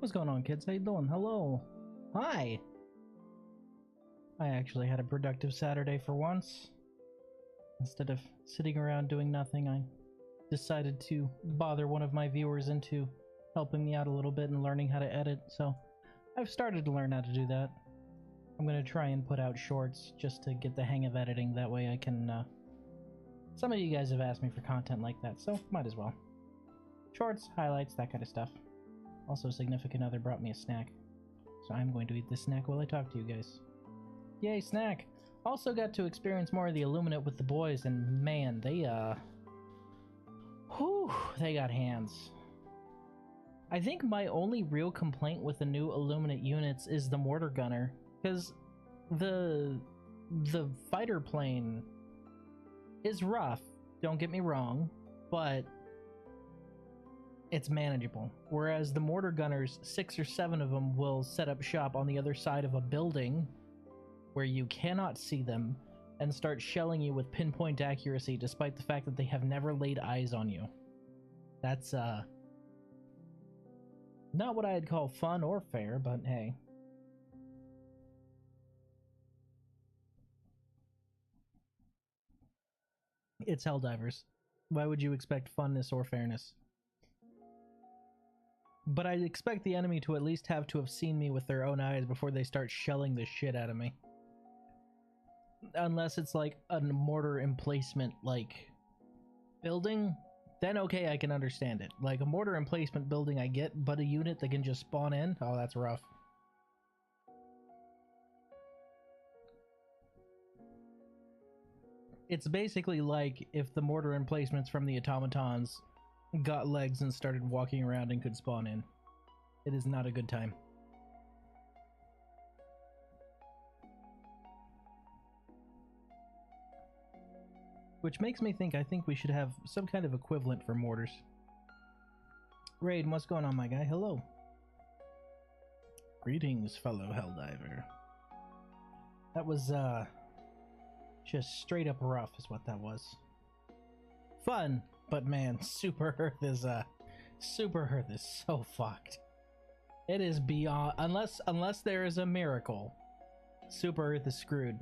What's going on, kids? How you doing? Hello. Hi. I actually had a productive Saturday for once. Instead of sitting around doing nothing, I decided to bother one of my viewers into helping me out a little bit and learning how to edit, so I've started to learn how to do that. I'm gonna try and put out shorts just to get the hang of editing, that way I can, some of you guys have asked me for content like that, so might as well. Shorts, highlights, that kind of stuff. Also, significant other brought me a snack, so I'm going to eat this snack while I talk to you guys. Yay, snack! Also got to experience more of the Illuminate with the boys, and man, they, whew, they got hands. I think my only real complaint with the new Illuminate units is the mortar gunner, because the fighter plane is rough, don't get me wrong, but it's manageable. Whereas the mortar gunners, 6 or 7 of them will set up shop on the other side of a building where you cannot see them and start shelling you with pinpoint accuracy despite the fact that they have never laid eyes on you. That's, not what I'd call fun or fair, but hey. It's Helldivers. Why would you expect funness or fairness? But I'd expect the enemy to at least have to have seen me with their own eyes before they start shelling the shit out of me. Unless it's like a mortar emplacement, like, building, then okay, I can understand it. Like, a mortar emplacement building I get, but a unit that can just spawn in? Oh, that's rough. It's basically like if the mortar emplacements from the automatons got legs and started walking around and could spawn in. It is not a good time. Which makes me think I think we should have some kind of equivalent for mortars. Raiden, what's going on, my guy? Hello. Greetings, fellow Helldiver. That was, just straight up rough is what that was. Fun, but man, Super Earth is so fucked. It is beyond, unless there is a miracle, Super Earth is screwed.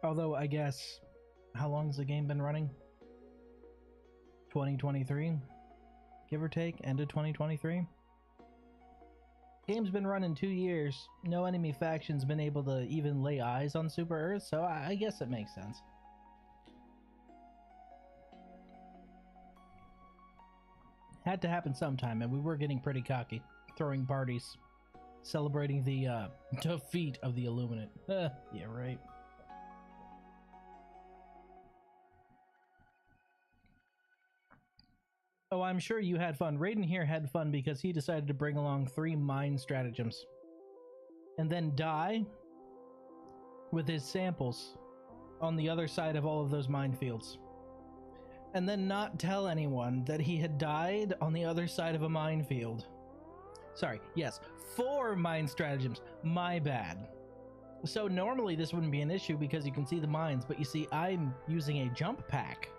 Although, I guess, how long has the game been running? 2023? Give or take, end of 2023? Game's been running 2 years. No enemy faction's been able to even lay eyes on Super Earth, so I guess it makes sense. Had to happen sometime, and we were getting pretty cocky, throwing parties, celebrating the defeat of the Illuminate. Yeah, right. Oh, I'm sure you had fun. Raiden here had fun because he decided to bring along 3 mine stratagems. And then die with his samples on the other side of all of those minefields. And then not tell anyone that he had died on the other side of a minefield. Sorry, yes, 4 mine stratagems. My bad. So normally this wouldn't be an issue because you can see the mines, but you see I'm using a jump pack.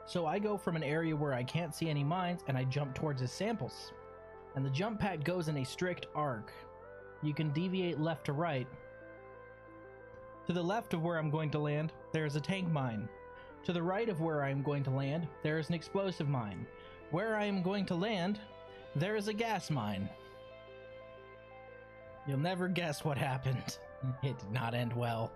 So I go from an area where I can't see any mines and I jump towards his samples. And the jump pack goes in a strict arc. You can deviate left to right. To the left of where I'm going to land, there is a tank mine. To the right of where I am going to land, there is an explosive mine. Where I am going to land, there is a gas mine. You'll never guess what happened. It did not end well.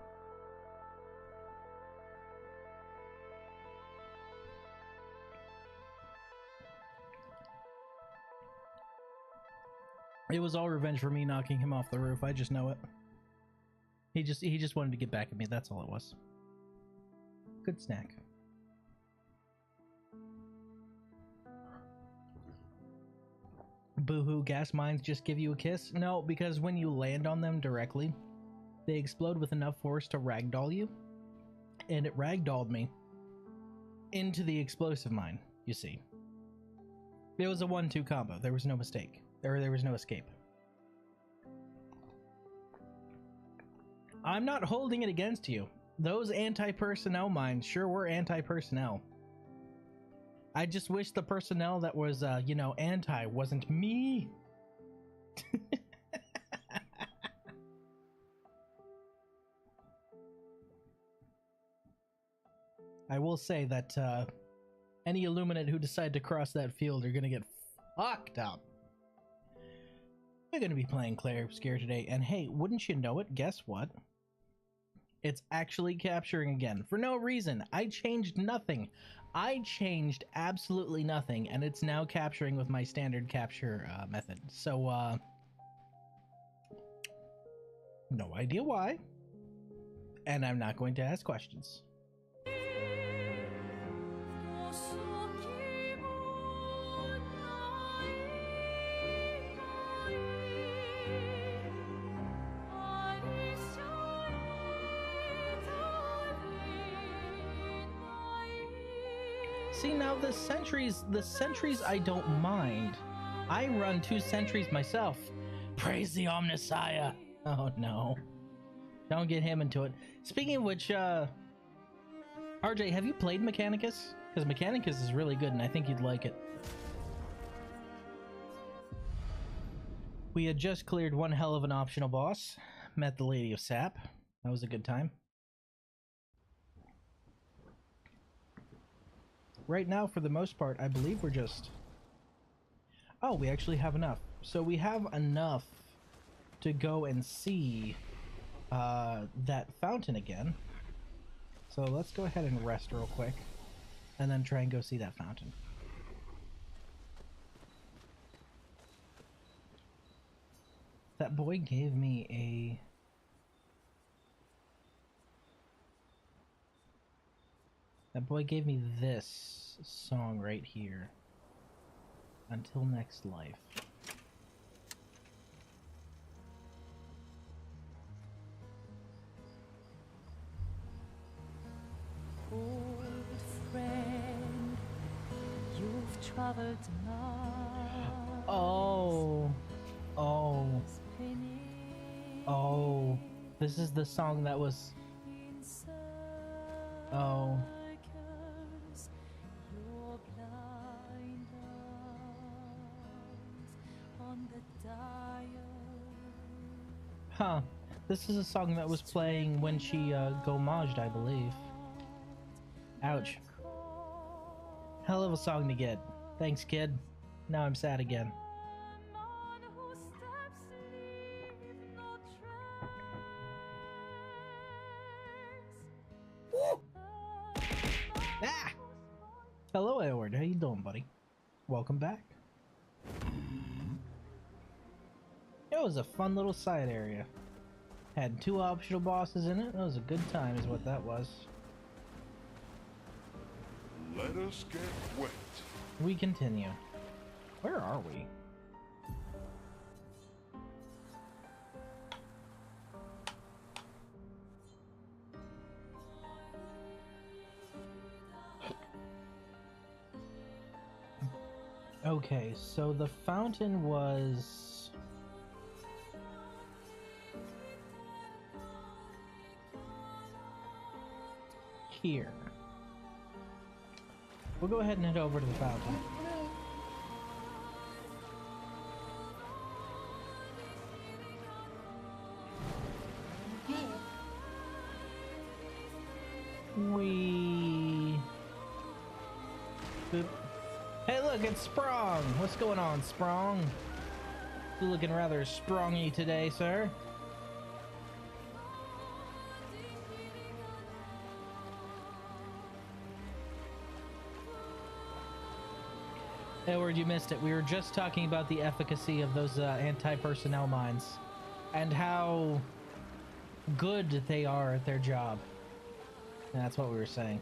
It was all revenge for me knocking him off the roof. I just know it. He just wanted to get back at me. That's all it was. Good snack. Boo-hoo, gas mines just give you a kiss? No, because when you land on them directly, they explode with enough force to ragdoll you. And it ragdolled me into the explosive mine, you see. It was a 1-2 combo. There was no mistake. There was no escape. I'm not holding it against you. Those anti-personnel mines sure were anti-personnel. I just wish the personnel that was, you know, anti wasn't me. I will say that any Illuminate who decide to cross that field are gonna get fucked up. We're gonna be playing Clair Obscur today, and hey, wouldn't you know it, guess what? It's actually capturing again, for no reason. I changed nothing. I changed absolutely nothing, and it's now capturing with my standard capture method. So, no idea why, and I'm not going to ask questions. See, now the sentries I don't mind. I run 2 sentries myself. Praise the Omnissiah. Oh no. Don't get him into it. Speaking of which, RJ, have you played Mechanicus? Because Mechanicus is really good and I think you'd like it. We had just cleared one hell of an optional boss. Met the Lady of Sap. That was a good time. Right now, for the most part, I believe we're just... Oh, we actually have enough. So we have enough to go and see that fountain again. So let's go ahead and rest real quick, and then try and go see that fountain. That boy gave me a... That boy gave me this song right here. Until Next Life. Old friend, you've traveled now. Oh, this is the song that was... Oh. Huh. This is a song that was playing when she go-maged, I believe. Ouch. Hell of a song to get. Thanks, kid. Now I'm sad again. Ah! Hello, Edward. How you doing, buddy? Welcome back. It was a fun little side area. Had 2 optional bosses in it. That was a good time is what that was. Let us get wet. We continue. Where are we? Okay, so the fountain was... here. We'll go ahead and head over to the fountain. Boop. Hey look, it's Sprong! What's going on, Sprong? You're looking rather sprongy today, sir. Edward, you missed it. We were just talking about the efficacy of those anti-personnel mines and how good they are at their job. And that's what we were saying.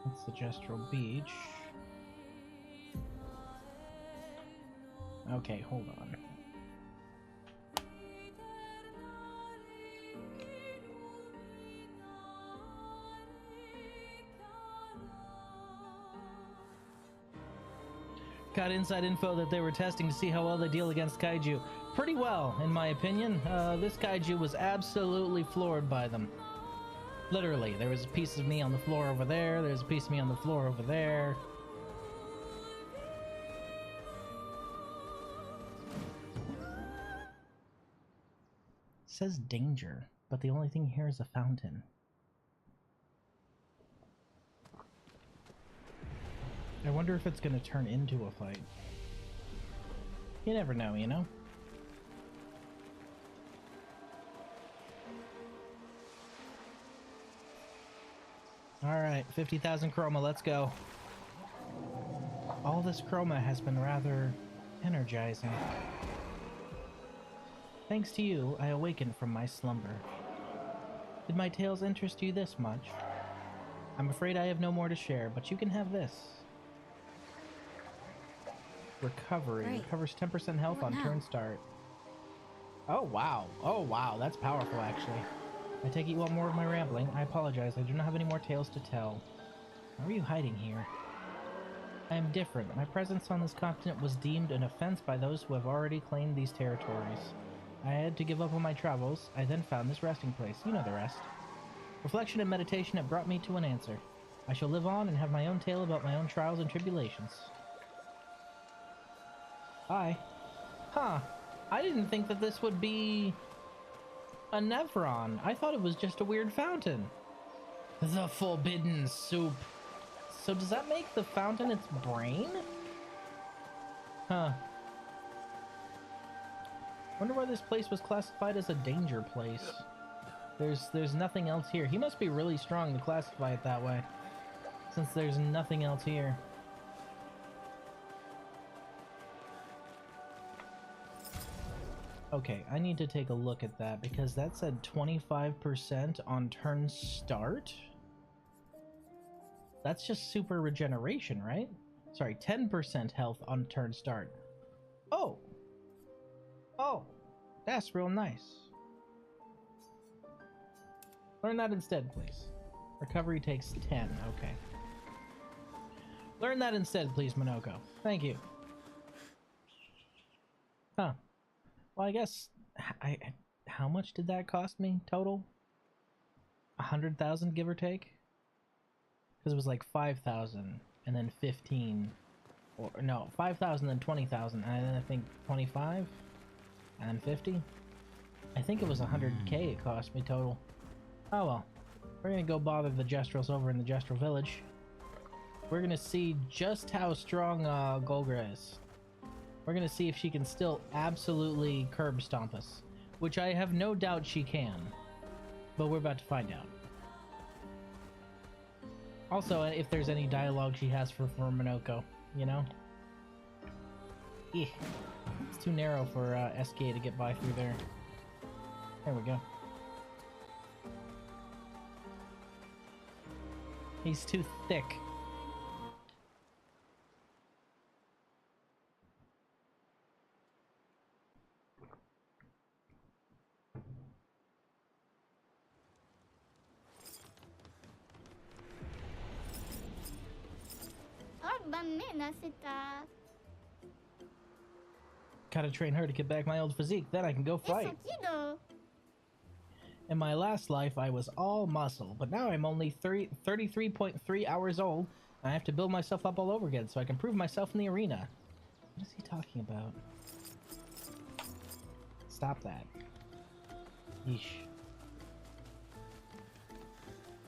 That's the Gestural Beach. Okay, hold on. Got inside info that they were testing to see how well they deal against kaiju. Pretty well, in my opinion. This kaiju was absolutely floored by them. Literally, there was a piece of me on the floor over there, there's a piece of me on the floor over there. It says danger, but the only thing here is a fountain. I wonder if it's gonna turn into a fight. You never know, you know? Alright, 50,000 chroma, let's go. All this chroma has been rather energizing. Thanks to you, I awakened from my slumber. Did my tales interest you this much? I'm afraid I have no more to share, but you can have this. Recovery. Great. Recovers 10% health What on now? turn start. Oh wow. Oh wow, that's powerful actually. I take it you want more of my rambling. I apologize, I do not have any more tales to tell. How are you hiding here? I am different. My presence on this continent was deemed an offense by those who have already claimed these territories. I had to give up on my travels. I then found this resting place. You know the rest. Reflection and meditation have brought me to an answer. I shall live on and have my own tale about my own trials and tribulations. Bye. Huh. I didn't think that this would be a Nevron. I thought it was just a weird fountain. The forbidden soup. So does that make the fountain its brain? Huh. Wonder why this place was classified as a danger place. There's nothing else here. He must be really strong to classify it that way, since there's nothing else here. Okay, I need to take a look at that because that said 25% on turn start. That's just super regeneration, right? Sorry, 10% health on turn start. Oh! Oh! That's real nice. Learn that instead, please. Recovery takes 10, okay. Learn that instead, please, Monoko. Thank you. Huh. Well, I guess... how much did that cost me total? 100,000, give or take? Because it was like 5,000, and then 15... or no, 5,000 and 20,000, and then I think 25? And then 50? I think it was 100k it cost me total. Oh well. We're gonna go bother the Jestrels over in the Jestral village. We're gonna see just how strong Golgra is. We're gonna see if she can still absolutely curb stomp us. Which I have no doubt she can. But we're about to find out. Also, if there's any dialogue she has for Monoko, you know? It's too narrow for SK to get by through there. There we go. He's too thick. Gotta train her to get back my old physique, then I can go fight. In my last life, I was all muscle, but now I'm only 33.3 hours old. I have to build myself up all over again so I can prove myself in the arena. What is he talking about? Stop that. Yeesh.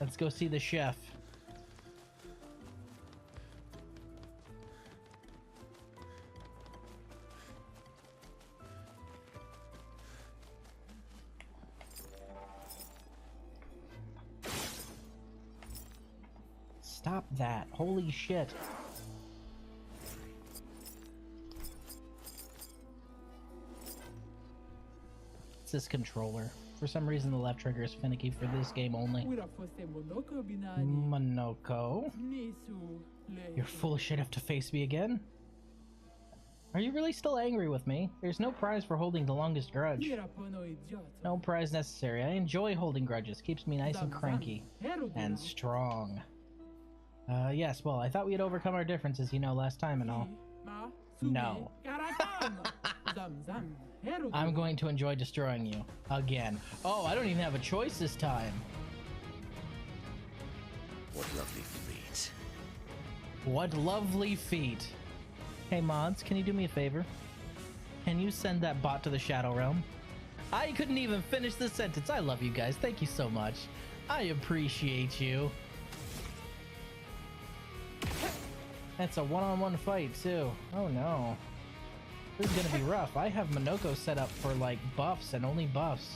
Let's go see the chef. Stop that. Holy shit. It's this controller. For some reason, the left trigger is finicky for this game only. Monoko? You're foolish enough to face me again? Are you really still angry with me? There's no prize for holding the longest grudge. No prize necessary. I enjoy holding grudges. Keeps me nice and cranky. And strong. Yes, well, I thought we had overcome our differences, you know, last time and all. No. I'm going to enjoy destroying you again. Oh, I don't even have a choice this time. What lovely feet. What lovely feet. Hey mods, can you do me a favor? Can you send that bot to the Shadow Realm? I couldn't even finish the sentence. I love you guys. Thank you so much. I appreciate you. That's a one-on-one fight too. Oh no. This is gonna be rough. I have Minoko set up for like buffs and only buffs.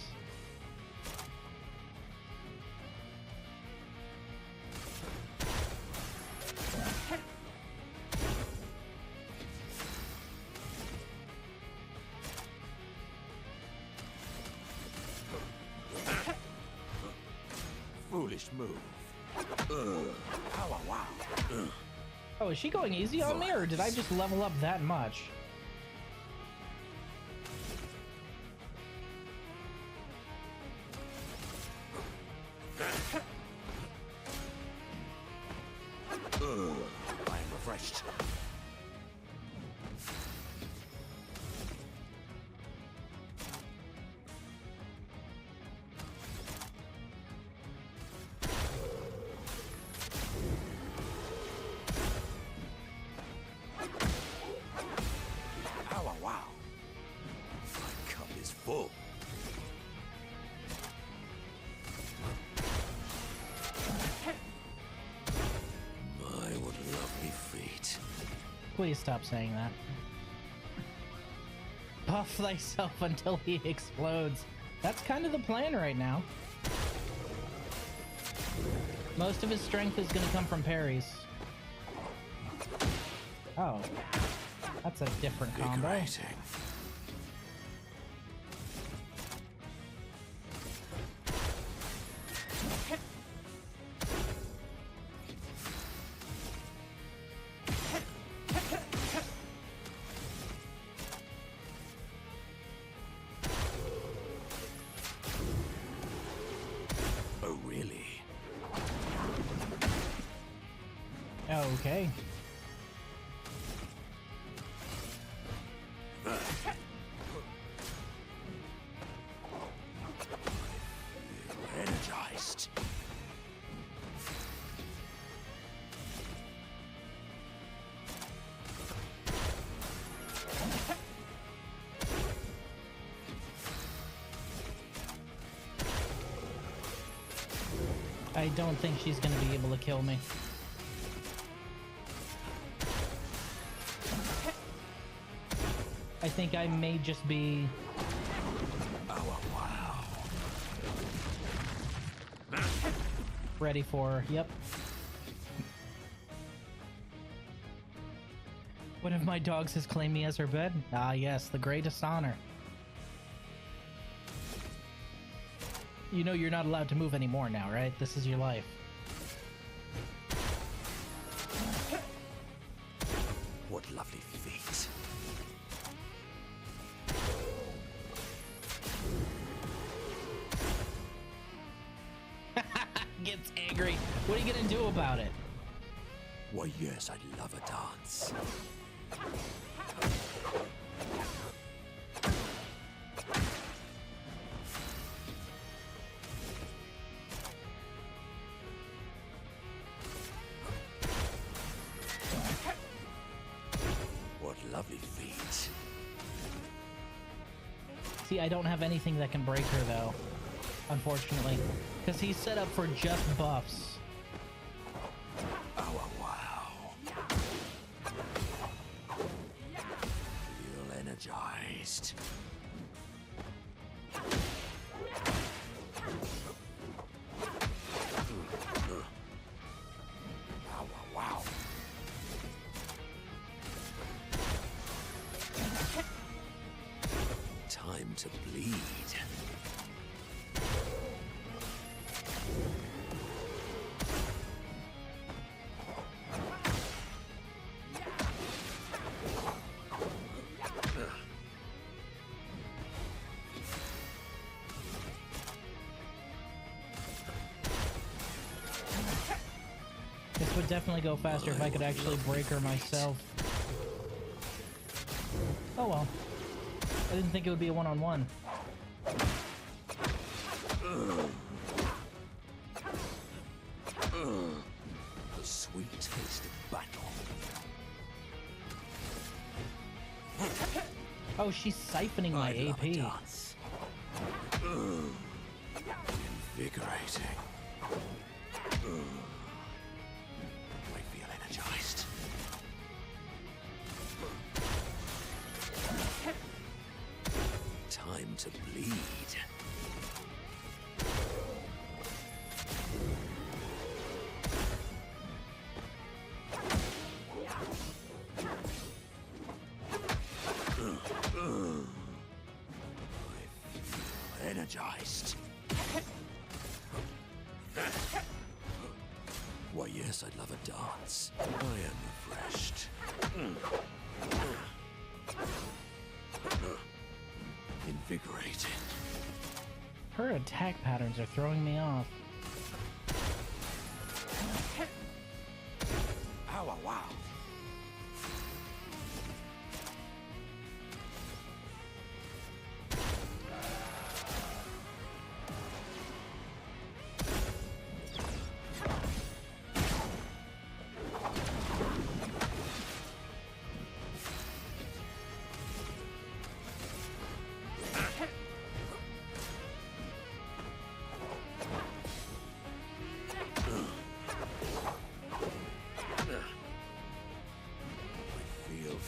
Foolish move. Oh, is she going easy on me, or did I just level up that much? I am refreshed. Wow. My cup is full. My, what lovely feet. Please stop saying that. Buff thyself until he explodes. That's kind of the plan right now. Most of his strength is going to come from parries. Oh. That's a different combo. Invigorating. Oh, really? Okay. Energized. I don't think she's going to be able to kill me. I think I may just be... Oh, wow. ready for her. Yep. One of my dogs has claimed me as her bed. Ah, yes, the greatest honor. You know you're not allowed to move anymore now, right? This is your life. What lovely feet. Gets angry. What are you gonna do about it? Why, yes, I'd love a dance. What lovely feet. See, I don't have anything that can break her, though. Unfortunately. Because he's set up for just buffs. Oh, wow. Feel energized. Oh, wow. Time to bleed. This would definitely go faster if I could actually break her myself. Oh well. I didn't think it would be a one-on-one. The sweet taste of battle. Oh, she's siphoning my I love a AP. dance. Invigorating. I feel energized. Time to bleed. Energized. Why, yes, I'd love a dance. I am refreshed. Invigorating. Her attack patterns are throwing me off. Power, wow.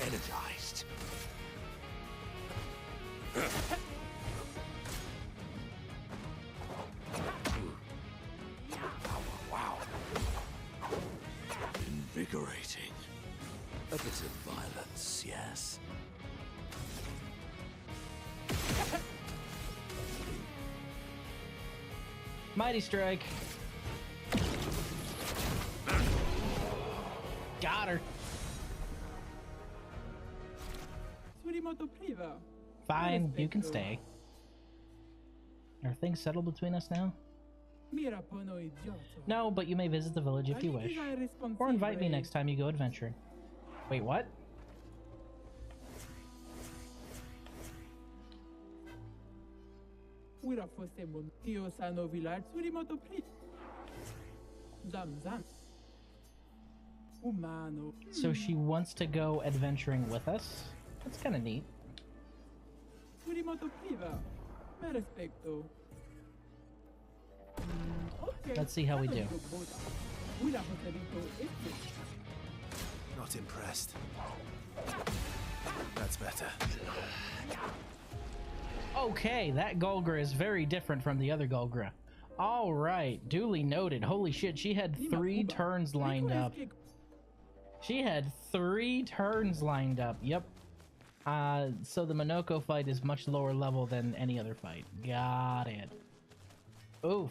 Energized. Wow. Invigorating. A bit of violence, yes. Mighty Strike. Got her. Fine, you can stay. Are things settled between us now? No, but you may visit the village if you wish. Or invite me next time you go adventuring. Wait, what? So she wants to go adventuring with us? That's kind of neat. Let's see how we do. Not impressed. That's better. Okay, that Golgra is very different from the other Golgra. Alright, duly noted. Holy shit, she had 3 turns lined up. She had 3 turns lined up. Yep. So the Monoko fight is much lower level than any other fight. Got it. Oof.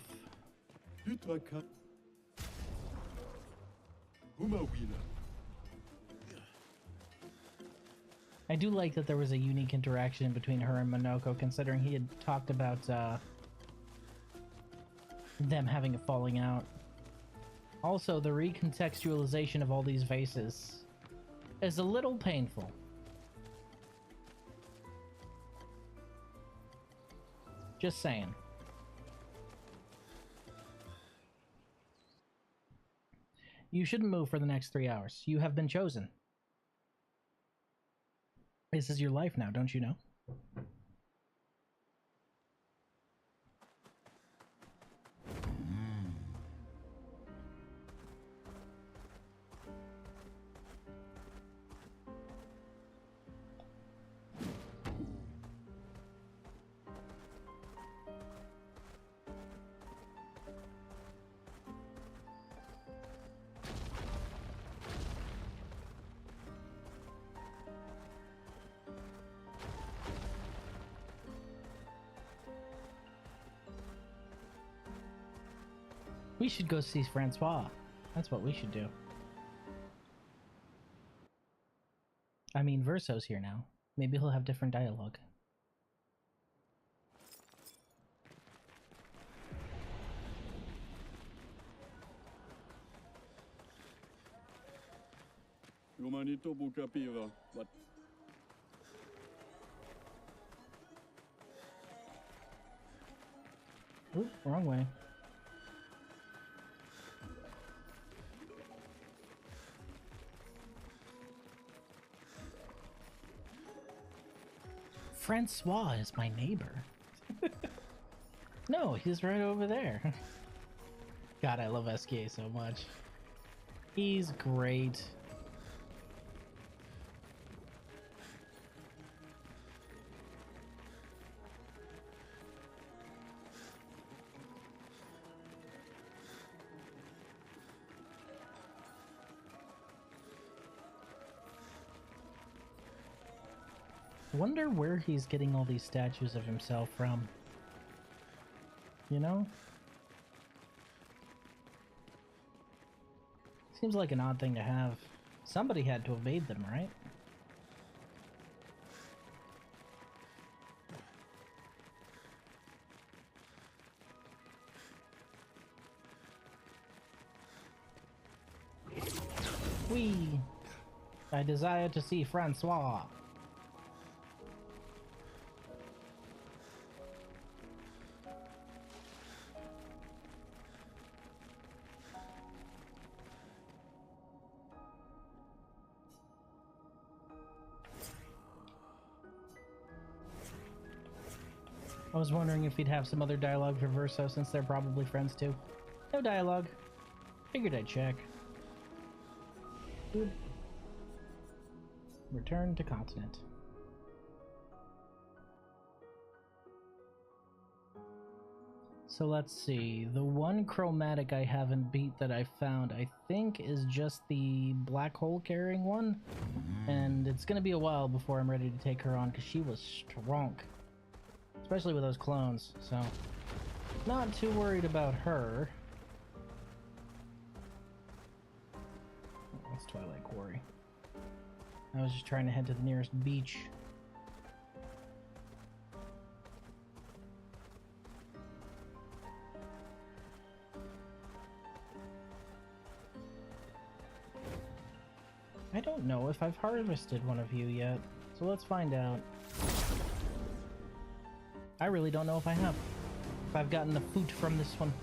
I do like that there was a unique interaction between her and Monoko, considering he had talked about them having a falling out. Also, the recontextualization of all these vases is a little painful. Just saying. You shouldn't move for the next 3 hours. You have been chosen. This is your life now, don't you know? We should go see Francois. That's what we should do. I mean, Verso's here now. Maybe he'll have different dialogue. Oop, wrong way. Francois is my neighbor. No, he's right over there. God, I love SK so much. He's great. Wonder where he's getting all these statues of himself from. You know? Seems like an odd thing to have. Somebody had to have made them, right? Oui! I desire to see Francois. I was wondering if he'd have some other dialogue for Verso, since they're probably friends too. No dialogue. Figured I'd check. Good. Return to continent. So let's see. The one chromatic I haven't beat that I found, I think, is just the black hole carrying one. And it's gonna be a while before I'm ready to take her on, because she was strong. Especially with those clones, so not too worried about her. That's Twilight Quarry. I was just trying to head to the nearest beach. I don't know if I've harvested one of you yet, so let's find out. I really don't know if I have. If I've gotten the food from this one.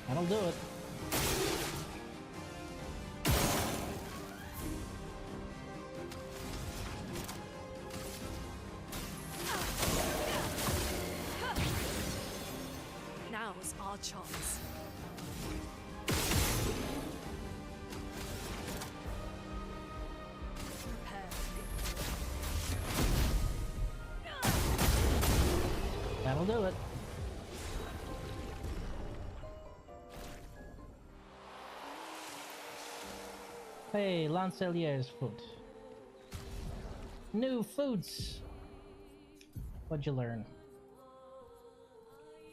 That'll do it. Now's our chance. That'll do it. Hey, Lancelier's foot. New foods! What'd you learn?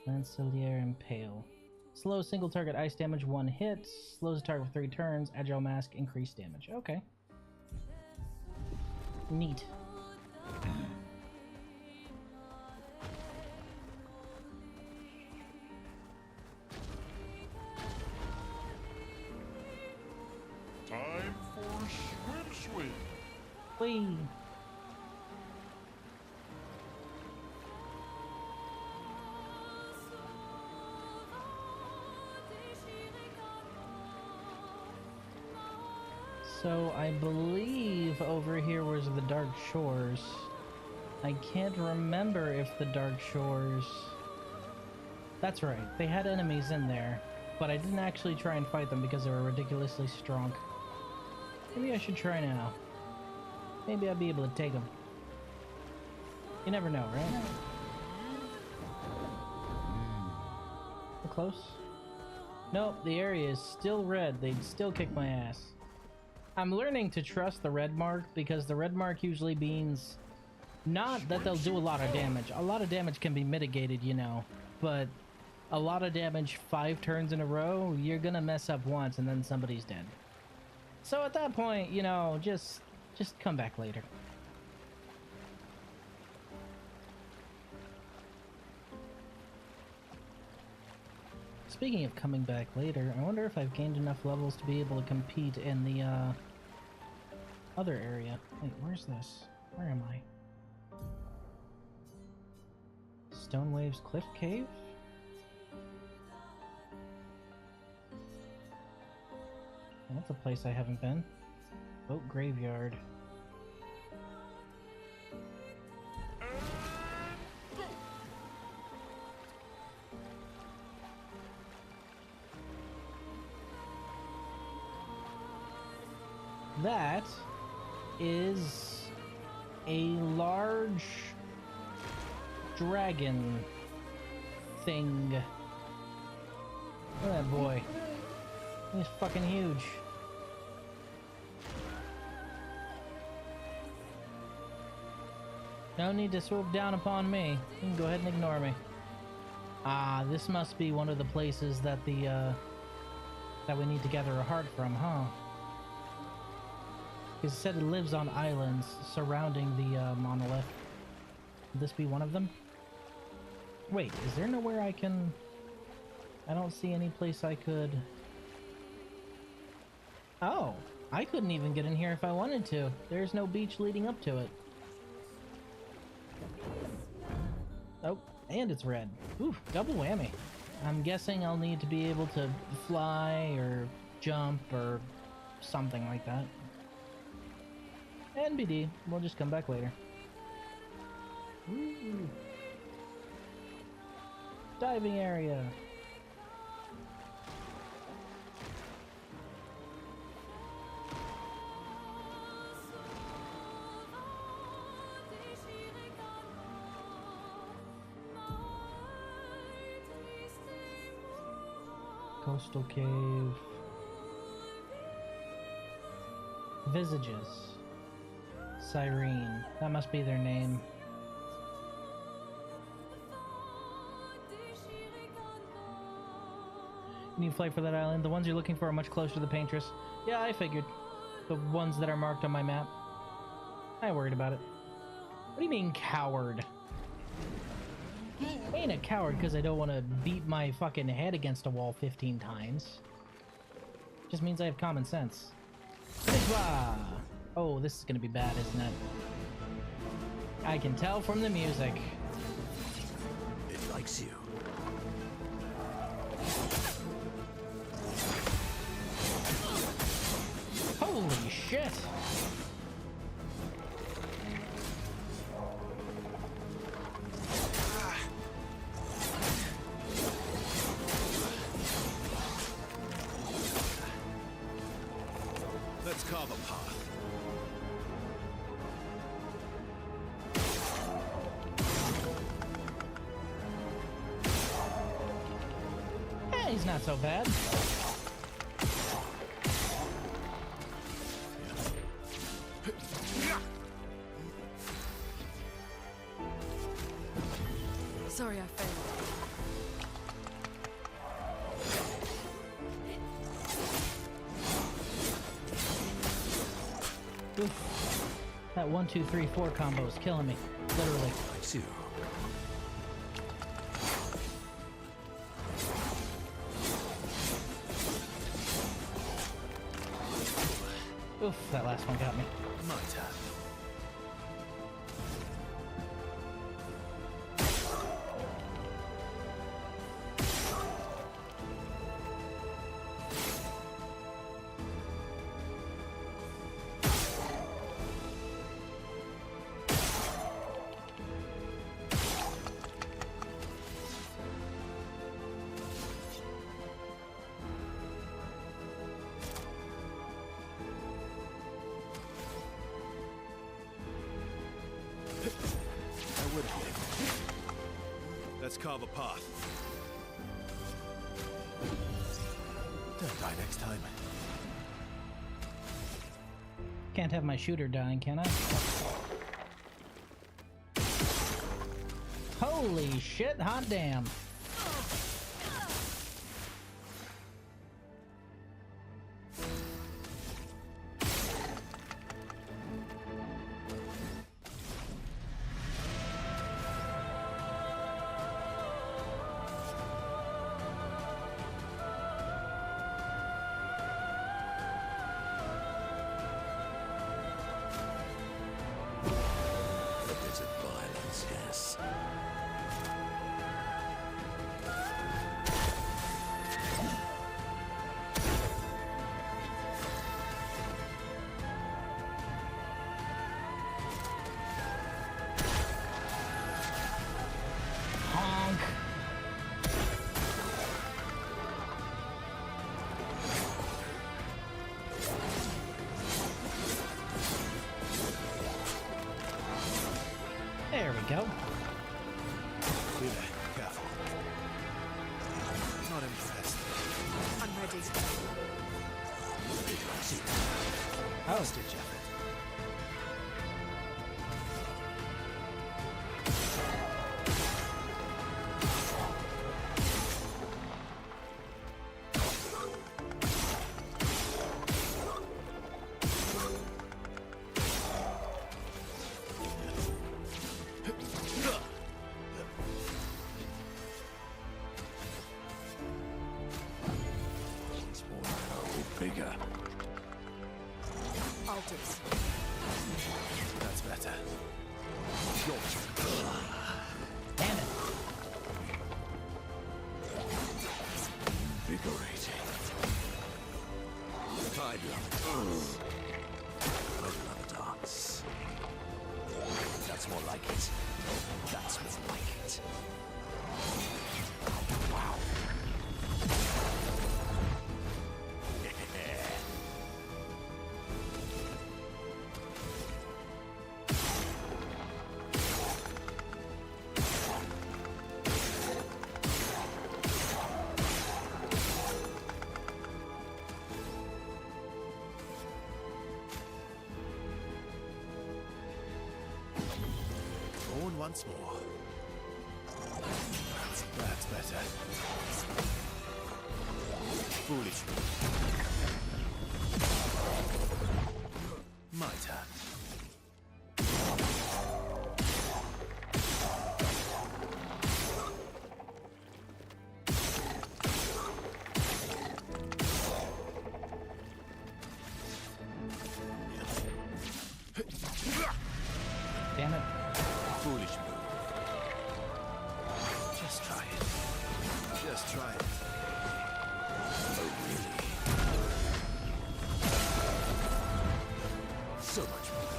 Lancelier Impale. Slow single target ice damage 1 hit. Slows the target for 3 turns. Agile Mask, increased damage. Okay. Neat. Time for swim. Whee! So I believe over here was the Dark Shores. I can't remember if the Dark Shores... That's right, they had enemies in there, but I didn't actually try and fight them because they were ridiculously strong. Maybe I should try now. Maybe I'll be able to take them. You never know, right? We're close? Nope, the area is still red. They'd still kick my ass. I'm learning to trust the red mark because the red mark usually means not that they'll do a lot of damage. A lot of damage can be mitigated, you know, but a lot of damage 5 turns in a row, you're gonna mess up once and then somebody's dead. So at that point, you know, just come back later. Speaking of coming back later, I wonder if I've gained enough levels to be able to compete in the, other area. Wait, where's this? Where am I? Stone Waves Cliff Cave? That's a place I haven't been. Boat Graveyard. That is a large dragon thing. Look at that boy. He's fucking huge. No need to swoop down upon me. You can go ahead and ignore me. Ah, this must be one of the places that that we need to gather a heart from, huh? Because it said it lives on islands surrounding the monolith. Would this be one of them? Wait, is there nowhere I can... I don't see any place I could... Oh, I couldn't even get in here if I wanted to. There's no beach leading up to it. Oh, and it's red. Ooh, double whammy. I'm guessing I'll need to be able to fly or jump or something like that. NBD, we'll just come back later. Ooh. Diving area. Coastal cave. Visages. Cyrene. That must be their name. You need flight for that island. The ones you're looking for are much closer to the Paintress. Yeah, I figured. The ones that are marked on my map. I ain't worried about it. What do you mean, coward? I ain't a coward because I don't want to beat my fucking head against a wall 15 times. Just means I have common sense. Oh, this is gonna be bad, isn't it? I can tell from the music. It likes you. Holy shit! Let's carve a path. Eh, he's not so bad. Sorry I failed. Oof. That 1, 2, 3, 4 combo is killing me. Literally. Likes you. Oof, that last one got me. My turn. I would be. Let's carve a path. Don't die next time. Can't have my shooter dying, can I? Holy shit, hot damn. There we go. Be there. Careful. Not impressed. I'm ready. Oh, Stitch effort. Bigger. Altars. That's better. Your turn. damn it. Invigorating. I'd love a dance. That's more like it. That's more like it. Wow. Born once more. That's better. Foolish. My turn. Damn it. Foolish move. Just try it. Just try it. Oh, really? So much more.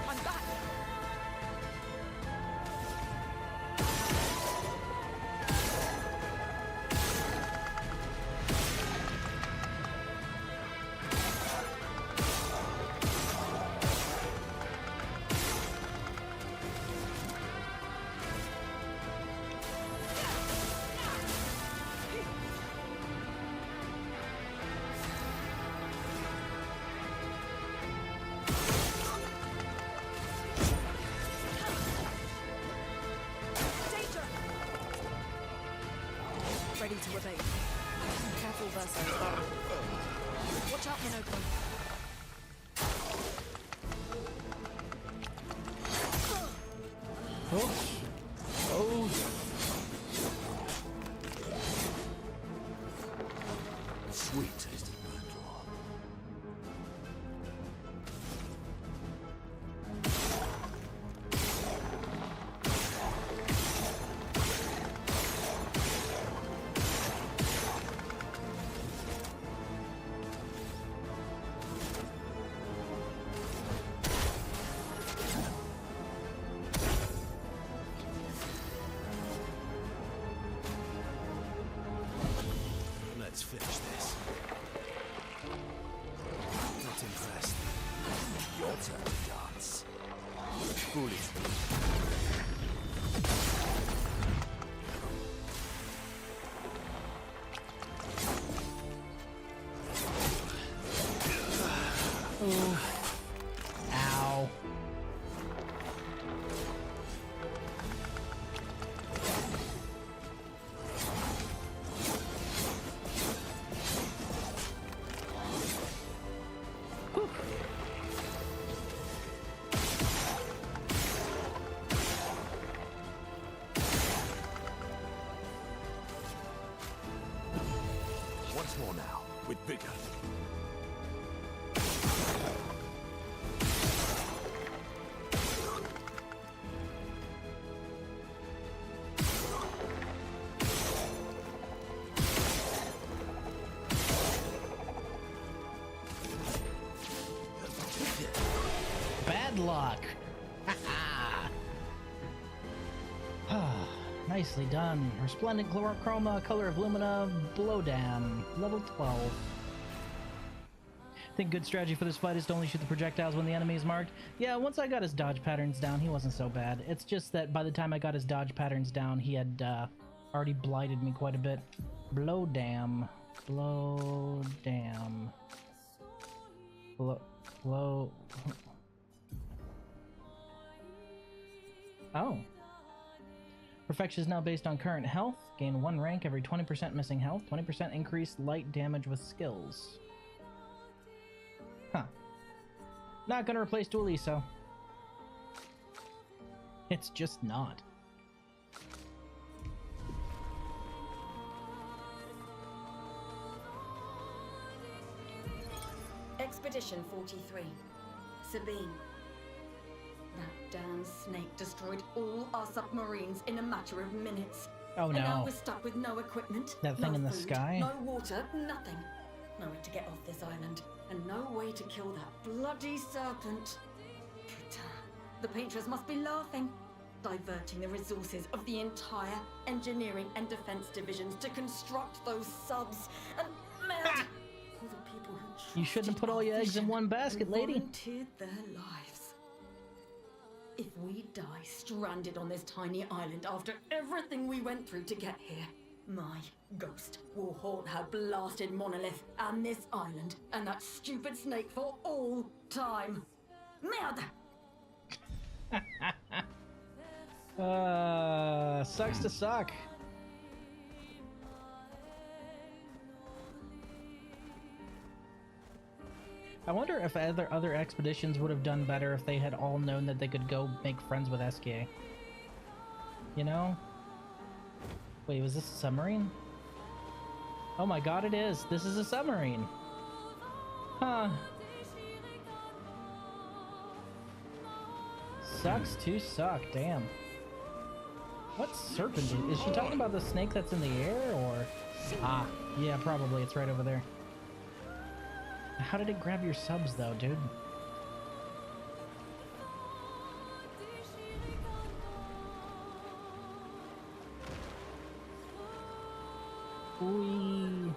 I'm back. Danger! Ready to obey. Careful, Verso. Watch out, Minoko. Oh. Oh. Sweet tasting mantle. Let's finish this. Not impressed. Your turn to dance. Foolish. Oh. Ow. Once more now, with vigor. Bad luck. Nicely done. Resplendent chroma, color of lumina, blowdown, level 12. I think good strategy for this fight is to only shoot the projectiles when the enemy is marked. Yeah, once I got his dodge patterns down, he wasn't so bad. It's just that by the time I got his dodge patterns down, he had already blighted me quite a bit. Blowdown. Blowdown. Blow... Oh. Perfection is now based on current health. Gain 1 rank every 20% missing health. 20% increased light damage with skills. Huh. Not gonna replace Dualiso. It's just not. Expedition 43. Sabine. That damn snake destroyed all our submarines in a matter of minutes. Oh no. And now we're stuck with no equipment, that thing no in the food, sky? no water, nothing. Nowhere to get off this island, and no way to kill that bloody serpent. Putain. The painters must be laughing. Diverting the resources of the entire engineering and defense divisions to construct those subs. And mad. All the people who You shouldn't put all your eggs in one basket, lady. Volunteered their lives. If we die stranded on this tiny island after everything we went through to get here, my ghost will haunt her blasted monolith and this island and that stupid snake for all time. Merde! Sucks to suck. I wonder if other expeditions would have done better if they had all known that they could go make friends with SK. You know? Wait, was this a submarine? Oh my god, it is! This is a submarine! Huh. Sucks to suck, damn. What serpent is she talking about? The snake that's in the air, or? Ah, yeah, probably, it's right over there. How did it grab your subs though, dude? Whee.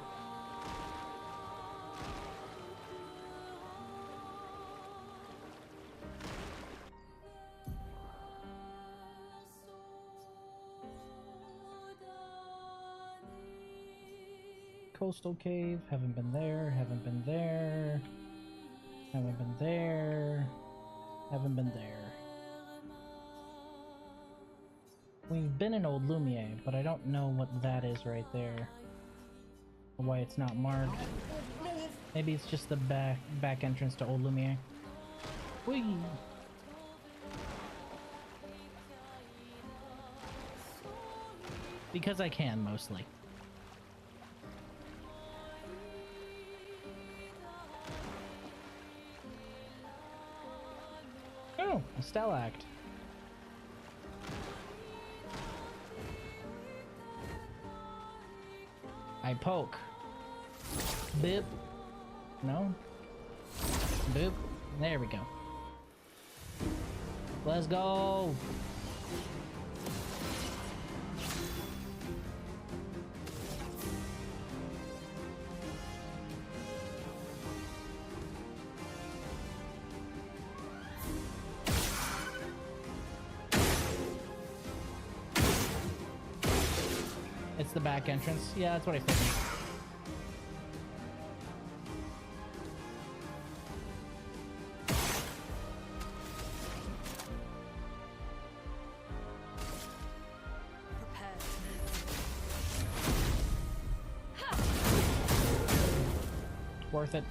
Coastal cave, haven't been there, haven't been there, haven't been there, haven't been there. We've been in Old Lumiere, but I don't know what that is right there. Or why it's not marked. Maybe it's just the back entrance to Old Lumiere. Whee! Because I can, mostly. Oh, a Stellact. I poke. Boop. No? Boop. There we go. Let's go! It's the back entrance. Yeah, that's what I figured. Worth it.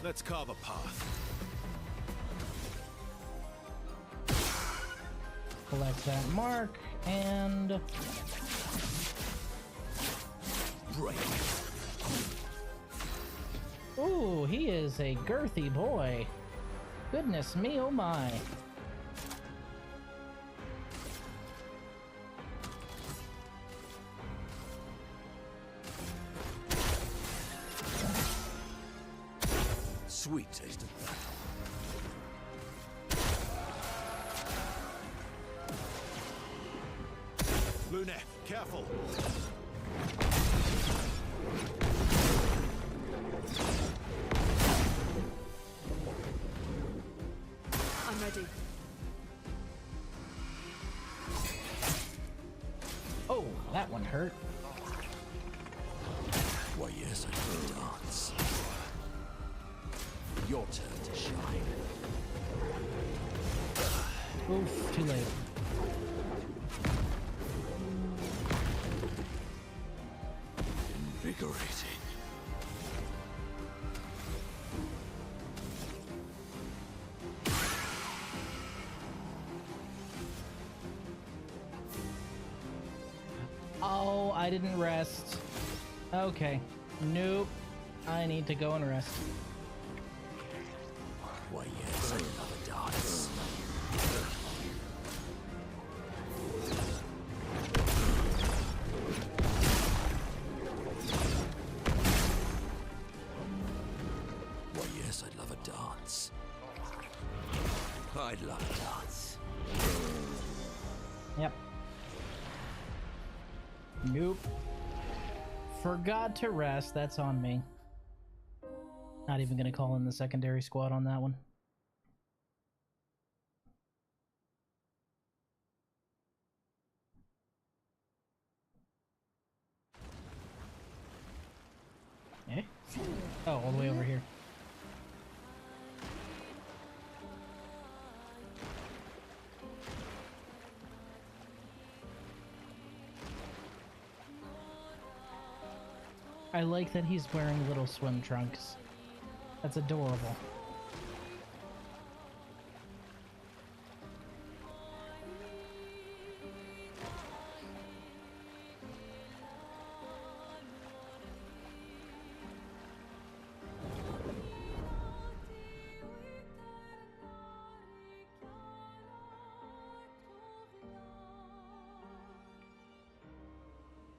Let's carve a path. Collect that mark and Break. ooh, he is a girthy boy. Goodness me, oh my. sweet taste of battle. Lune, careful! I'm ready. Oh, that one hurt. Why, yes, I can dance. Your turn to shine. Oof, too late. Invigorating. Oh, I didn't rest. Okay. Nope. I need to go and rest. Why, yes, I love a dance. Why, yes, I'd love a dance. I'd love a dance. Yep. Nope. Forgot to rest. That's on me. Not even gonna call in the secondary squad on that one. Eh? Oh, all the way over here. I like that he's wearing little swim trunks. That's adorable.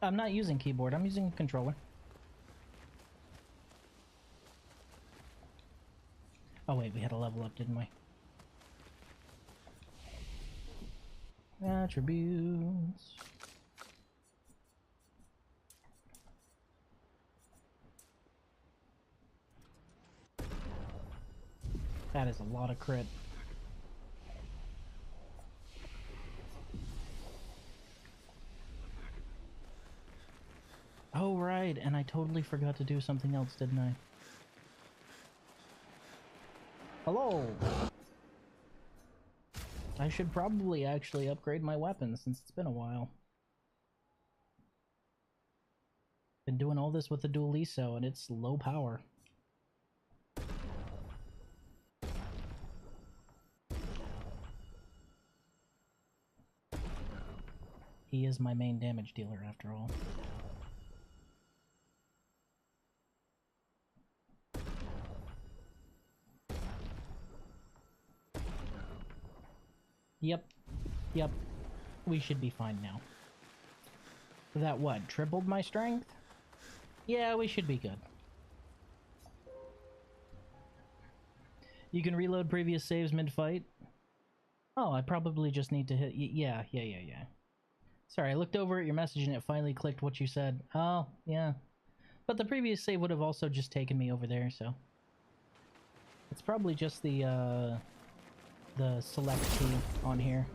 I'm not using keyboard, I'm using controller. Oh wait, we had a level up, didn't we? Attributes. That is a lot of crit. Oh right, and I totally forgot to do something else, didn't I? Hello! I should probably actually upgrade my weapon since it's been a while. Been doing all this with the Dualiso and it's low power. He is my main damage dealer after all. Yep. We should be fine now. That what? Tripled my strength? Yeah, we should be good. You can reload previous saves mid-fight? Oh, I probably just need to hit... Yeah. Sorry, I looked over at your message and it finally clicked what you said. Oh, yeah. But the previous save would have also just taken me over there, so... It's probably just the select key on here.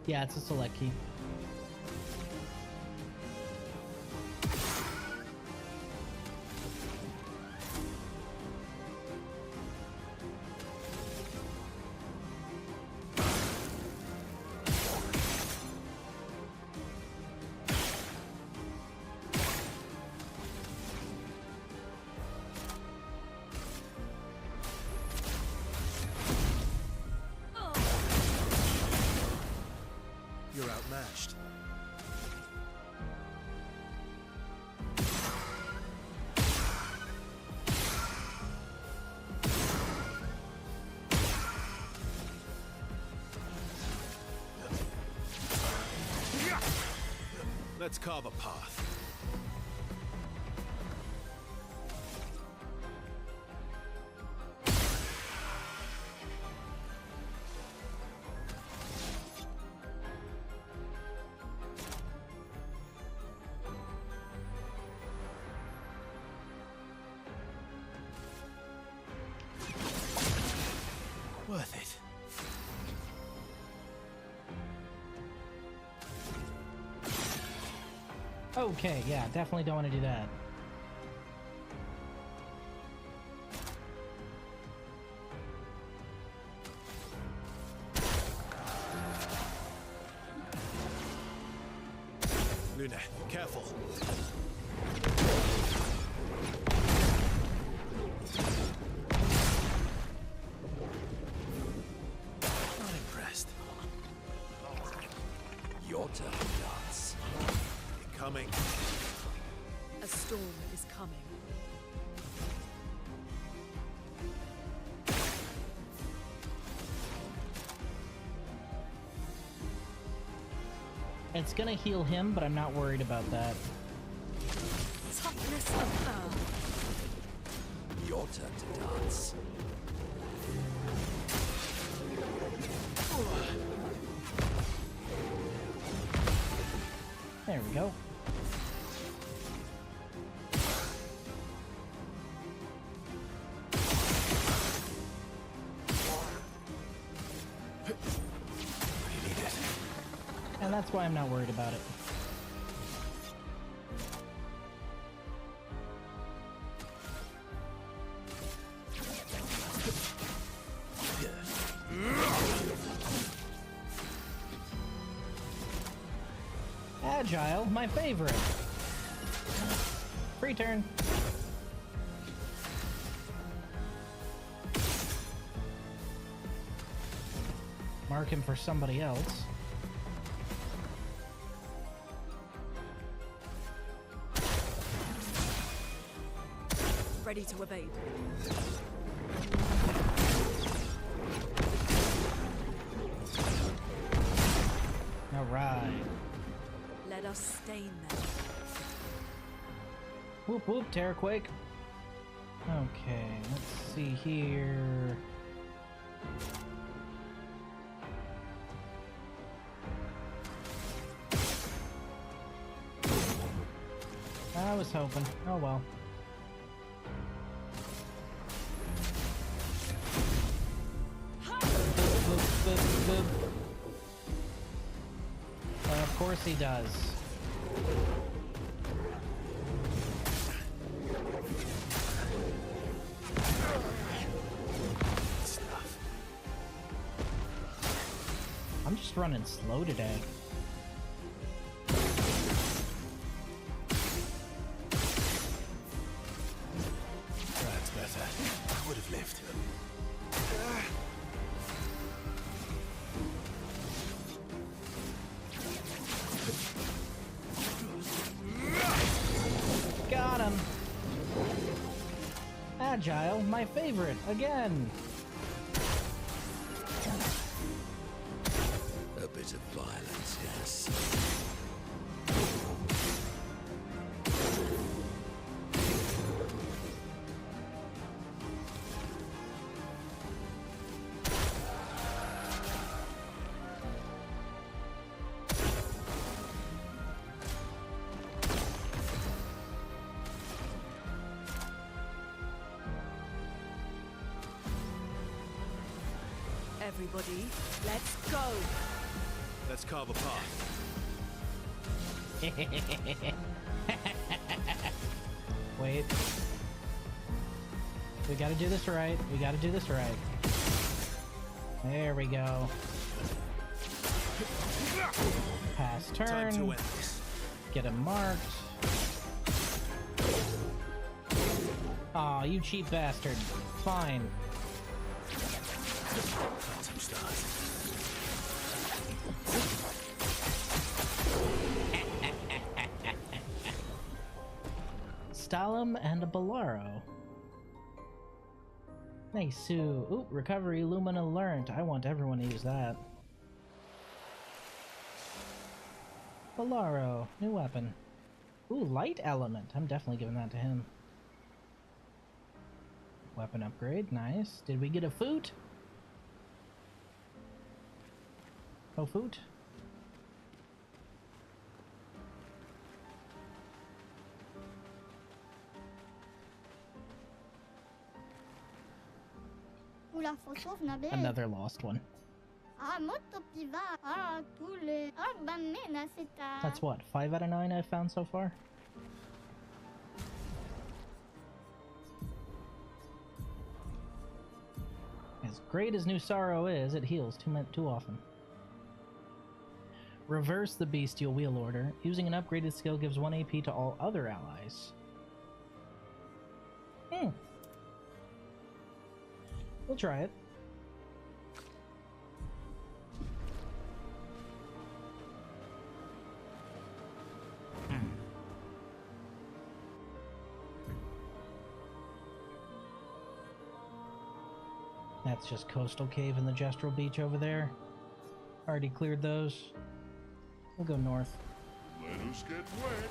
Yeah, it's a select key. You're outmatched. Let's carve a path. Worth it. Okay, yeah, definitely don't want to do that. Luna, careful. Not impressed. Your turn, dance. Coming. A storm is coming. It's gonna heal him, but I'm not worried about that. Toughness of earth. Your turn to dance. There we go. And that's why I'm not worried about it. Agile, my favorite. Free turn. Mark him for somebody else. Ready to evade. All right. Let us stain them. Whoop whoop, Terraquake. Okay, let's see here. I was hoping. Oh well. Boop, boop, boop. Of course he does. I'm just running slow today. That's better. I would have lived. Got him. Agile, my favorite, again. A bit of violence, yes. Everybody, let's go. Let's carve a path. Wait. We gotta do this right. We gotta do this right. There we go. Pass Time to turn. end this. Get him marked. Aw, you cheap bastard. Fine. Can't touch stars. Stalum and a Bolaro. Nice. Ooh, recovery Lumina learned. I want everyone to use that. Polaro, new weapon. Ooh, light element. I'm definitely giving that to him. Weapon upgrade, nice. Did we get a foot? No foot? Sulla foto vnabe. Another lost one. Ah, molto piva. Ah, tule. Ah, banana seta. That's what, 5 out of 9 I've found so far? As great as New Sorrow is, it heals too often. Reverse the Bestial Wheel Order. Using an upgraded skill gives 1 AP to all other allies. We'll try it. That's just Coastal Cave and the Gestural Beach over there. Already cleared those. We'll go north. Let us get wet.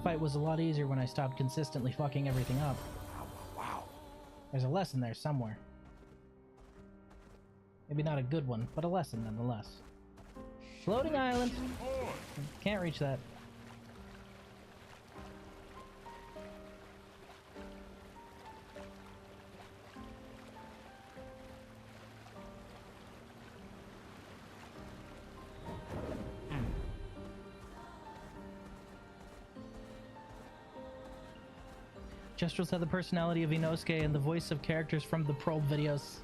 Fight was a lot easier when I stopped consistently fucking everything up. Wow. There's a lesson there somewhere. Maybe not a good one, but a lesson nonetheless. Floating island! Can't reach that. Gestrals have the personality of Inosuke and the voice of characters from the Probe videos.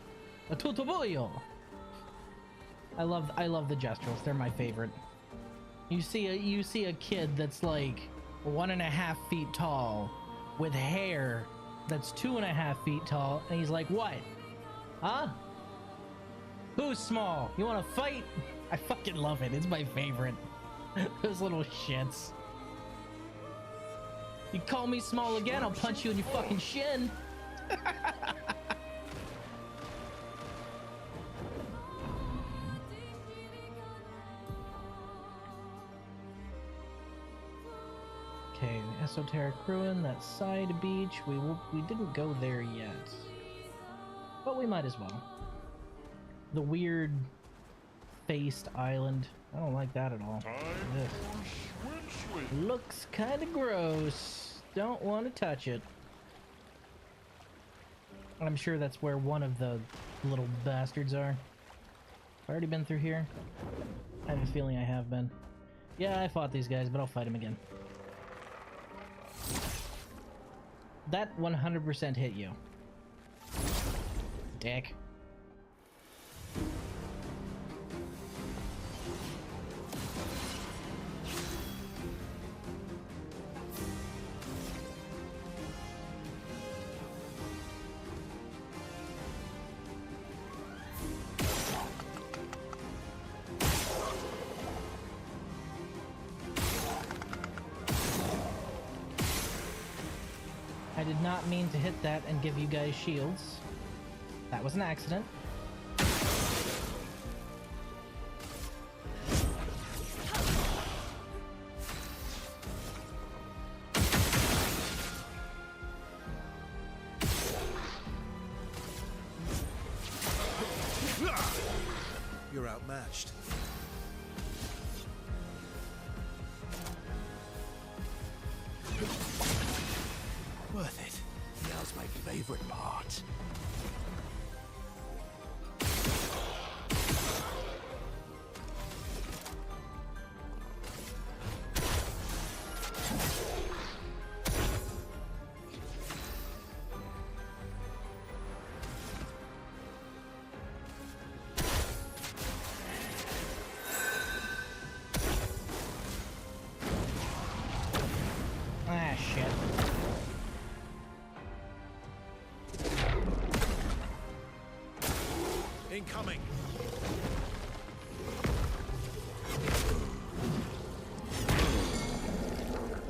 A Tutobuyo! I love the Gestrals. They're my favorite. You see a kid that's like 1.5 feet tall with hair that's 2.5 feet tall, and he's like, "What? Huh? Who's small? You want to fight?" I fucking love it. It's my favorite. Those little shits. You call me small again, I'll punch you in your fucking shin. Okay, Esoteric Ruin, that side beach. We didn't go there yet, but we might as well. The weird faced island. I don't like that at all. Time Ugh. for swim. Looks kind of gross. Don't want to touch it. I'm sure that's where one of the little bastards are. Already been through here? I have a feeling I have been. Yeah, I fought these guys, but I'll fight them again. That 100% hit you. Dick. I did not mean to hit that and give you guys shields. That was an accident. You're outmatched. Worth it. Now's my favorite part. Ah, shit. Incoming.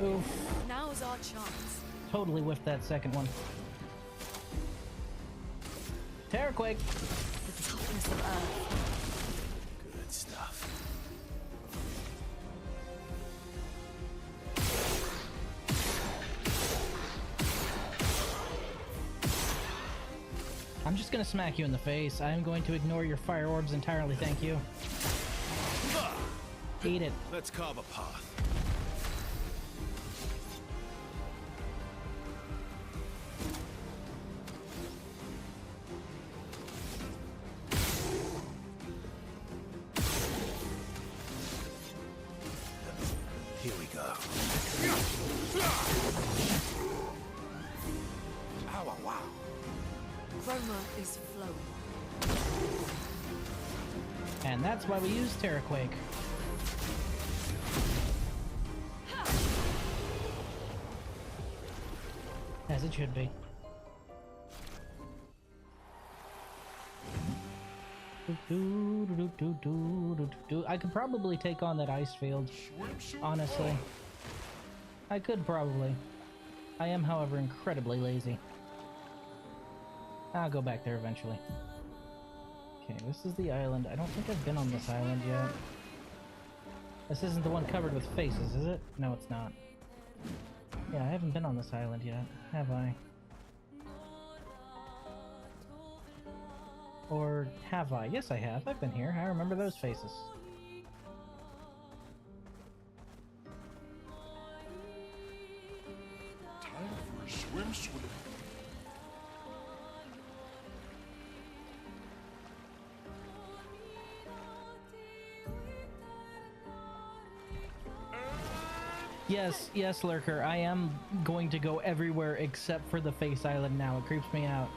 Oof. Now's our chance. Totally whiffed that second one. Terraquake! The toughness of Earth. Good stuff. I'm just gonna smack you in the face. I'm going to ignore your fire orbs entirely, thank you. Eat it. Let's carve a path. Here we go. Ow, wow. Chroma is flowing. And that's why we use Terraquake. As it should be. I could probably take on that ice field, honestly. I could probably. I am, however, incredibly lazy. I'll go back there eventually. Okay, this is the island. I don't think I've been on this island yet. This isn't the one covered with faces, is it? No, it's not. Yeah, I haven't been on this island yet, have I? Or have I? Yes, I have. I've been here. I remember those faces. Time for a swim. Yes, yes, Lurker. I am going to go everywhere except for the face island now. It creeps me out.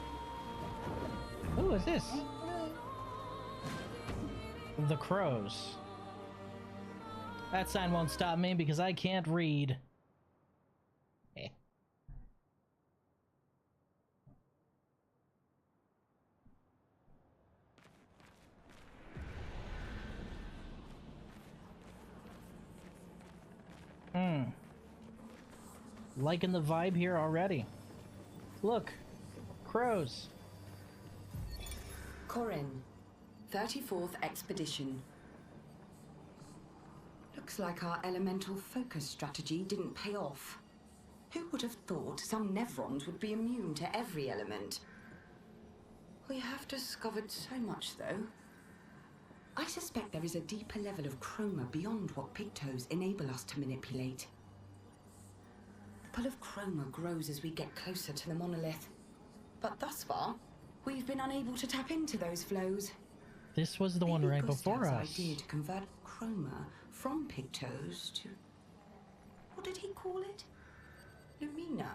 Who is this? The crows. That sign won't stop me because I can't read. Eh. Liking the vibe here already. Look, crows. Corin, 34th Expedition. Looks like our elemental focus strategy didn't pay off. Who would have thought some Nevrons would be immune to every element? We have discovered so much, though. I suspect there is a deeper level of chroma beyond what pigtoes enable us to manipulate. The pull of chroma grows as we get closer to the monolith. But thus far, we've been unable to tap into those flows. This was the one right before Gustav's us. idea to convert chroma from pigtoes to... what did he call it? Lumina.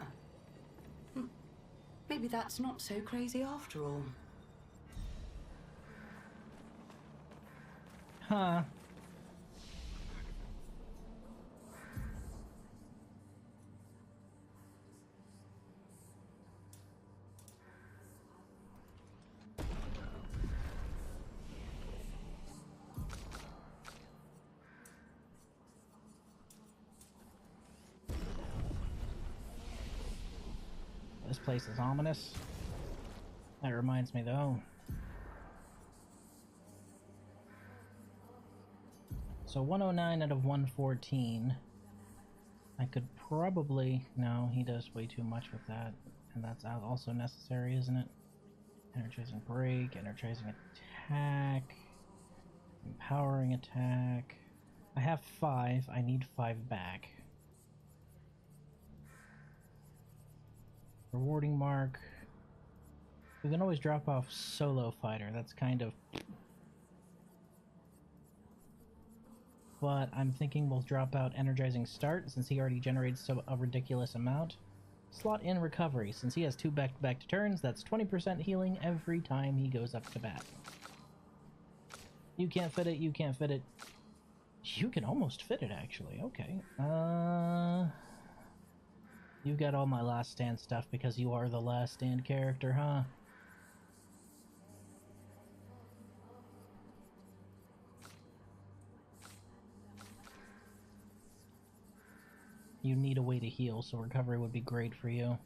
Maybe that's not so crazy after all. Huh. This place is ominous. That reminds me though. So 109 out of 114. I could probably... No, he does way too much with that. And that's also necessary, isn't it? Energizing break, energizing attack, empowering attack. I have 5. I need 5 back. Rewarding mark. We can always drop off solo fighter. That's kind of... But I'm thinking we'll drop out energizing start since he already generates a ridiculous amount. Slot in recovery since he has 2 back-to-back turns. That's 20% healing every time he goes up to bat. You can't fit it. You can't fit it. You can almost fit it actually. Okay. You got all my last stand stuff because you are the last stand character, huh? You need a way to heal, so recovery would be great for you.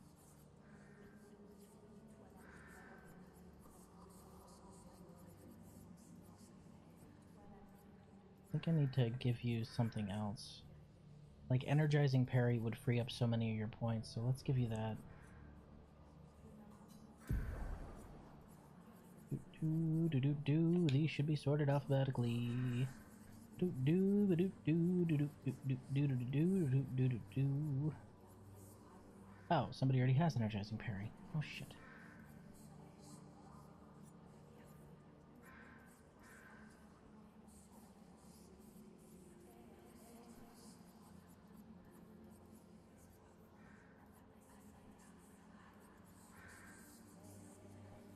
think I need to give you something else. Like, energizing parry would free up so many of your points, so let's give you that. These should be sorted alphabetically. Oh, somebody already has energizing parry. Oh shit.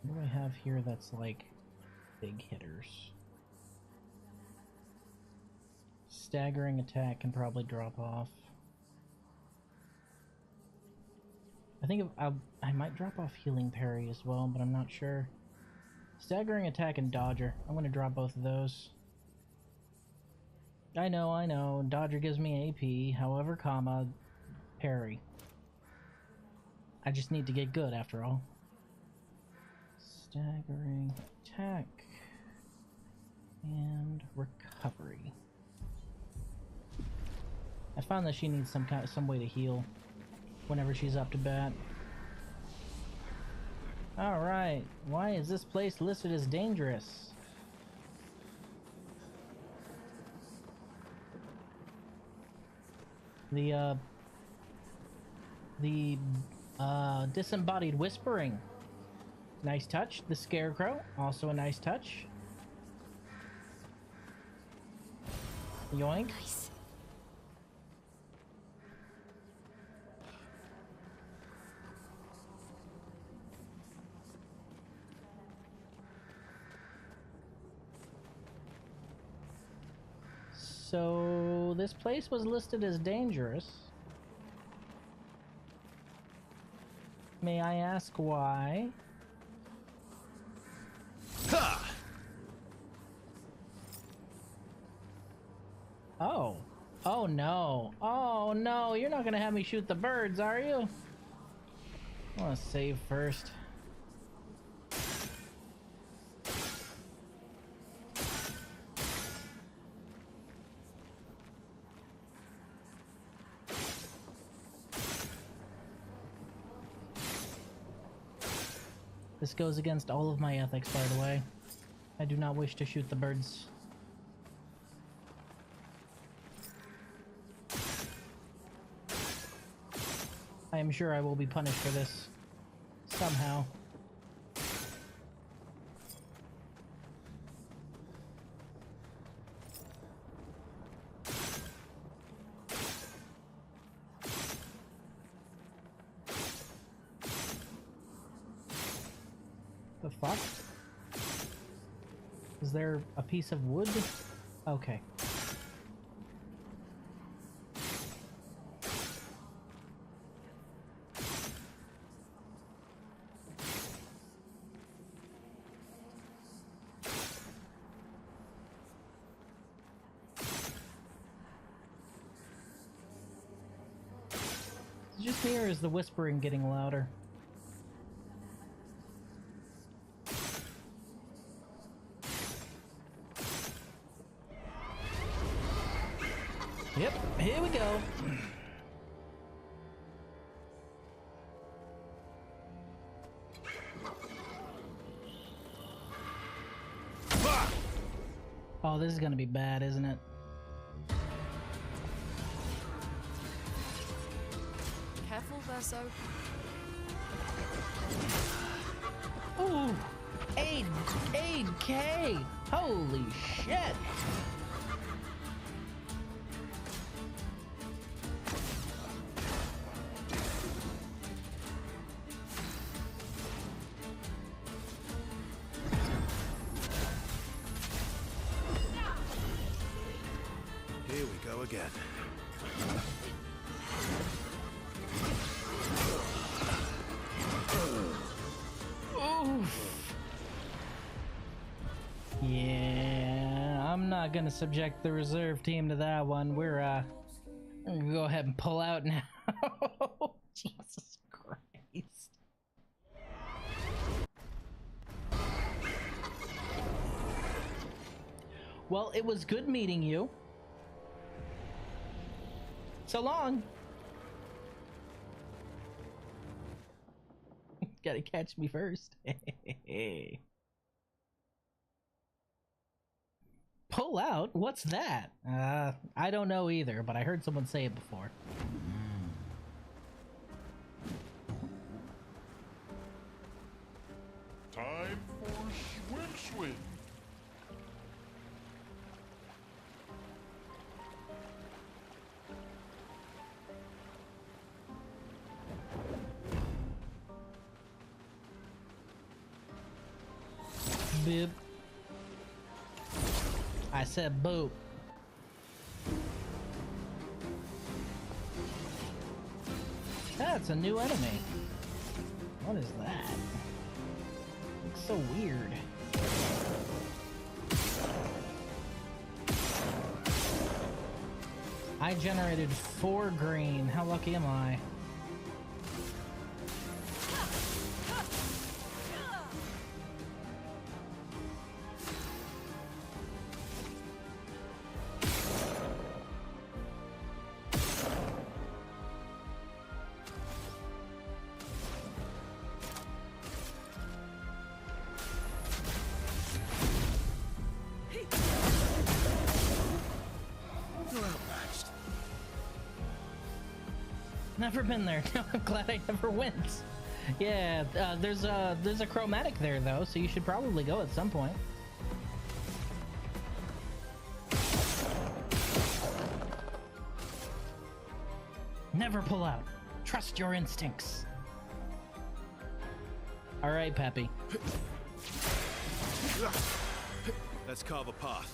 What do I have here that's like big hitters? Staggering attack can probably drop off. I think I might drop off healing parry as well, but I'm not sure. Staggering attack and dodger. I'm gonna drop both of those. I know. Dodger gives me AP, however, comma, parry. I just need to get good after all. Staggering attack and recovery. I found that she needs some way to heal whenever she's up to bat. Alright, why is this place listed as dangerous? The disembodied whispering. Nice touch. The scarecrow, also a nice touch. Yoink. Nice. So this place was listed as dangerous. May I ask why? Ha! Oh. Oh no. Oh no, you're not gonna have me shoot the birds, are you? I wanna save first. This goes against all of my ethics, by the way. I do not wish to shoot the birds. I am sure I will be punished for this. Somehow. The fuck? Is there a piece of wood? Okay. Is it just me, or is the whispering getting louder? Yep, here we go. Oh, this is gonna be bad, isn't it? Careful, Verso. Ooh! 8K! Holy shit! Here we go again. Oof. Yeah, I'm not gonna subject the reserve team to that one. We're gonna go ahead and pull out now. Jesus Christ. Well, it was good meeting you. So long. Gotta catch me first. Pull out? What's that? I don't know either, but I heard someone say it before. Time for swim. Boop. I said boop. That's a new enemy. What is that? Looks so weird. I generated 4 green. How lucky am I? Never been there. I'm glad I never went. Yeah, there's a chromatic there though, so you should probably go at some point. Never pull out. Trust your instincts. All right, Peppy. Let's carve a path.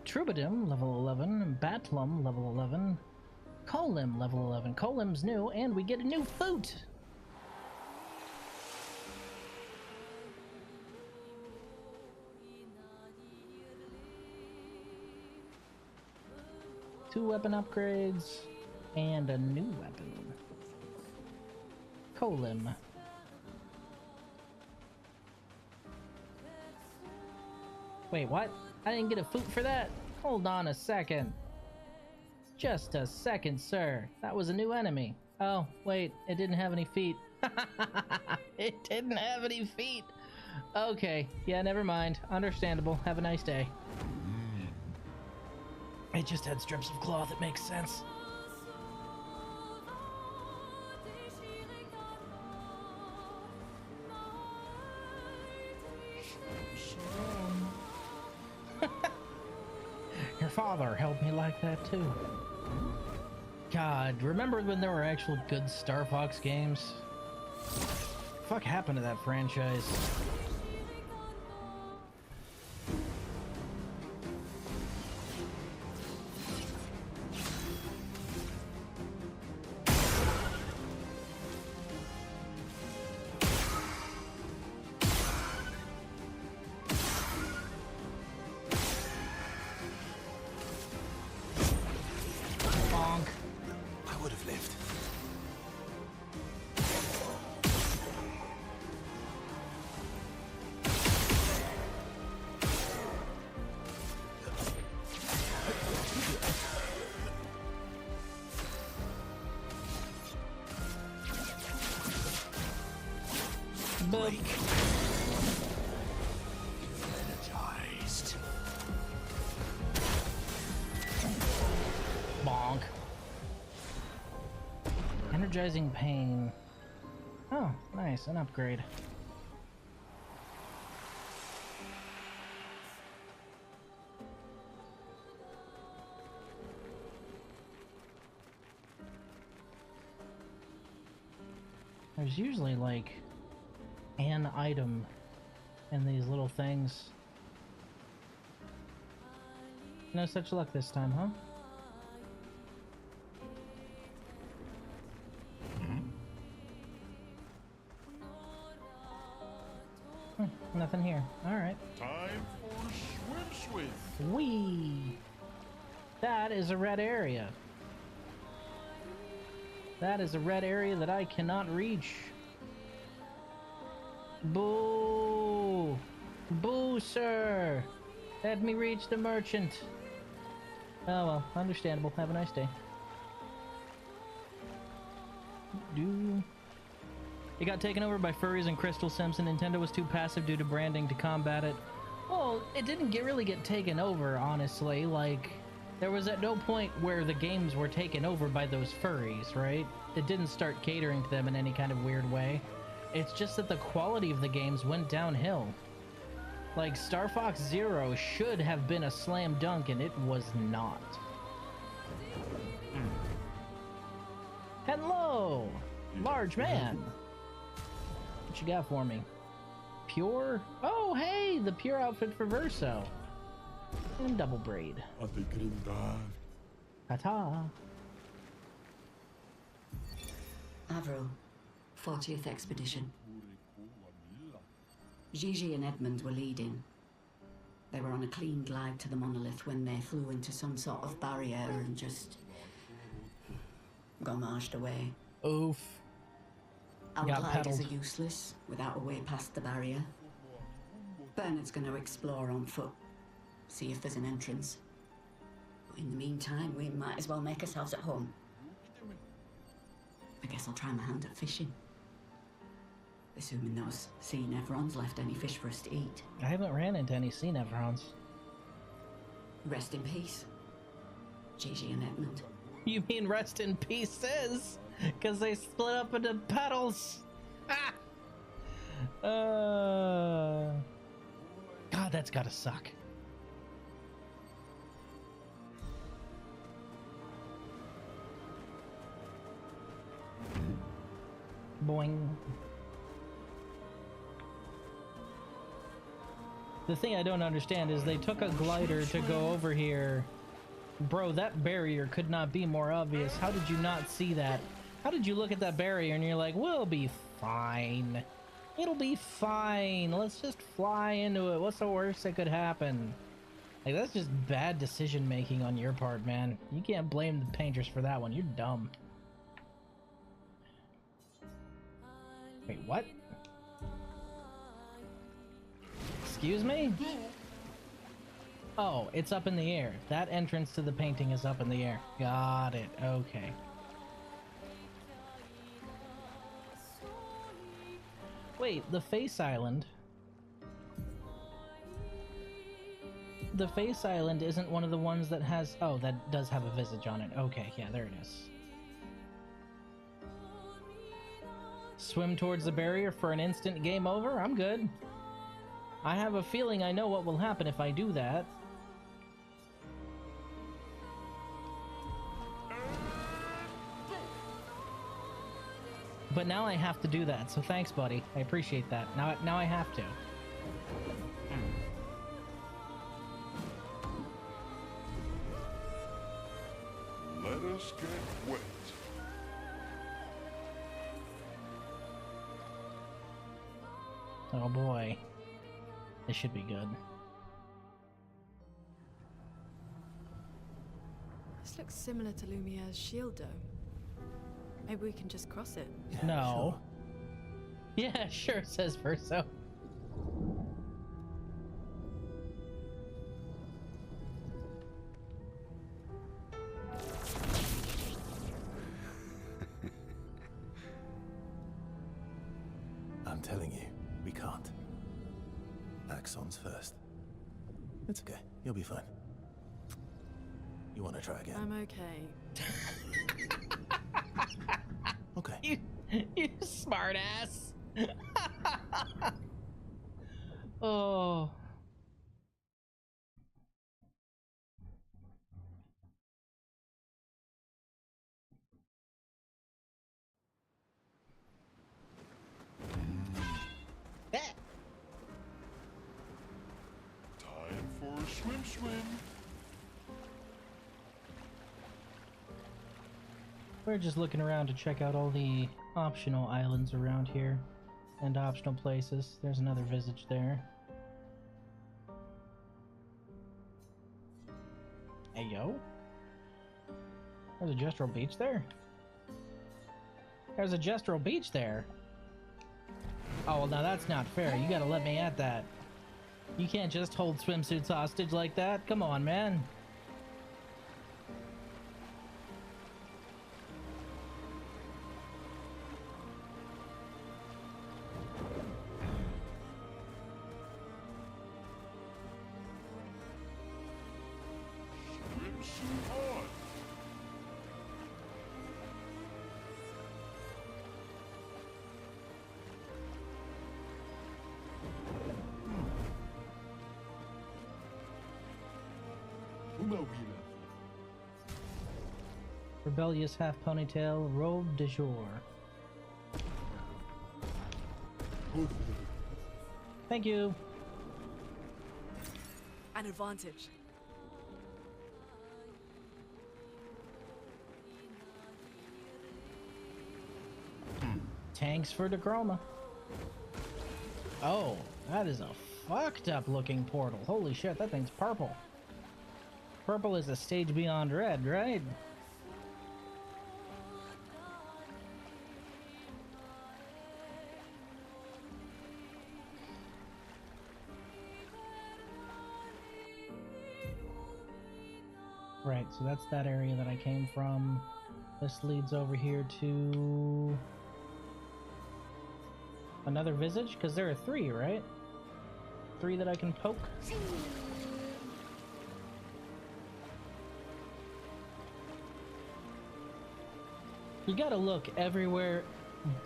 Troubadour, level 11. Batlum, level 11. Colim, level 11. Colim's new, and we get a new flute! Two weapon upgrades, and a new weapon. Colim. Wait, what? I didn't get a flute for that? Hold on a second. Just a second, sir. That was a new enemy. Oh, wait, it didn't have any feet. It didn't have any feet. Okay, yeah, never mind. Understandable. Have a nice day. It just had strips of cloth. It makes sense. Your father helped me like that too. God, remember when there were actual good Star Fox games? Fuck happened to that franchise? I would have lived. Break. Energized. Bonk. Energizing pain. Oh, nice, an upgrade. There's usually like an item in these little things. No such luck this time, huh? Nothing here. Alright. Time for swim. Whee! That is a red area. That is a red area that I cannot reach. Boo! Boo, sir! Let me reach the merchant. Oh well, understandable. Have a nice day. It got taken over by furries and crystal sims, and Nintendo was too passive due to branding to combat it. Well, it didn't really get taken over, honestly. Like, there was at no point where the games were taken over by those furries, right? It didn't start catering to them in any kind of weird way. It's just that the quality of the games went downhill. Like, Star Fox Zero should have been a slam dunk, and it was not. Hello! Large man! What you got for me? Pure? Oh, hey! The pure outfit for Verso. And double braid. Ta-ta! Avril, 40th Expedition. Gigi and Edmund were leading. They were on a clean glide to the monolith when they flew into some sort of barrier and just gommaged away. Oof. Our Got gliders pedaled. are useless without a way past the barrier. Bernard's going to explore on foot, see if there's an entrance. But in the meantime, we might as well make ourselves at home. I guess I'll try my hand at fishing. Assuming those sea nevrons left any fish for us to eat. I haven't ran into any sea nevrons. Rest in peace, Gigi and Edmund. You mean rest in pieces? Because they split up into petals. Ah! God, that's gotta suck. Boing. The thing I don't understand is they took a glider to go over here. Bro, that barrier could not be more obvious. How did you not see that? How did you look at that barrier and you're like, we'll be fine. It'll be fine. Let's just fly into it. What's the worst that could happen? Like, that's just bad decision making on your part, man. You can't blame the painters for that one. You're dumb. Wait, what? Excuse me? Oh, it's up in the air. That entrance to the painting is up in the air. Got it. Okay. Wait, the Face Island. The Face Island isn't one of the ones that has... Oh, that does have a visage on it. Okay, yeah, there it is. Swim towards the barrier for an instant game over? I'm good. I have a feeling I know what will happen if I do that. But now I have to do that, so thanks, buddy. I appreciate that. Now I have to. Let us get wet. Oh boy. This should be good. This looks similar to Lumiere's shield dome. Maybe we can just cross it. No. Yeah, sure, says Verso. I'm telling you, we can't. Axons first. It's okay. You'll be fine. You want to try again? I'm okay. Okay. You smart ass. Oh. We're just looking around to check out all the optional islands around here and optional places. There's another visage there. Hey, yo. There's a gestural beach there? There's a gestural beach there. Oh, well, now that's not fair. You gotta let me at that. You can't just hold swimsuits hostage like that. Come on, man. Swimsuit on. Rebellious half ponytail, robe de jour. Thank you. An advantage. Tanks for the chroma. Oh, that is a fucked up looking portal. Holy shit, that thing's purple. Purple is a stage beyond red, right? Right, so that's that area that I came from. This leads over here to another visage, because there are 3, right? 3 that I can poke. You gotta look everywhere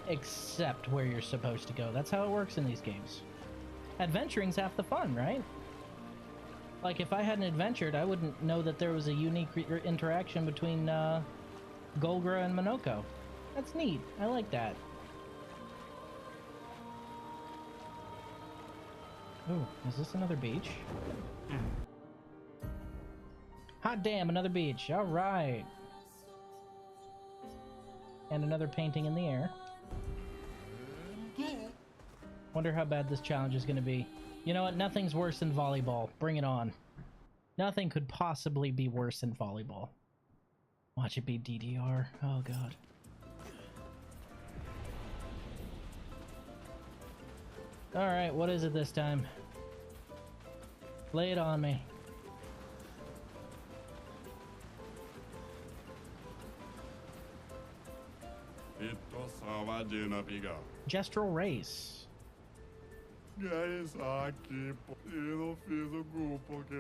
except where you're supposed to go. That's how it works in these games. Adventuring's half the fun, right? Like, if I hadn't adventured, I wouldn't know that there was a unique interaction between Golgra and Monoko. That's neat. I like that. Ooh, is this another beach? Hot damn, another beach. All right. And another painting in the air. Wonder how bad this challenge is going to be. You know what? Nothing's worse than volleyball. Bring it on. Nothing could possibly be worse than volleyball. Watch it be DDR. Oh, God. Alright, what is it this time? Lay it on me. Gestural race. E aí, aqui, pô. Eu não fiz o grupo porque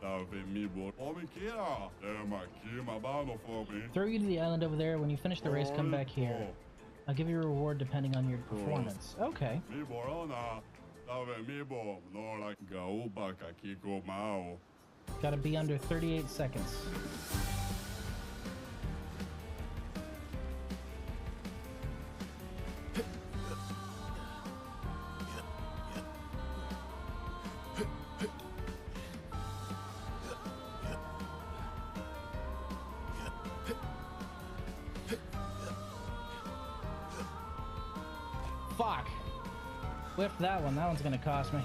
tava me botando. Homem que aqui, mas não foi bem. Throw you to the island over there. When you finish the race, come back here. I'll give you a reward depending on your performance. Okay. Me borona. Tava me bom. No like gaúba aqui com mal. Gotta be under 38 seconds. Fuck! Whiffed that one. That one's gonna cost me.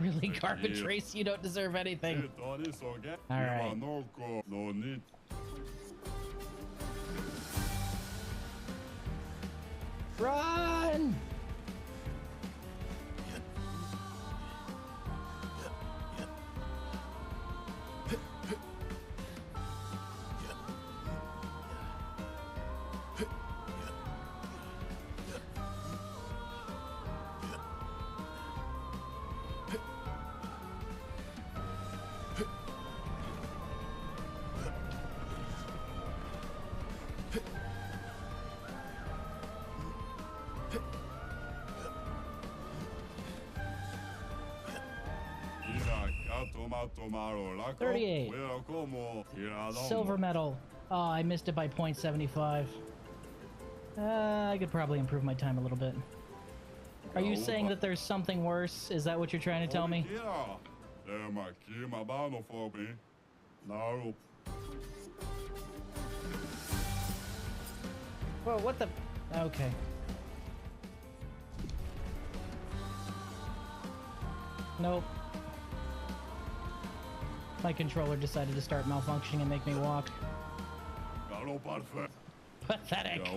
Really, garbage race? You don't deserve anything. Alright. Run! 38. Silver medal. Oh, I missed it by 0.75. I could probably improve my time a little bit. Are you saying that there's something worse? Is that what you're trying to tell me? Whoa, what the... Okay. Nope. My controller decided to start malfunctioning and make me walk. Pathetic.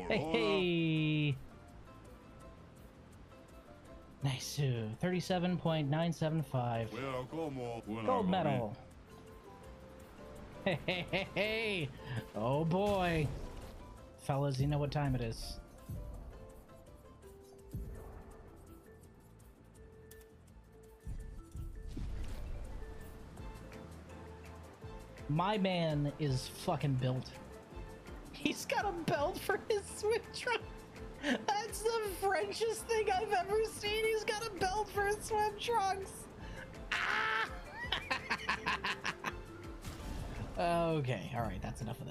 Hey! Nice. 37.975. Gold medal. Hey! Oh boy. Fellas, you know what time it is. My man is fucking built. He's got a belt for his swim trunk. That's the Frenchest thing I've ever seen. He's got a belt for his swim trunks. Ah! Okay, all right, that's enough of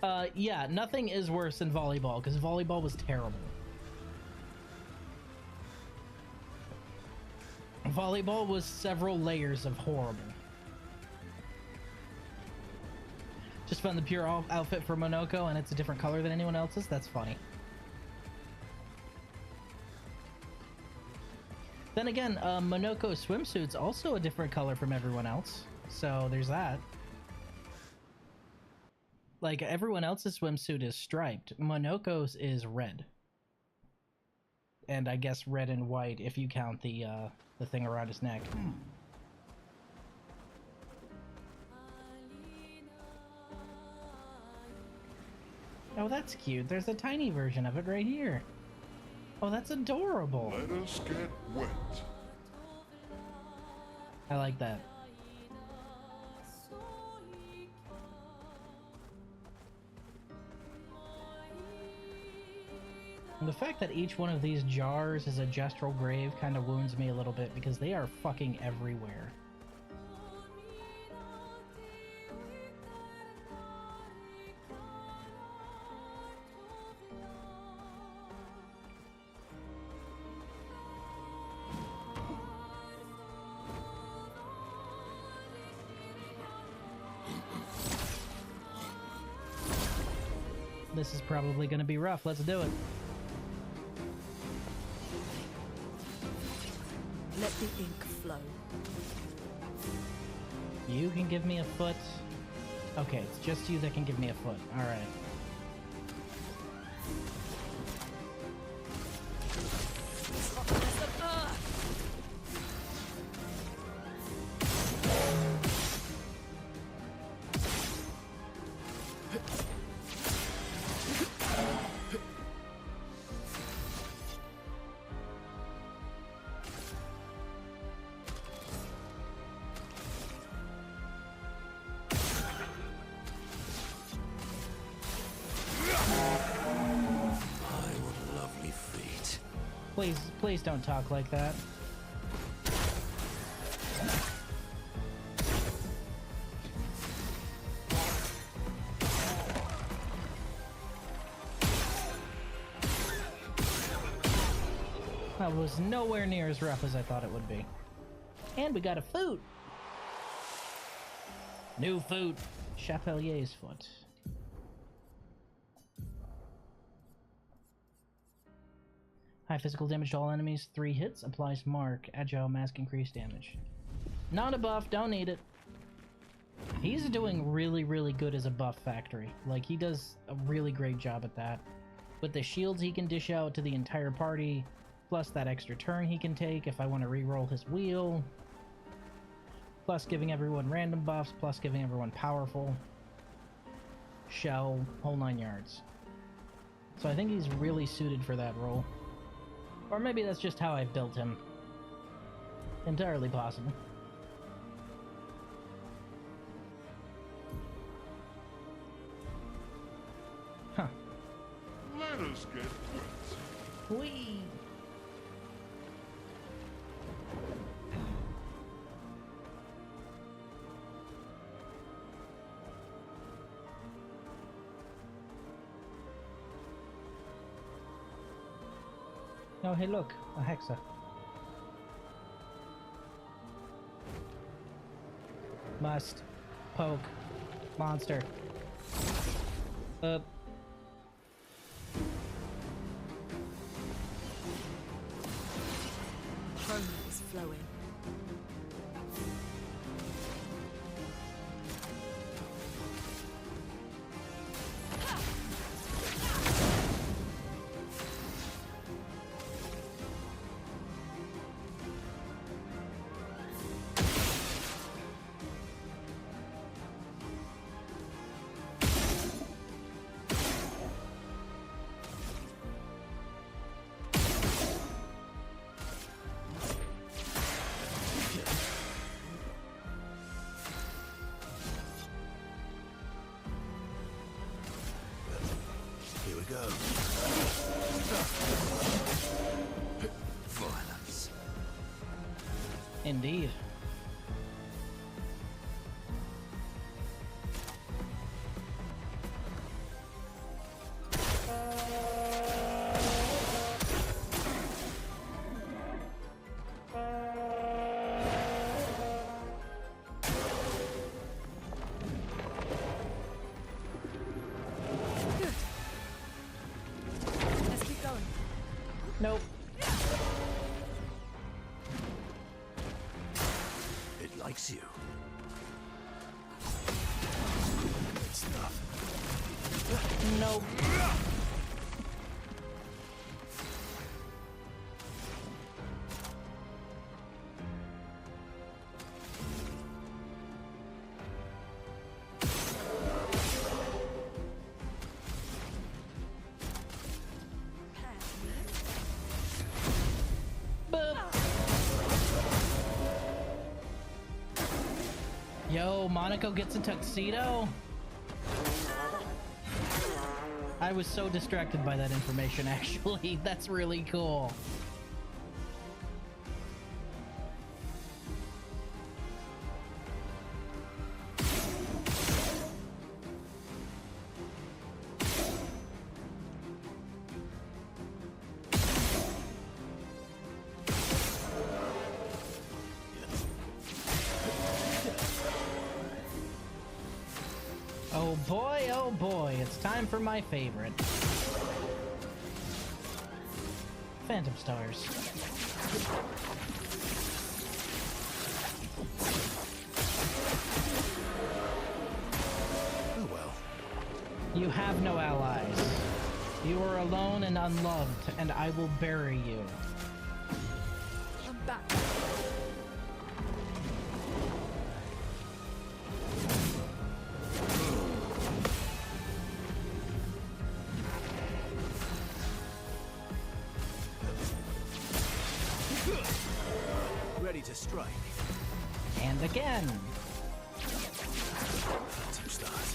that. Yeah, nothing is worse than volleyball, because volleyball was terrible. Volleyball was several layers of horrible. Just found the pure outfit for Monoko, and it's a different color than anyone else's. That's funny. Then again, Monoko swimsuit's also a different color from everyone else. So there's that. Like, everyone else's swimsuit is striped. Monoko's is red. And I guess red and white if you count the thing around his neck. Oh, that's cute. There's a tiny version of it right here. Oh, that's adorable. Let us get wet. I like that. And the fact that each one of these jars is a gestural grave kind of wounds me a little bit because they are fucking everywhere. This is probably going to be rough. Let's do it. Let the ink flow. You can give me a foot. Okay, it's just you that can give me a foot. All right. Please don't talk like that. That was nowhere near as rough as I thought it would be. And we got a foot. New foot. Chapelier's foot. High physical damage to all enemies. 3 hits. Applies mark. Agile mask increased damage. Not a buff. Don't need it. He's doing really, really good as a buff factory. Like, he does a really great job at that. With the shields he can dish out to the entire party, plus that extra turn he can take if I want to reroll his wheel, plus giving everyone random buffs, plus giving everyone powerful, shell, whole 9 yards. So I think he's really suited for that role. Or maybe that's just how I've built him. Entirely possible. Huh. Let us get wet. Whee! Oh, hey look, a Hexa. Must. Poke. Monster. Chroma is flowing. Here we go. Violence. Indeed. Good. Let's keep going. Nope. It likes you. Good stuff. Nope. Boop. Yo, Monaco gets a tuxedo? I was so distracted by that information, actually. That's really cool. Oh boy, it's time for my favorite. Phantom Stars. Oh well. You have no allies. You are alone and unloved, and I will bury you. I'm back. Ready to strike. And again. Phantom stars.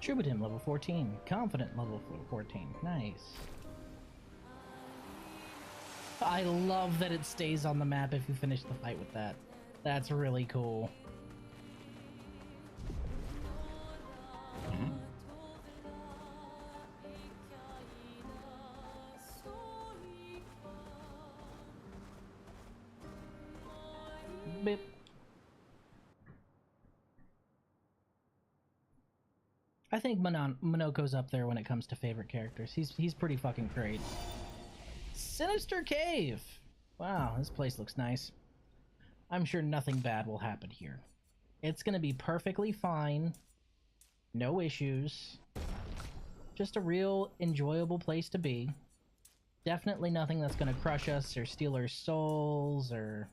Troubadour level 14. Confident level 14. Nice. I love that it stays on the map if you finish the fight with that. That's really cool. Beep. I think Minoko's up there when it comes to favorite characters. He's pretty fucking great. Sinister Cave! Wow, this place looks nice. I'm sure nothing bad will happen here. It's gonna be perfectly fine. No issues. Just a real enjoyable place to be. Definitely nothing that's gonna crush us or steal our souls or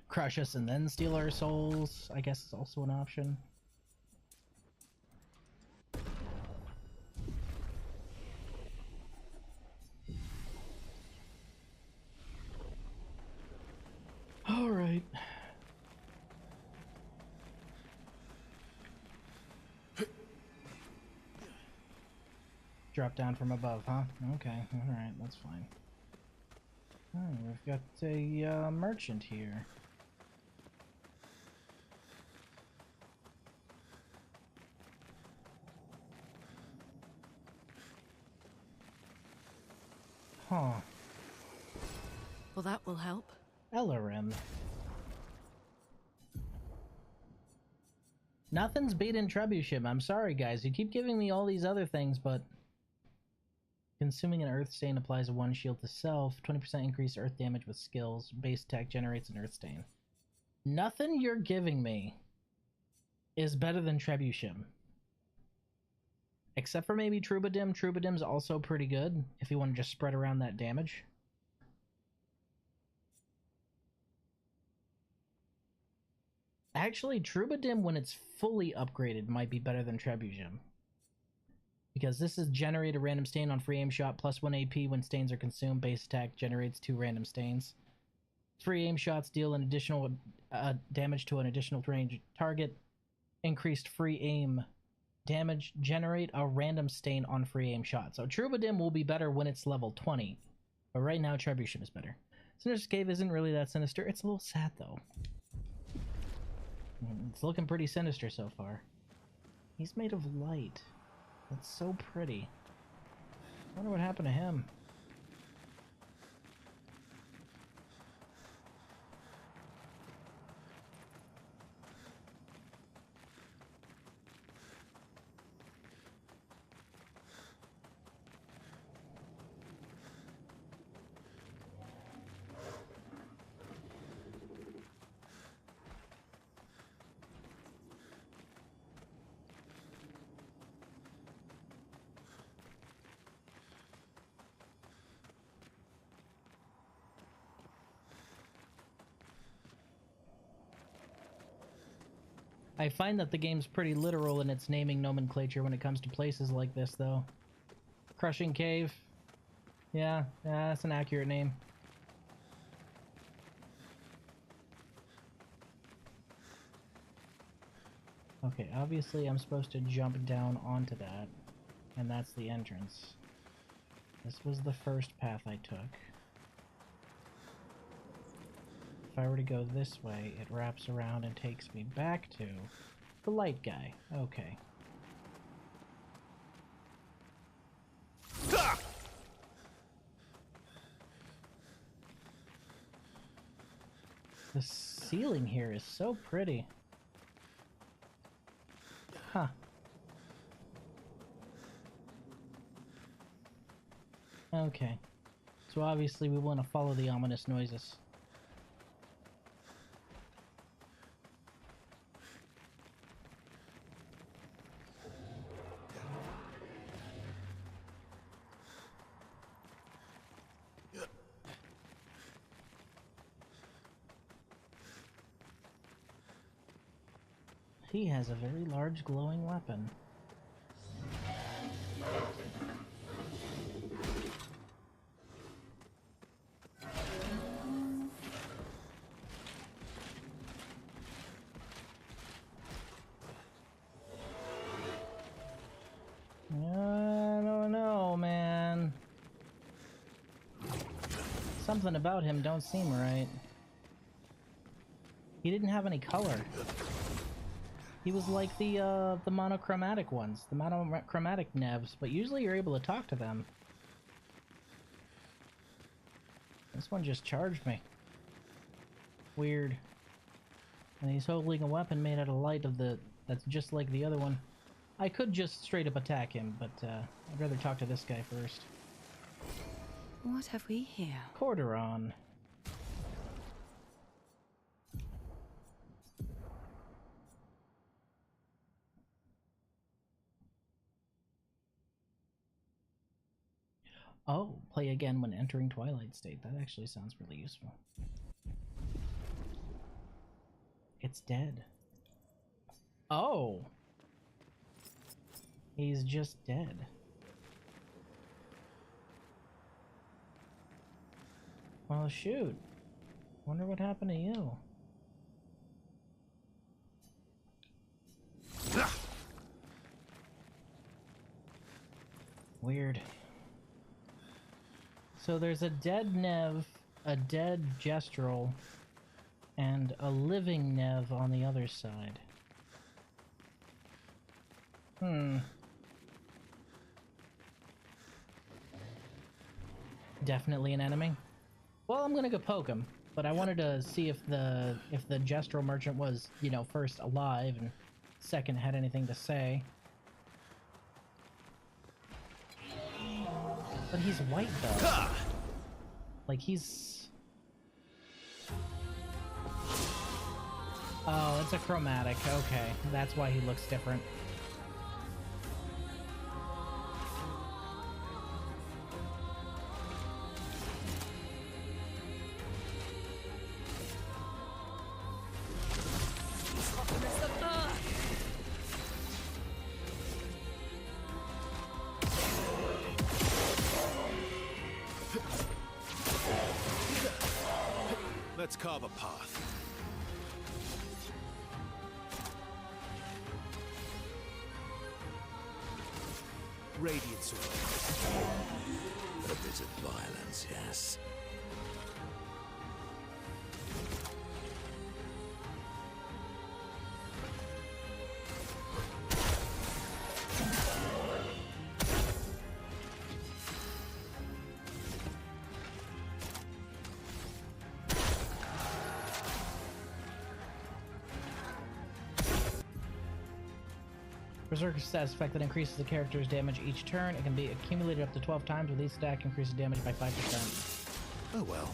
crush us and then steal our souls, I guess is also an option. All right. Drop down from above, huh? Okay, all right, that's fine. Oh, we've got a merchant here. Huh. Well, that will help. Ellerim. Nothing's beating Trebuchet. I'm sorry, guys. You keep giving me all these other things, but consuming an Earth Stain applies a 1 shield to self. 20% increase Earth damage with skills. Base attack generates an Earth Stain. Nothing you're giving me is better than Trebuchet. Except for maybe Troubadim. Troubadim's also pretty good if you want to just spread around that damage. Actually, Troubadim, when it's fully upgraded, might be better than Trebuchet. Because this is generate a random stain on free aim shot, plus 1 AP when stains are consumed. Base attack generates 2 random stains. Free aim shots deal an additional damage to an additional range target. Increased free aim damage, generate a random stain on free aim shot. So Troubadim will be better when it's level 20. But right now, Trebuchet is better. Sinister Cave isn't really that sinister. It's a little sad, though. It's looking pretty sinister so far. He's made of light. That's so pretty. I wonder what happened to him. I find that the game's pretty literal in its naming nomenclature when it comes to places like this, though. Crushing Cave. Yeah, that's an accurate name. Okay, obviously I'm supposed to jump down onto that, and that's the entrance. This was the first path I took. If I were to go this way, it wraps around and takes me back to the light guy. Okay. The ceiling here is so pretty. Huh. Okay. So obviously we want to follow the ominous noises. He has a very large glowing weapon. I don't know, man. Something about him don't seem right. He didn't have any color. He was like the monochromatic ones, the monochromatic nevs, but usually you're able to talk to them. This one just charged me. Weird. And he's holding a weapon made out of light that's just like the other one. I could just straight up attack him, but I'd rather talk to this guy first. What have we here? Corduron. Oh, play again when entering Twilight State. That actually sounds really useful. It's dead. Oh! He's just dead. Well, shoot. Wonder what happened to you. Weird. So there's a dead Nev, a dead Gestrel, and a living Nev on the other side. Definitely an enemy. Well, I'm gonna go poke him, but I wanted to see if the Gestrel merchant was, you know, first alive and second had anything to say. But he's white though. Like he's... Oh, it's a chromatic. Okay, that's why he looks different. Let's carve a path. Radiance away. A bit of violence, yes. Berserker status effect that increases the character's damage each turn. It can be accumulated up to 12 times, with each stack increases damage by 5%. Oh well.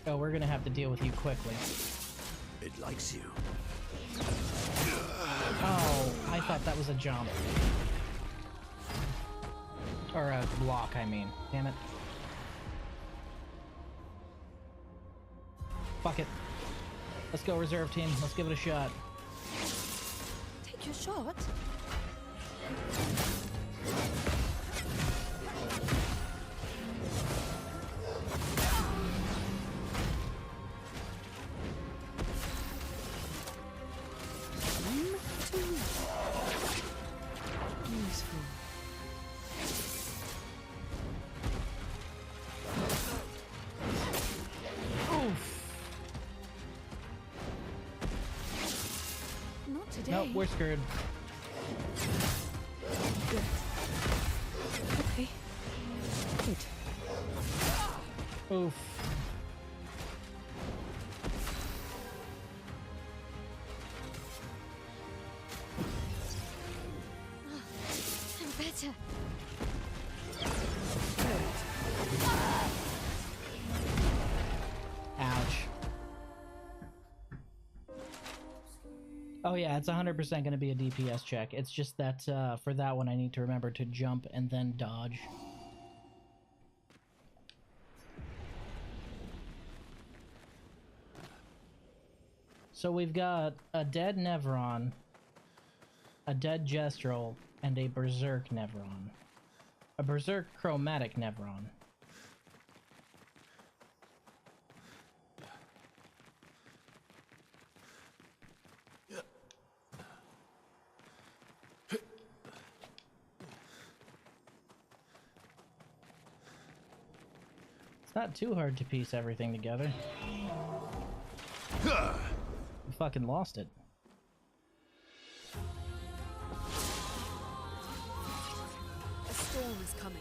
Oh, we're gonna have to deal with you quickly. It likes you. Oh, I thought that was a jump. Or a block, I mean. Damn it. Fuck it. Let's go, reserve team. Let's give it a shot. Take your shot? Useful. Not today. Nope, we're screwed. Good. Okay. Good. Oof. I'm better. Ouch. Oh yeah, it's 100% going to be a DPS check. It's just that for that one I need to remember to jump and then dodge. So we've got a dead Nevron, a dead Gestrel, and a Berserk Nevron. A Berserk Chromatic Nevron. It's not too hard to piece everything together. We fucking lost it. A storm is coming.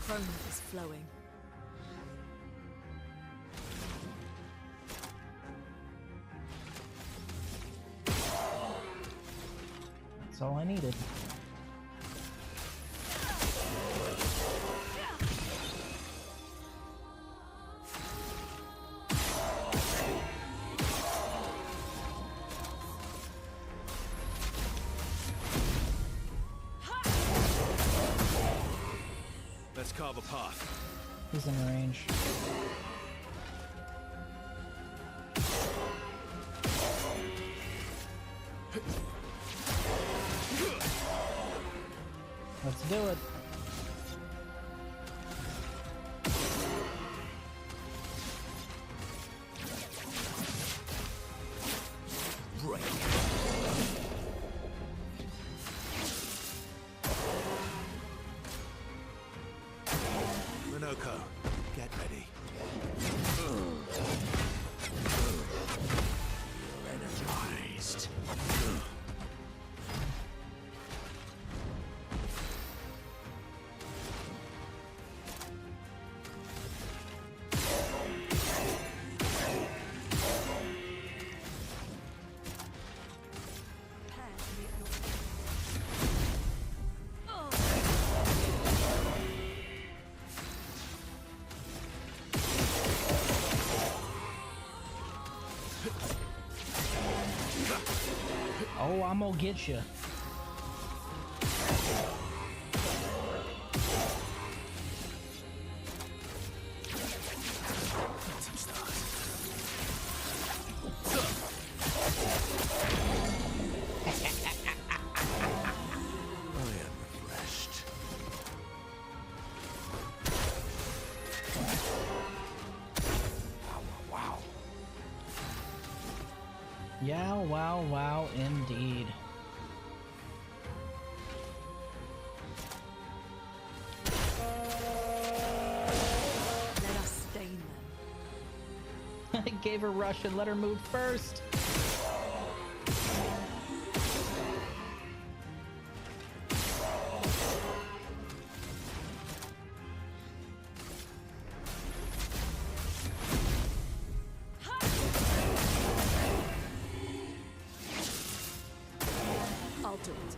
chrome is flowing. That's all I needed. Let's carve a path. He's in range. Let's do it. Break. Minoko, get ready. You're energized. Oh, I'm gonna get you. I am refreshed. Wow. Yeah, wow, wow, indeed. Let us stain them. I gave her rush and let her move first. I'll do it.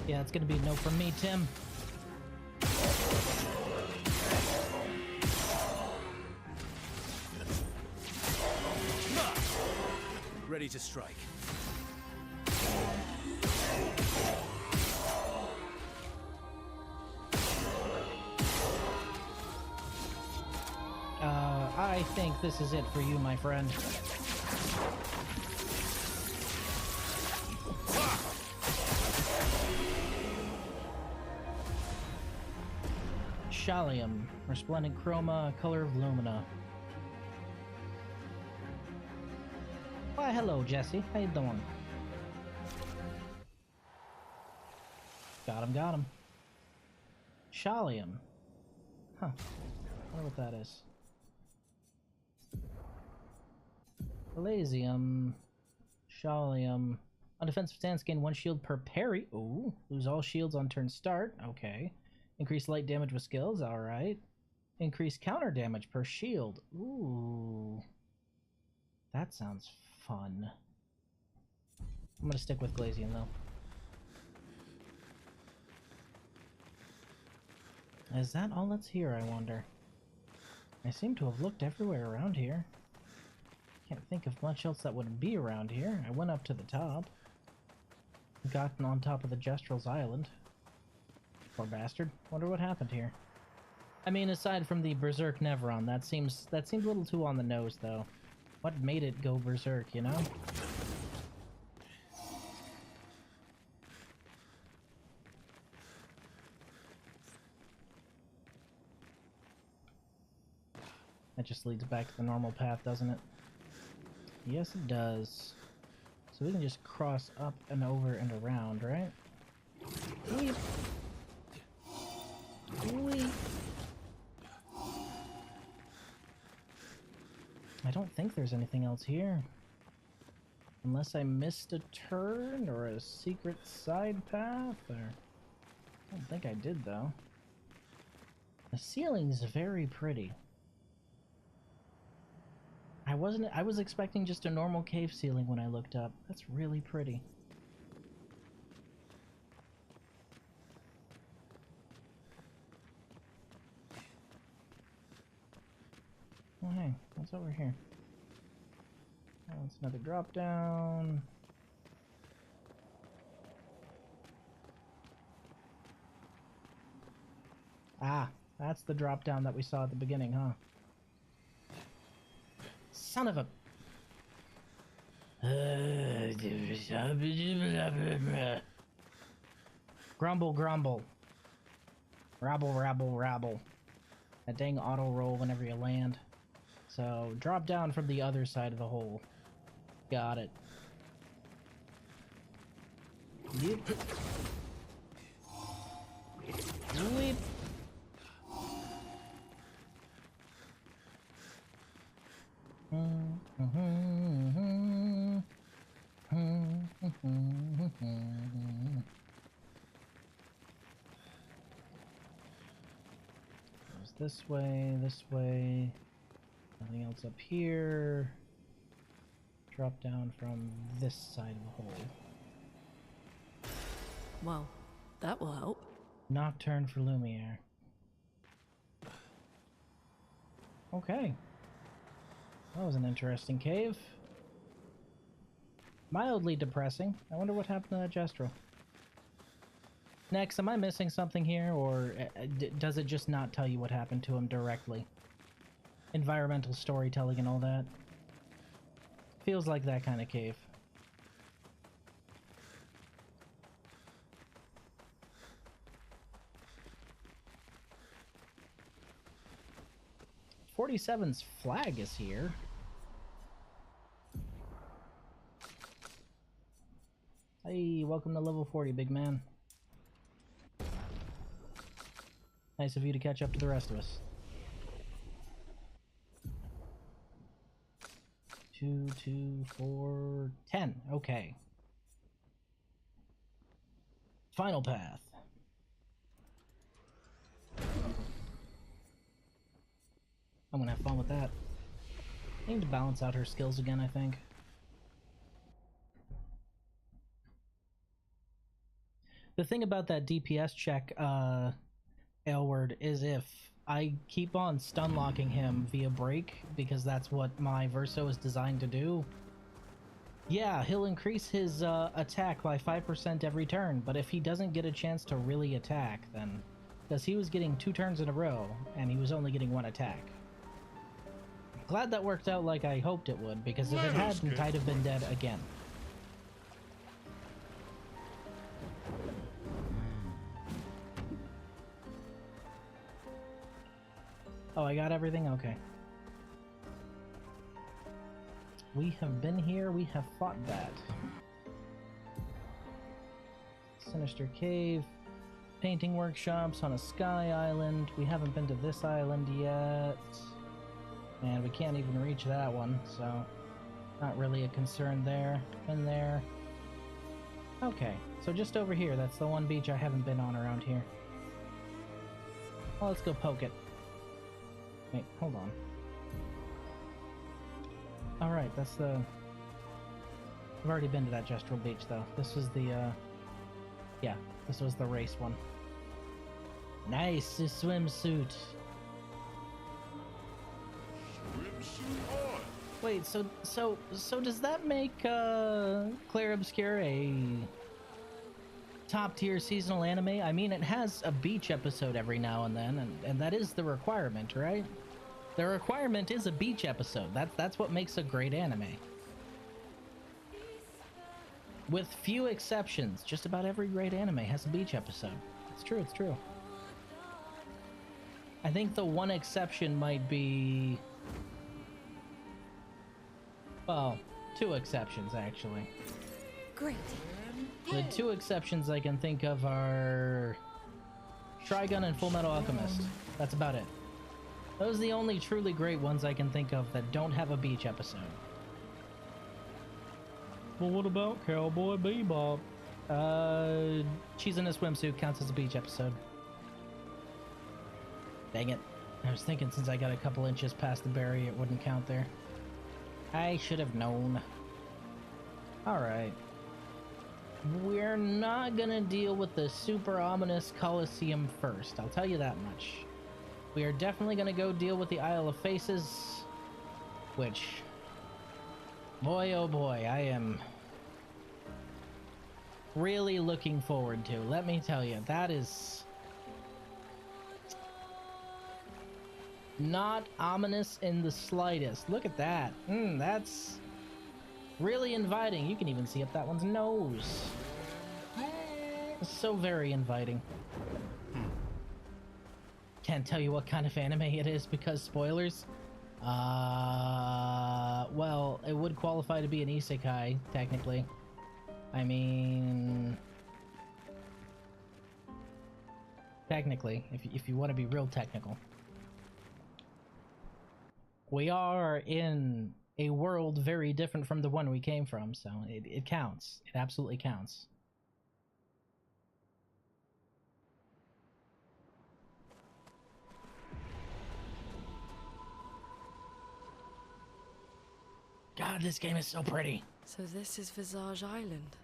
Yeah, it's gonna be no from me, Tim. Ready to strike. I think this is it for you, my friend. Shallium, resplendent chroma, color of lumina. Why, hello, Jesse. How you doing? Got him. Shallium. Huh. I wonder what that is. Palladium. Shallium. On defensive stance, gain 1 shield per parry. Ooh. Lose all shields on turn start. Okay. Increase light damage with skills. Alright. Increase counter damage per shield. Ooh. That sounds fun. I'm gonna stick with Glazian, though. Is that all that's here, I wonder? I seem to have looked everywhere around here. Can't think of much else that would be around here. I went up to the top. Gotten on top of the Jestrel's Island. Poor bastard. Wonder what happened here. I mean, aside from the Berserk Nevron, that seems a little too on the nose, though. What made it go berserk, you know? That just leads back to the normal path, doesn't it? Yes, it does. So we can just cross up and over and around, right? Weep. Weep. I don't think there's anything else here. Unless I missed a turn or a secret side path, or... I don't think I did, though. The ceiling's very pretty. I was expecting just a normal cave ceiling when I looked up. That's really pretty. Oh, hey, what's over here? Oh, it's another drop down. Ah, that's the drop down that we saw at the beginning, huh? Son of a... Grumble, grumble. Rabble, rabble, rabble. That dang auto roll whenever you land. So, drop down from the other side of the hole. Got it. Yep. Weep. Goes this way, this way. Nothing else up here. Drop down from this side of the hole. Well, that will help. Nocturne for Lumiere. Okay. That was an interesting cave. Mildly depressing. I wonder what happened to that Gestrel. Next, am I missing something here, or does it just not tell you what happened to him directly? Environmental storytelling and all that. Feels like that kind of cave. .47's flag is here. Hey, welcome to level 40, big man. Nice of you to catch up to the rest of us. 2, 2, 4, 10. Okay. Final path. I'm gonna have fun with that. I need to balance out her skills again, I think. The thing about that DPS check, Aylward, is if I keep on stun locking him via break, because that's what my Verso is designed to do, yeah, he'll increase his attack by 5% every turn, but if he doesn't get a chance to really attack, then... Because he was getting 2 turns in a row, and he was only getting 1 attack. Glad that worked out like I hoped it would, because if it hadn't, I'd have been dead again. Oh, I got everything? Okay. We have been here, we have fought that. Sinister Cave. Painting workshops on a sky island. We haven't been to this island yet. And we can't even reach that one, so... Not really a concern there. Been there. Okay, so just over here, that's the one beach I haven't been on around here. Well, let's go poke it. Wait, hold on. Alright, that's the... I've already been to that Gestrel Beach, though. This was the, yeah, this was the race one. Nice, this swimsuit. Swimsuit on. Wait, so does that make, Clair Obscur a top-tier seasonal anime? I mean, it has a beach episode every now and then, and that is the requirement, right? The requirement is a beach episode. That's what makes a great anime. With few exceptions, just about every great anime has a beach episode. It's true, it's true. I think the one exception might be... Well, 2 exceptions, actually. Great. The 2 exceptions I can think of are... Trigun and Full Metal Alchemist. That's about it. Those are the only truly great ones I can think of that don't have a beach episode. Well, what about Cowboy Bebop? She's in a swimsuit, counts as a beach episode. Dang it. I was thinking since I got a couple inches past the barrier, it wouldn't count there. I should have known. Alright. We're not gonna deal with the super ominous Colosseum first, I'll tell you that much. We are definitely gonna go deal with the Isle of Faces, which, boy oh boy, I am really looking forward to. Let me tell you, that is not ominous in the slightest. Look at that. That's really inviting. You can even see up that one's nose. It's so very inviting. Can't tell you what kind of anime it is because spoilers. Well, it would qualify to be an isekai, technically. I mean, technically, if you want to be real technical. We are in a world very different from the one we came from, so it counts. It absolutely counts. God, this game is so pretty. So this is Visage Island.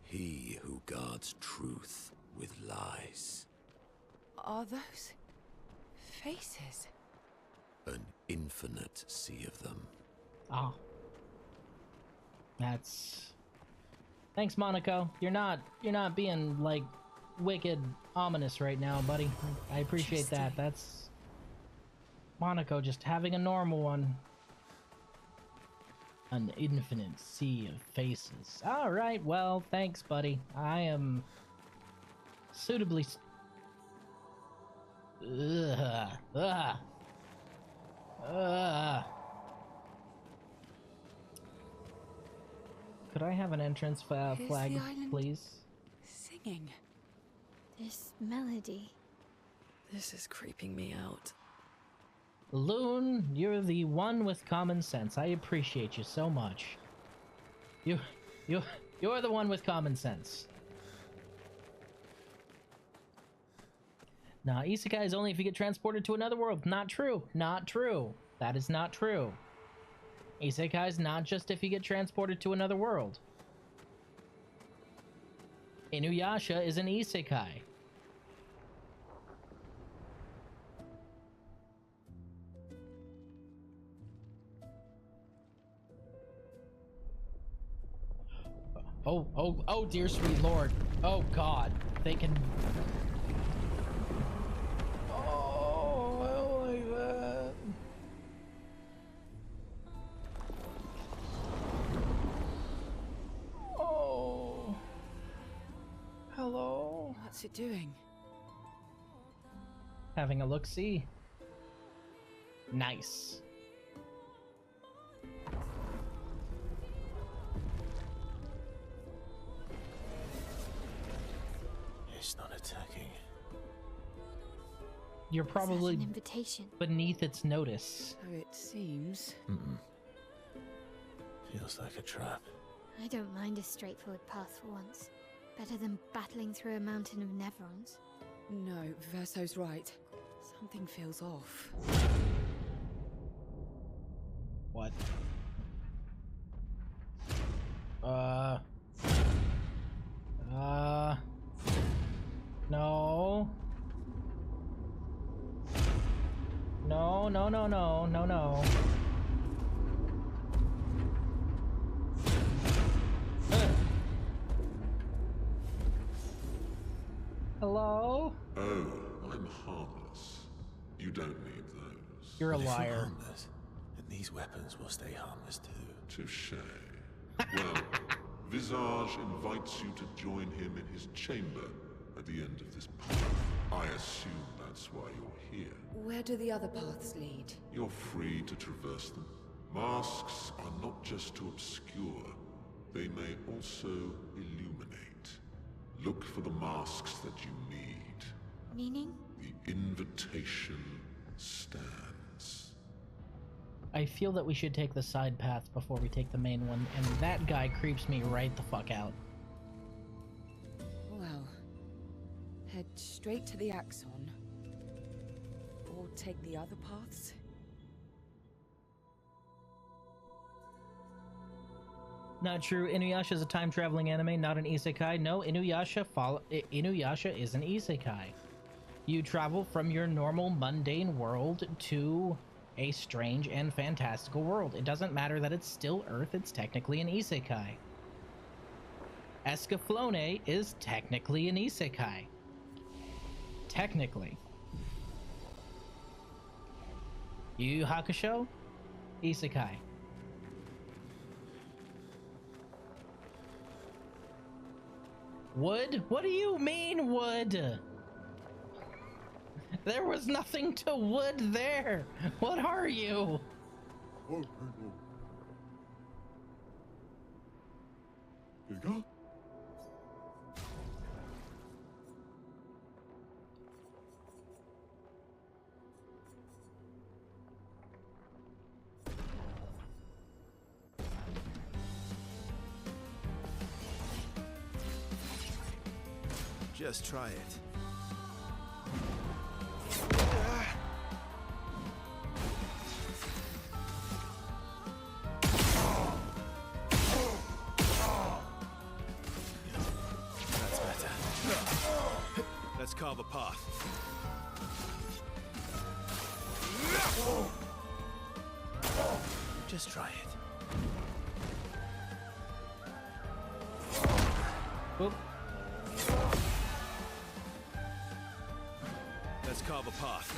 He who guards truth with lies. Are those faces? An infinite sea of them. Ah. That's... Thanks, Monaco. You're not being, like, wicked ominous right now, buddy. I appreciate that. That's... Monaco just having a normal one. An infinite sea of faces. Alright, well, thanks, buddy. I am... suitably... Could I have an entrance flag, please? Singing. This melody. This is creeping me out. Loon, you're the one with common sense. I appreciate you so much. You're the one with common sense. Nah, isekai is only if you get transported to another world. Not true. Not true. That is not true. Isekai is not just if you get transported to another world. Inuyasha is an isekai. Oh, dear sweet lord. Oh, God. They can... Oh, I don't like that. Oh. Hello? What's it doing? Having a look-see. Nice. It's not attacking. You're probably An invitation. beneath its notice. So it seems. Feels like a trap. I don't mind a straightforward path for once. Better than battling through a mountain of Nevrons. No, Verso's right. Something feels off. What? No. No. Hello? Oh, I'm harmless. You don't need those. You're a But if we're liar. harmless, then these weapons will stay harmless too. Touché. Well, Visage invites you to join him in his chamber at the end of this path. I assume that's why you're here. Where do the other paths lead? You're free to traverse them. Masks are not just to obscure, they may also illuminate. Look for the masks that you need. Meaning? The invitation stands. I feel that we should take the side path before we take the main one, and that guy creeps me right the fuck out. Well, head straight to the Axon. Or take the other paths. Not true. Inuyasha is a time-traveling anime, not an isekai. No, Inuyasha is an isekai. You travel from your normal mundane world to a strange and fantastical world. It doesn't matter that it's still Earth, it's technically an isekai. Escaflowne is technically an isekai. Technically. Yu Yu Hakusho? Isekai. Wood? What do you mean, wood? There was nothing to wood there. What are you? Just try it. That's better. Let's carve a path. Just try it. Oop. Let's carve a path.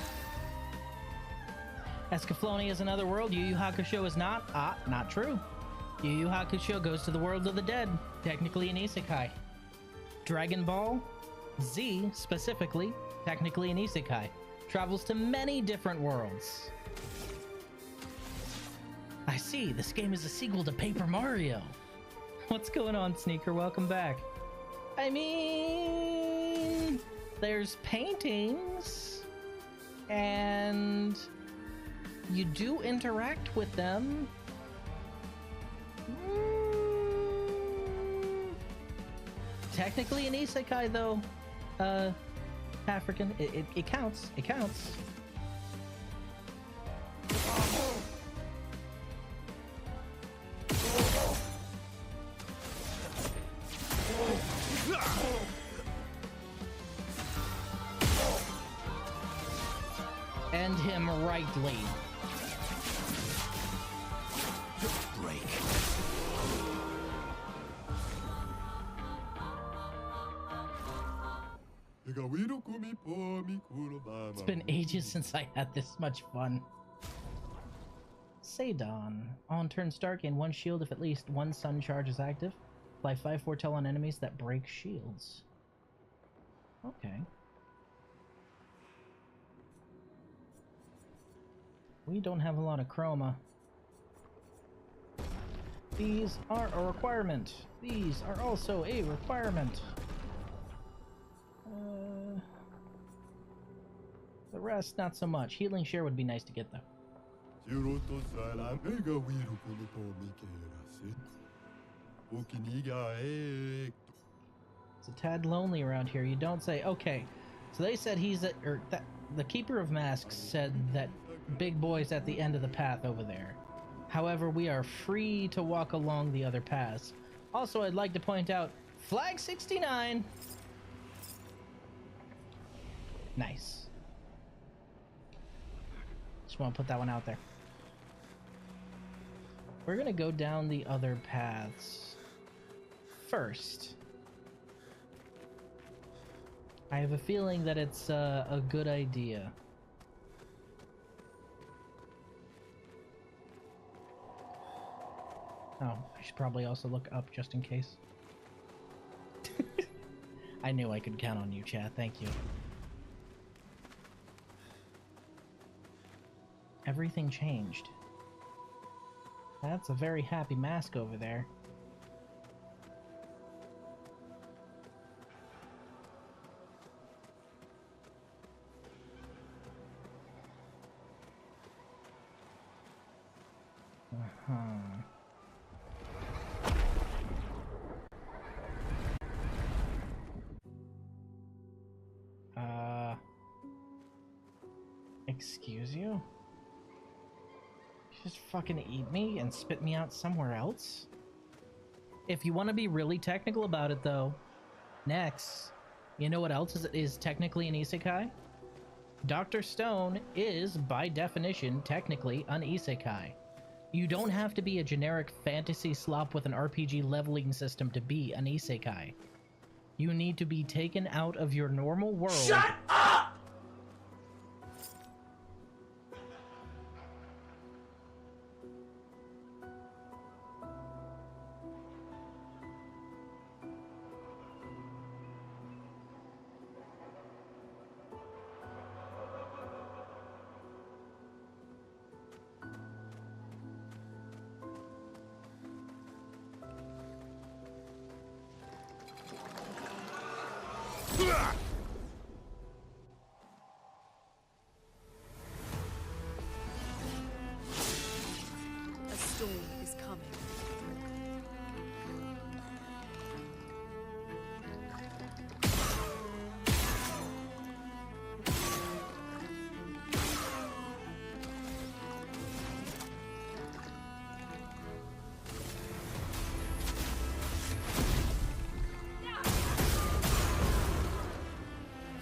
Escaflowne is another world. Yu Yu Hakusho is not. Ah, not true. Yu Yu Hakusho goes to the world of the dead. Technically an isekai. Dragon Ball Z, specifically, technically an isekai. Travels to many different worlds. I see. This game is a sequel to Paper Mario. What's going on, Sneaker? Welcome back. I mean, there's paintings, and you do interact with them. Technically an isekai, though. African. It counts. It counts. End him rightly. Break. It's been ages since I had this much fun. Seidon. On turn start, gain 1 shield if at least 1 sun charge is active. Apply 5 foretell on enemies that break shields. Okay. We don't have a lot of chroma. These are a requirement. These are also a requirement. The rest, not so much. Healing share would be nice to get, though. It's a tad lonely around here. You don't say. Okay, so they said the Keeper of Masks said that Big Boy's at the end of the path over there. However, we are free to walk along the other paths. Also, I'd like to point out Flag 69. Nice. Just want to put that one out there. We're gonna go down the other paths first. I have a feeling that it's a good idea. Oh, I should probably also look up just in case. I knew I could count on you, chat. Thank you. Everything changed. That's a very happy mask over there. Excuse you? Just fucking eat me and spit me out somewhere else? If you want to be really technical about it, though, next, you know what else is technically an isekai? Dr. Stone is, by definition, technically an isekai. You don't have to be a generic fantasy slop with an RPG leveling system to be an isekai. You need to be taken out of your normal world. Shut up! A storm is coming.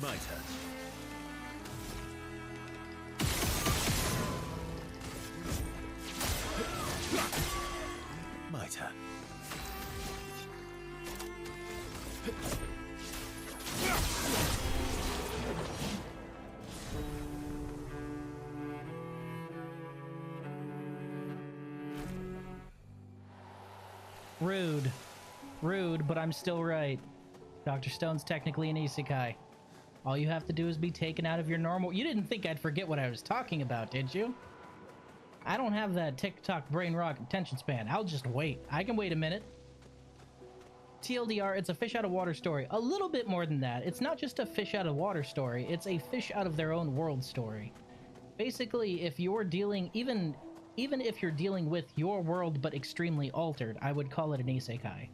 My turn. My turn. Rude. Rude, but I'm still right. Dr. Stone's technically an isekai. All you have to do is be taken out of your normal... You didn't think I'd forget what I was talking about, did you? I don't have that TikTok brain rock attention span. I'll just wait. I can wait a minute. TLDR, it's a fish out of water story. A little bit more than that. It's not just a fish out of water story. It's a fish out of their own world story. Basically, if you're dealing... Even if you're dealing with your world but extremely altered, I would call it an isekai.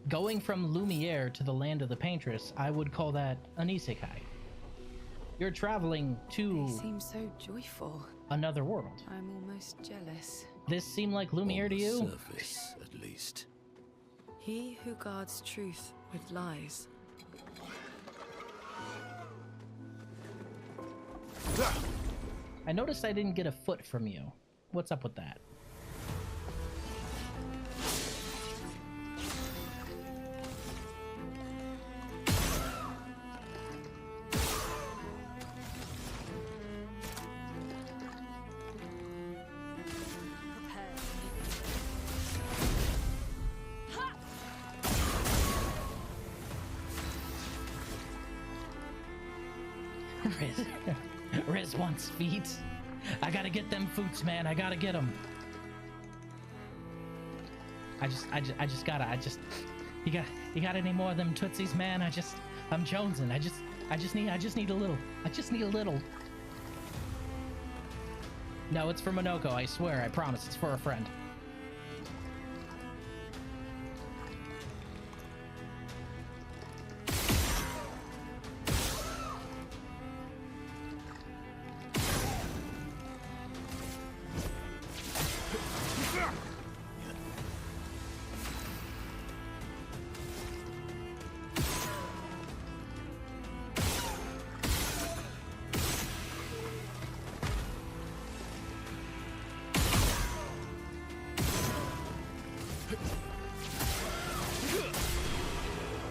Going from Lumiere to the land of the Paintress, I would call that an isekai. You're traveling to... They seem so joyful. Another world. I'm almost jealous. This seem like Lumiere to you? On the surface, at least. He who guards truth with lies. I noticed I didn't get a foot from you. What's up with that? Riz wants feet. I gotta get them foots, man. I gotta get them. I just gotta. You got any more of them tootsies, man? I'm jonesing. I just need a little. I just need a little. No, it's for Monoko. I swear. I promise. It's for a friend.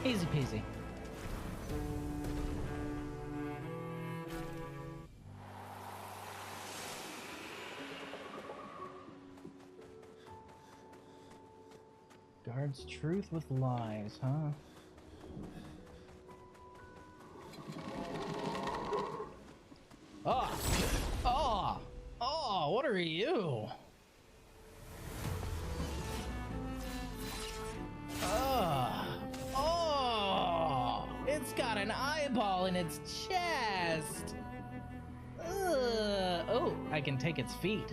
Easy peasy. Guards truth with lies, huh? Oh! Oh! Oh! What are you? It's got an eyeball in its chest. Oh, I can take its feet.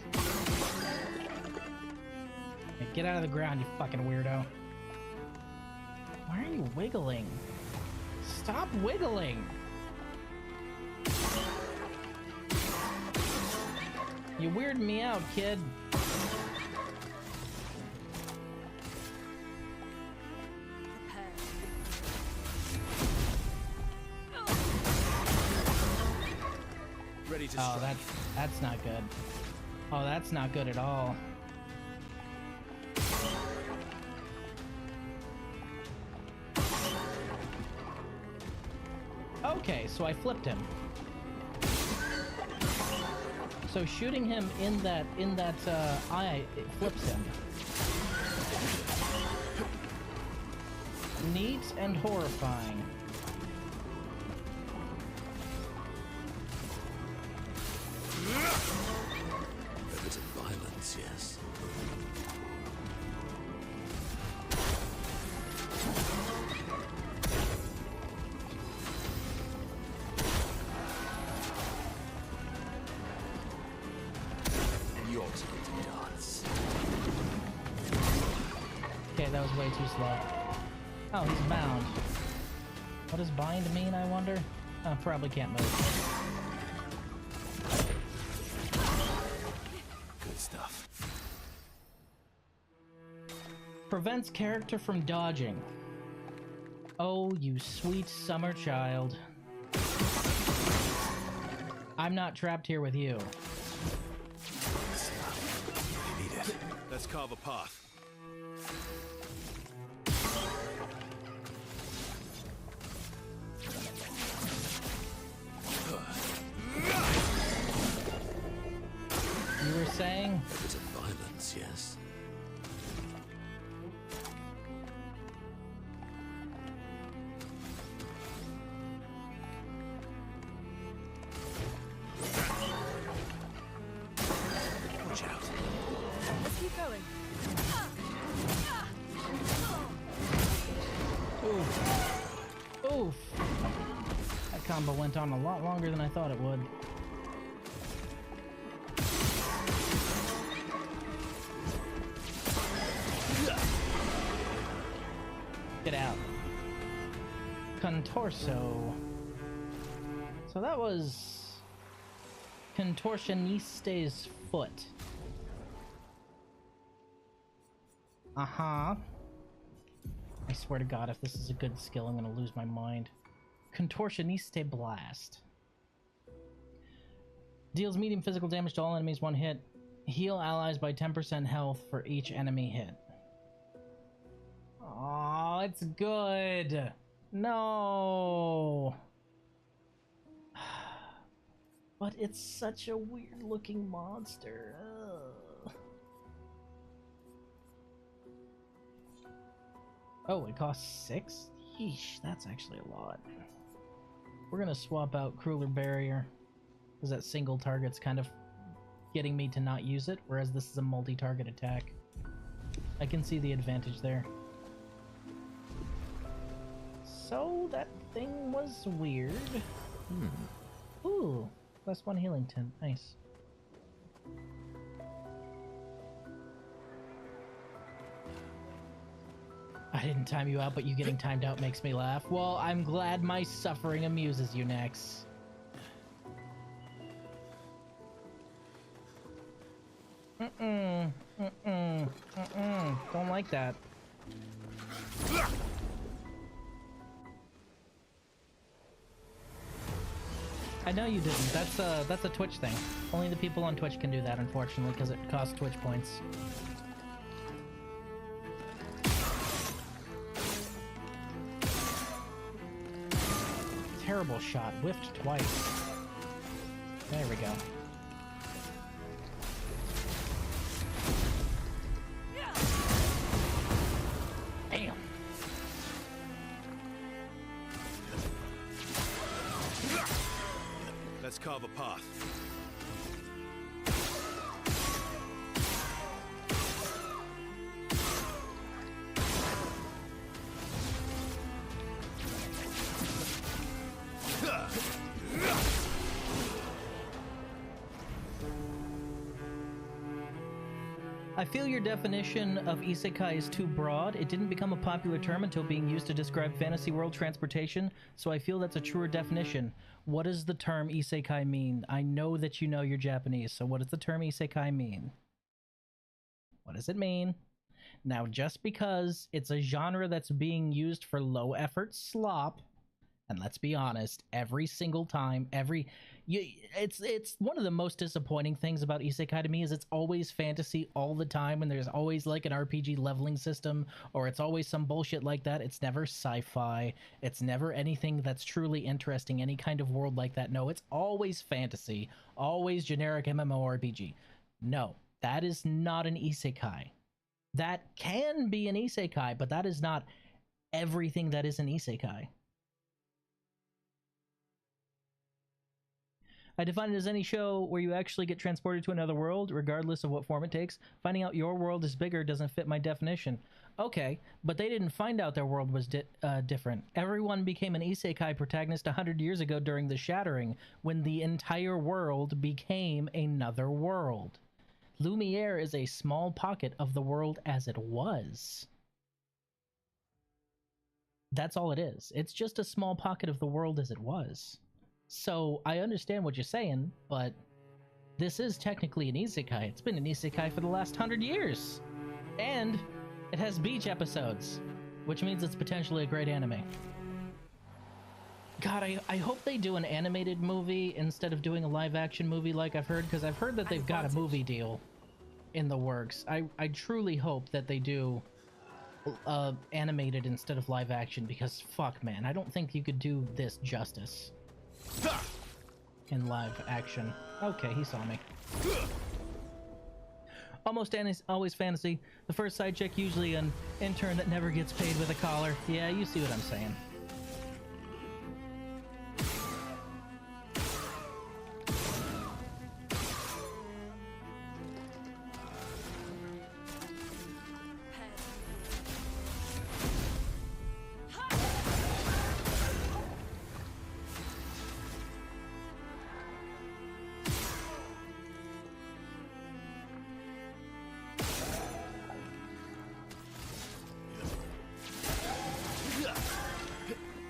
Hey, get out of the ground, you fucking weirdo. Why are you wiggling? Stop wiggling! You weirded me out, kid. Ready to Oh, strike. that's not good. Oh, that's not good at all. Okay, so I flipped him. So shooting him in that eye, it flips him. Neat and horrifying. A bit of violence, yes. Your turn to dance. Okay, that was way too slow. Oh, he's bound. What does bind mean, I wonder? Oh, probably can't move. Good stuff. Prevents character from dodging. Oh, you sweet summer child. I'm not trapped here with you. I need it. Let's carve a path. You were saying? A bit of violence, yes. Watch out. Let's keep going. Oof. Oof. That combo went on a lot longer than I thought it would. Get out. Contorso. So that was Contortioniste's foot. Uh-huh. I swear to God, if this is a good skill, I'm gonna lose my mind. Contortioniste Blast. Deals medium physical damage to all enemies one hit. Heal allies by 10% health for each enemy hit. Oh, it's good. No. But it's such a weird looking monster. Ugh. Oh, it costs 6? Yeesh, that's actually a lot. We're gonna swap out Crueler Barrier, because that single target's kind of getting me to not use it, whereas this is a multi-target attack. I can see the advantage there. So that thing was weird. Ooh, +1 healing tint. Nice. I didn't time you out, but you getting timed out makes me laugh. Well, I'm glad my suffering amuses you, Nex. Don't like that. I know you didn't. That's a Twitch thing. Only the people on Twitch can do that, unfortunately, because it costs Twitch points. Terrible shot. Whiffed twice. There we go. Damn. Let's carve a path. I I feel your definition of isekai is too broad. It didn't become a popular term until being used to describe fantasy world transportation, so I feel that's a truer definition. What does the term isekai mean? I know that you know you're Japanese, so what does the term isekai mean? What does it mean? Now, just because it's a genre that's being used for low effort slop, and let's be honest, every single time, it's one of the most disappointing things about isekai to me is it's always fantasy all the time, and there's always like an RPG leveling system, or it's always some bullshit like that. It's never sci-fi. It's never anything that's truly interesting, any kind of world like that. No, it's always fantasy, always generic MMORPG. No, that is not an isekai. That can be an isekai, but that is not everything that is an isekai. I define it as any show where you actually get transported to another world, regardless of what form it takes. Finding out your world is bigger doesn't fit my definition. Okay, but they didn't find out their world was different. Everyone became an isekai protagonist 100 years ago during the Shattering, when the entire world became another world. Lumiere is a small pocket of the world as it was. That's all it is. It's just a small pocket of the world as it was. So I understand what you're saying, but this is technically an isekai. It's been an isekai for the last 100 years. And it has beach episodes, which means it's potentially a great anime. God, I hope they do an animated movie instead of doing a live action movie like I've heard, because I've heard that they've got a movie deal in the works. I truly hope that they do animated instead of live action, because fuck, man, I don't think you could do this justice in live action. Okay, he saw me. Almost always fantasy. The first side chick usually an intern that never gets paid with a collar. Yeah, you see what I'm saying.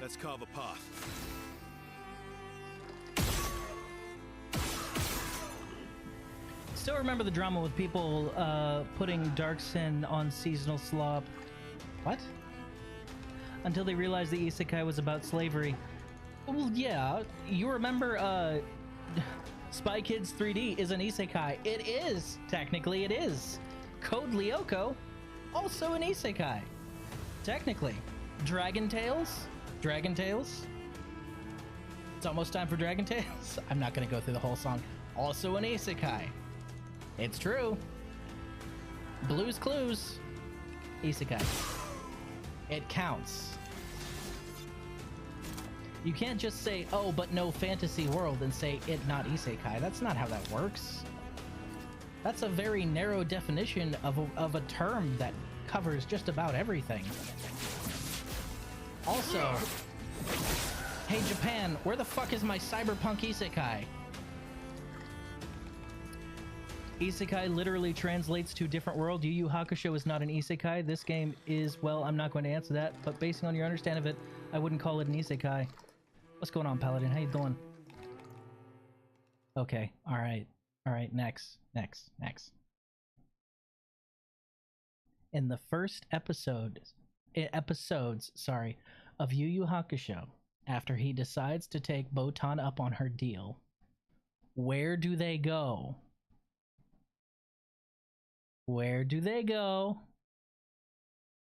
Let's carve a path. Still remember the drama with people putting Dark Sin on seasonal slop. What? Until they realized the isekai was about slavery. Well, yeah. You remember Spy Kids 3D is an isekai. It is. Technically, it is. Code Lyoko, also an isekai. Technically. Dragon Tales? Dragon Tales? It's almost time for Dragon Tales. I'm not going to go through the whole song. Also an isekai. It's true. Blue's Clues. Isekai. It counts. You can't just say, oh, but no fantasy world, and say it not isekai. That's not how that works. That's a very narrow definition of a term that covers just about everything. Also, hey Japan, where the fuck is my cyberpunk isekai? Isekai literally translates to different world. Yu Yu Hakusho is not an isekai. This game is, well, I'm not going to answer that, but based on your understanding of it, I wouldn't call it an isekai. What's going on, Paladin? How you doing? Okay, alright. Alright, next. In the first episodes, of Yu Yu Hakusho, after he decides to take Botan up on her deal, where do they go? Where do they go?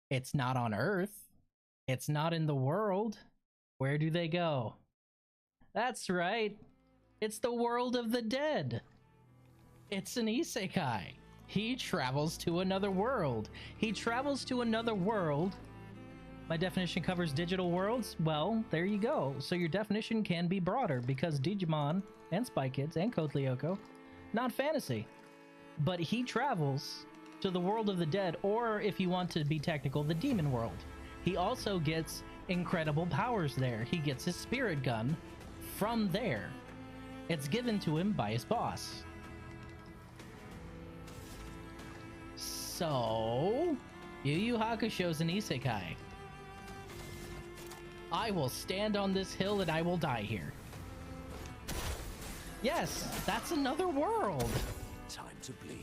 It's not on Earth. It's not in the world. Where do they go? That's right. It's the world of the dead. It's an isekai. He travels to another world. He travels to another world. My definition covers digital worlds. Well, there you go. So your definition can be broader, because Digimon and Spy Kids and Code Lyoko, not fantasy. But he travels to the world of the dead, or if you want to be technical, the demon world. He also gets incredible powers there. He gets his spirit gun from there. It's given to him by his boss. So, Yu Yu Hakusho's an isekai. I will stand on this hill and I will die here. Yes, that's another world. Time to bleed.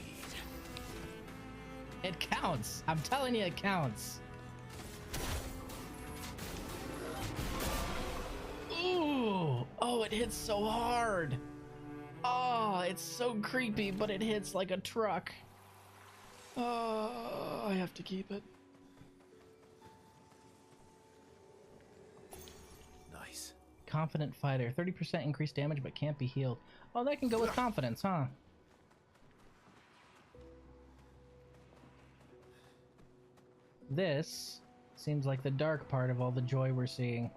It counts. I'm telling you, it counts. Ooh. Oh, it hits so hard. Oh, it's so creepy, but it hits like a truck. Oh, I have to keep it. Nice. Confident fighter. 30% increased damage, but can't be healed. Oh, that can go with confidence, huh? This seems like the dark part of all the joy we're seeing.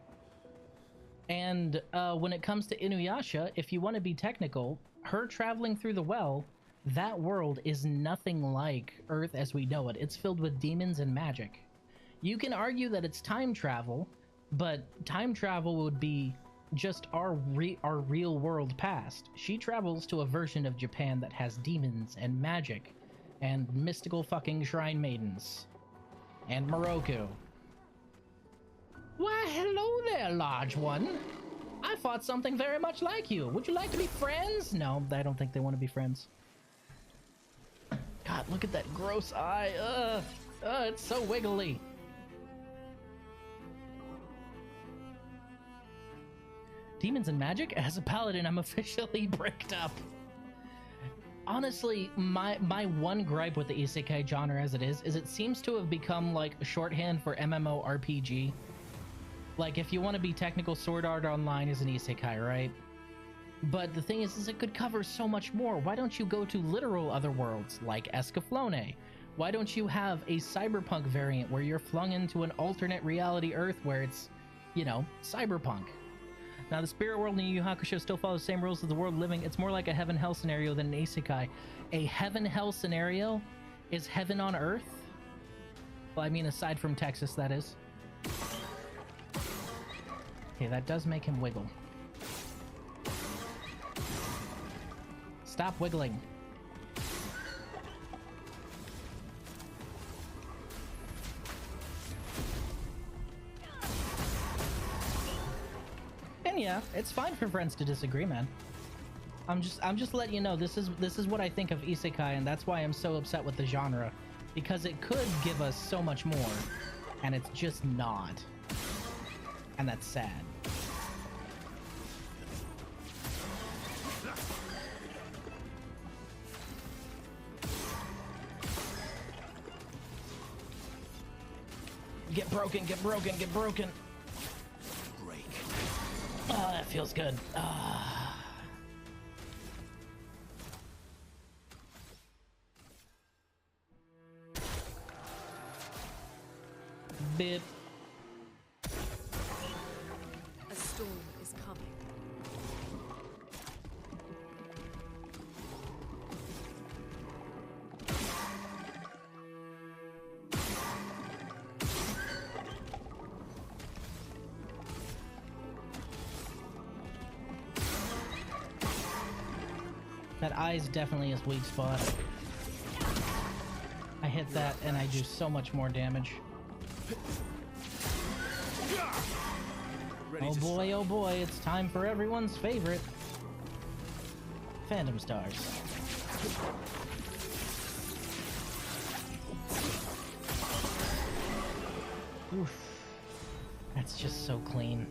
And when it comes to Inuyasha, if you want to be technical, her traveling through the well, that world is nothing like Earth as we know it. It's filled with demons and magic. You can argue that it's time travel, but time travel would be just our real world past. She travels to a version of Japan that has demons and magic and mystical fucking shrine maidens and Morocco. Why, hello there, large one. I fought something very much like you. Would you like to be friends? No, I don't think they want to be friends. God, look at that gross eye. It's so wiggly. Demons and magic? As a paladin, I'm officially bricked up. Honestly, my one gripe with the isekai genre as it is it seems to have become like a shorthand for MMORPG. Like, if you want to be technical, Sword Art Online is an isekai, right? But the thing is it could cover so much more. Why don't you go to literal other worlds, like Escaflowne? Why don't you have a cyberpunk variant where you're flung into an alternate reality Earth where it's, you know, cyberpunk? Now, the spirit world in Yu Yu Hakusho still follows the same rules as the world living. It's more like a heaven-hell scenario than an isekai. A heaven-hell scenario is heaven on Earth? Well, I mean, aside from Texas, that is. Okay, that does make him wiggle. Stop wiggling. And yeah, it's fine for friends to disagree, man. I'm just letting you know this is what I think of isekai, and that's why I'm so upset with the genre, because it could give us so much more, and it's just not. And that's sad. Get broken, get broken, get broken. Break. Oh, that feels good. Bit. A storm is coming. That eye is definitely his weak spot. I hit that and I do so much more damage. Oh boy, it's time for everyone's favorite. Phantom Stars. Oof. That's just so clean.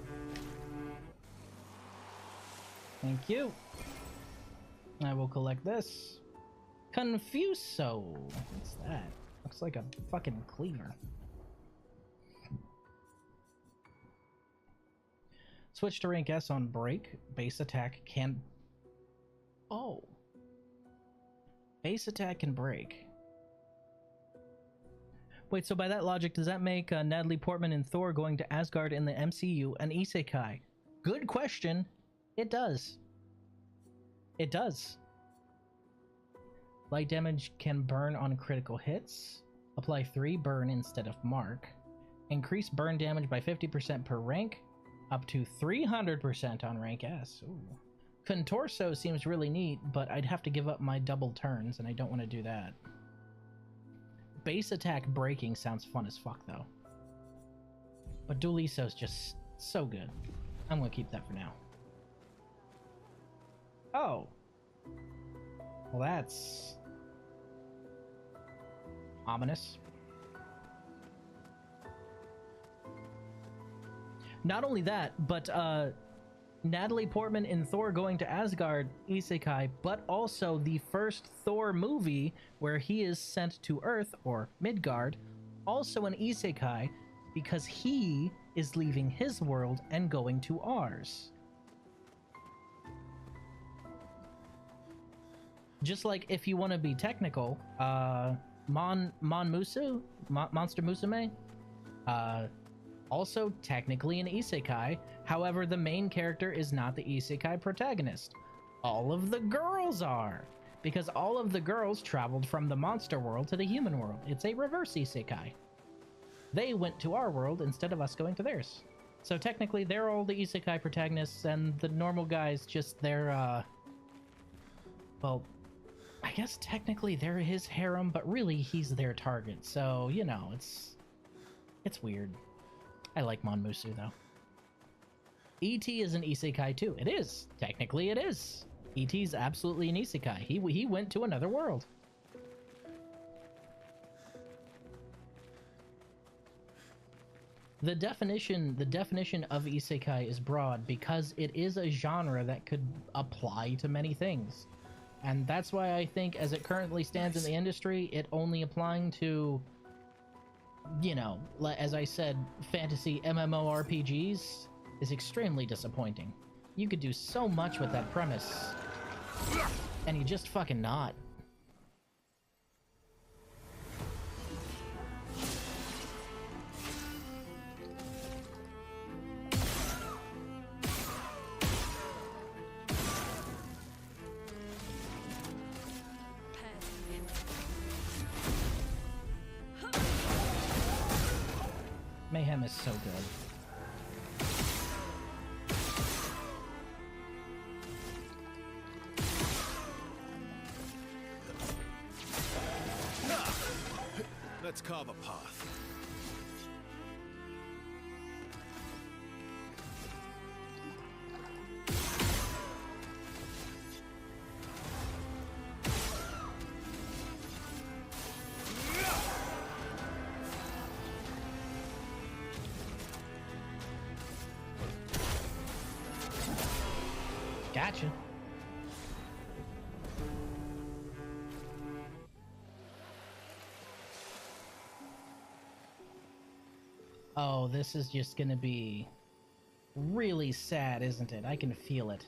Thank you. I will collect this. Confuso. What's that? Looks like a fucking cleaver. Switch to rank S on break. Base attack can... Oh. Base attack can break. Wait, so by that logic, does that make Natalie Portman and Thor going to Asgard in the MCU an isekai? Good question. It does. It does. Light damage can burn on critical hits. Apply 3 burn instead of mark. Increase burn damage by 50% per rank. Up to 300% on rank S. Ooh. Contorso seems really neat, but I'd have to give up my double turns, and I don't want to do that. Base attack breaking sounds fun as fuck, though. But Dualiso's just so good. I'm gonna keep that for now. Oh. Well, that's ominous. Not only that, but Natalie Portman in Thor Going to Asgard isekai, but also the first Thor movie where he is sent to Earth, or Midgard, also an isekai, because he is leaving his world and going to ours. Just like, if you want to be technical, Monster Musume, also technically an isekai. However, the main character is not the isekai protagonist. All of the girls are, because all of the girls traveled from the monster world to the human world. It's a reverse isekai. They went to our world instead of us going to theirs. So technically, they're all the isekai protagonists, and the normal guys just they're well, I guess technically they're his harem, but really he's their target. So, you know, it's weird. I like Monmusu, though. E.T. is an isekai, too. It is. Technically, it is. E.T.'s absolutely an isekai. He went to another world. The definition of isekai is broad because it is a genre that could apply to many things. And that's why I think, as it currently stands in the industry, it only applying to, you know, as I said, fantasy MMORPGs is extremely disappointing. You could do so much with that premise, and you just fucking not. Mayhem is so good. Let's carve a path. Gotcha. Oh, this is just gonna be really sad, isn't it? I can feel it.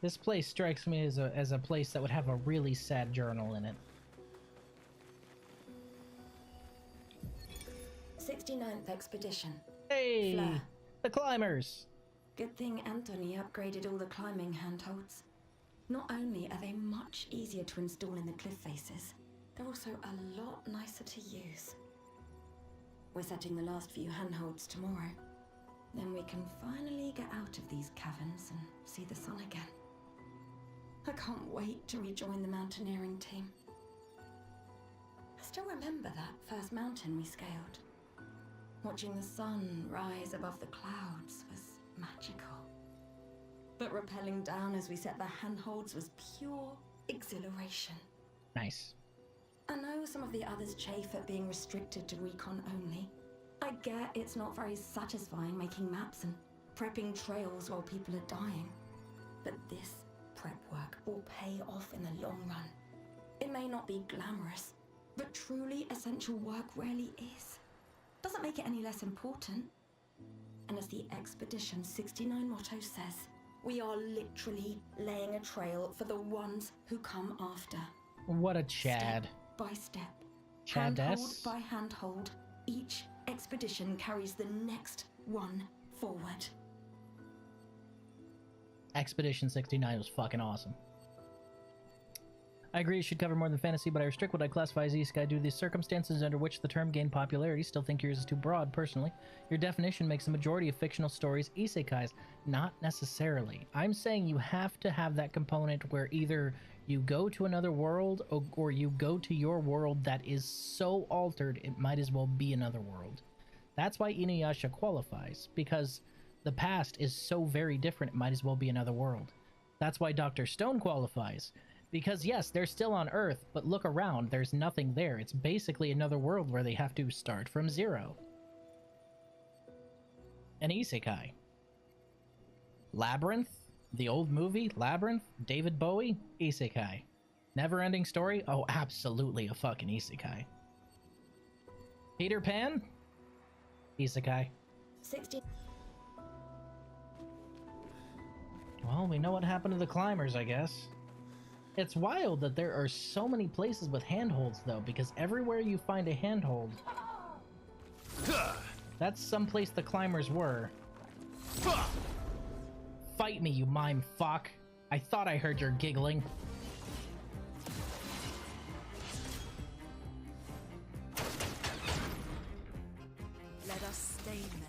This place strikes me as a place that would have a really sad journal in it. 69th Expedition. Hey! Flair. The climbers! Good thing Anthony upgraded all the climbing handholds. Not only are they much easier to install in the cliff faces, they're also a lot nicer to use. We're setting the last few handholds tomorrow. Then we can finally get out of these caverns and see the sun again. I can't wait to rejoin the mountaineering team. I still remember that first mountain we scaled. Watching the sun rise above the clouds was magical. But rappelling down as we set the handholds was pure exhilaration. Nice. I know some of the others chafe at being restricted to recon only. I get it's not very satisfying making maps and prepping trails while people are dying. But this prep work will pay off in the long run. It may not be glamorous, but truly essential work rarely is. Doesn't make it any less important. And as the Expedition 69 motto says, we are literally laying a trail for the ones who come after. What a Chad. Step by step, Chad handhold by handhold, each expedition carries the next one forward. Expedition 69 was fucking awesome. I agree it should cover more than fantasy, but I restrict what I classify as isekai due to the circumstances under which the term gained popularity. Still think yours is too broad, personally. Your definition makes the majority of fictional stories isekais. Not necessarily. I'm saying you have to have that component where either You go to another world, or you go to your world that is so altered it might as well be another world. That's why Inuyasha qualifies, because the past is so very different it might as well be another world. That's why Dr. Stone qualifies, because yes, they're still on Earth, but look around, there's nothing there. It's basically another world where they have to start from zero. An isekai. Labyrinth, the old movie, Labyrinth, David Bowie, isekai. Never-ending story, oh, absolutely a fucking isekai. Peter Pan, isekai. 60. Well, we know what happened to the climbers, I guess. It's wild that there are so many places with handholds, though, because everywhere you find a handhold, that's someplace the climbers were. Fight me, you mime fuck. I thought I heard your giggling. Let us stain them.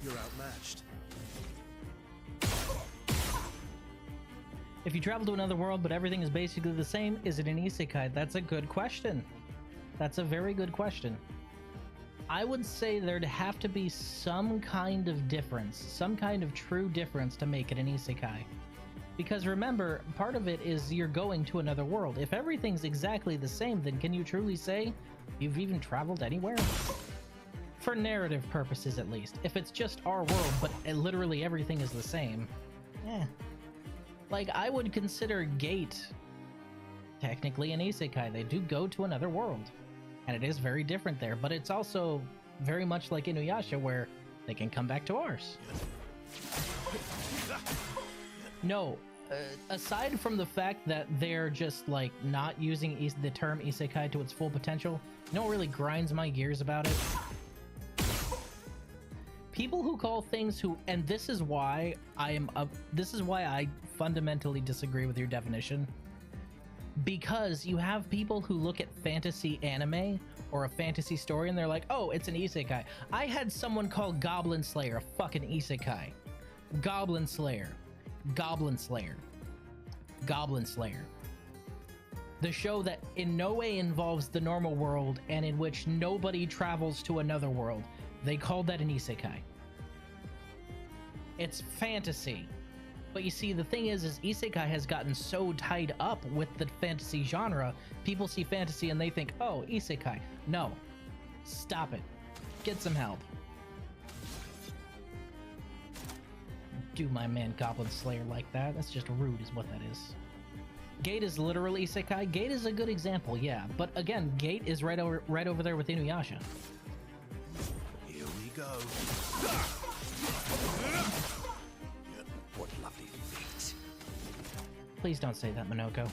You're outmatched. If you travel to another world but everything is basically the same, is it an isekai? That's a good question. That's a very good question. I would say there'd have to be some kind of difference, some kind of true difference to make it an isekai. Because remember, part of it is you're going to another world. If everything's exactly the same, then can you truly say you've even traveled anywhere? For narrative purposes, at least. If it's just our world, but literally everything is the same, Like, I would consider Gate technically an isekai. They do go to another world, and it is very different there, but it's also very much like Inuyasha, where they can come back to ours. No, aside from the fact that they're just, like, not using the term isekai to its full potential, you know what really grinds my gears about it? People who call things and this is why I fundamentally disagree with your definition. Because you have people who look at fantasy anime or a fantasy story and they're like, oh, it's an isekai. I had someone call Goblin Slayer a fucking isekai. Goblin Slayer. Goblin Slayer. Goblin Slayer. The show that in no way involves the normal world and in which nobody travels to another world. They called that an isekai. It's fantasy. But you see, the thing is isekai has gotten so tied up with the fantasy genre, people see fantasy and they think, oh, isekai. No. Stop it. Get some help. Do my man Goblin Slayer like that? That's just rude is what that is. Gate is literal isekai. Gate is a good example, yeah. But again, Gate is right over there with Inuyasha. Here we go. What lovely feet. Please don't say that, Minoko.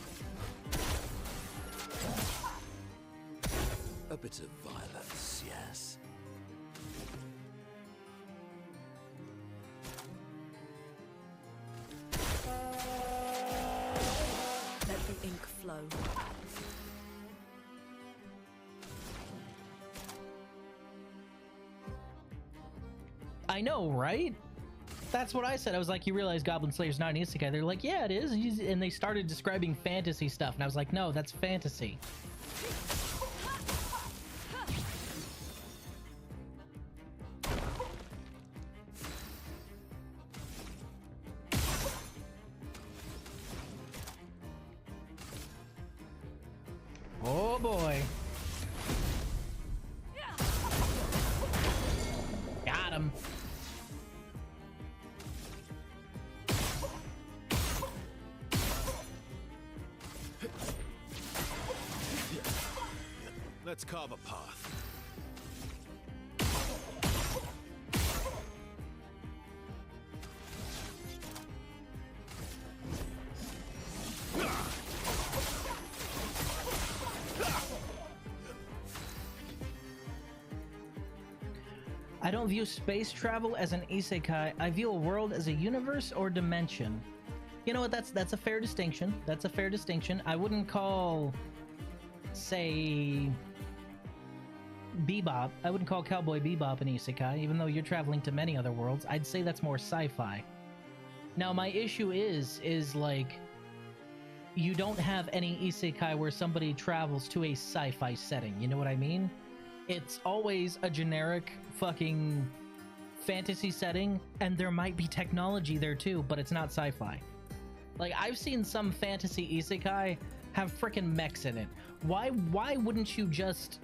A bit of violence, yes. Let the ink flow. I know, right? That's what I said. I was like, you realize Goblin Slayer's not an isekai. They're like, yeah, it is. And they started describing fantasy stuff. And I was like, no, that's fantasy. Oh boy. Got him. Let's carve a path. I don't view space travel as an isekai. I view a world as a universe or dimension. You know what? That's a fair distinction. That's a fair distinction. I wouldn't call, say, Bebop. I wouldn't call Cowboy Bebop an isekai, even though you're traveling to many other worlds. I'd say that's more sci-fi. Now, my issue is like, you don't have any isekai where somebody travels to a sci-fi setting. You know what I mean? It's always a generic fucking fantasy setting, and there might be technology there too, but it's not sci-fi. Like, I've seen some fantasy isekai have frickin' mechs in it. Why wouldn't you just...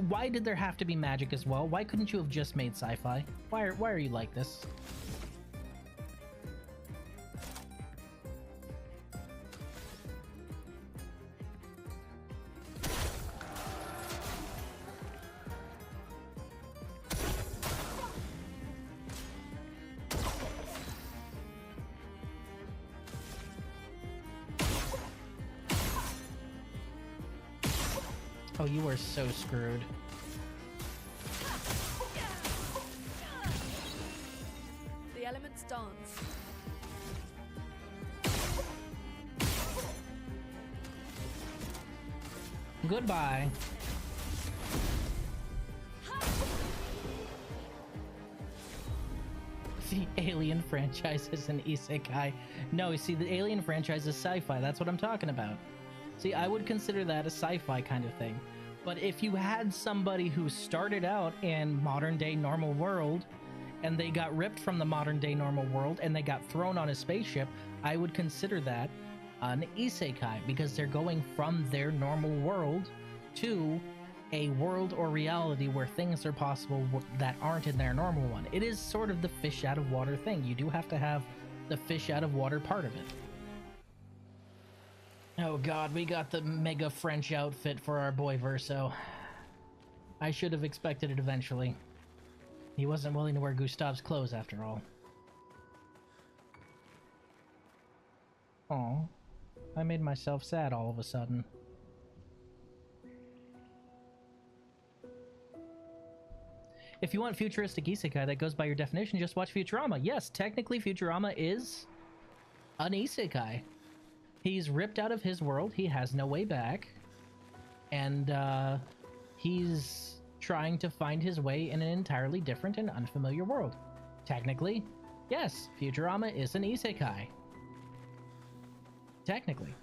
Why did there have to be magic as well? Why couldn't you have just made sci-fi? Why are you like this? Oh, you are so screwed. The elements dance. Goodbye. The Alien franchise is an isekai. No, you see, the Alien franchise is sci-fi. That's what I'm talking about. See, I would consider that a sci-fi kind of thing. But if you had somebody who started out in modern-day normal world, and they got ripped from the modern-day normal world, and they got thrown on a spaceship, I would consider that an isekai, because they're going from their normal world to a world or reality where things are possible that aren't in their normal one. It is sort of the fish out of water thing. You do have to have the fish out of water part of it. Oh god, we got the mega French outfit for our boy Verso. I should have expected it eventually. He wasn't willing to wear Gustave's clothes after all. Aw, I made myself sad all of a sudden. If you want futuristic isekai that goes by your definition, just watch Futurama. Yes, technically Futurama is an isekai. He's ripped out of his world, he has no way back, and he's trying to find his way in an entirely different and unfamiliar world. Technically, yes, Futurama is an isekai. Technically.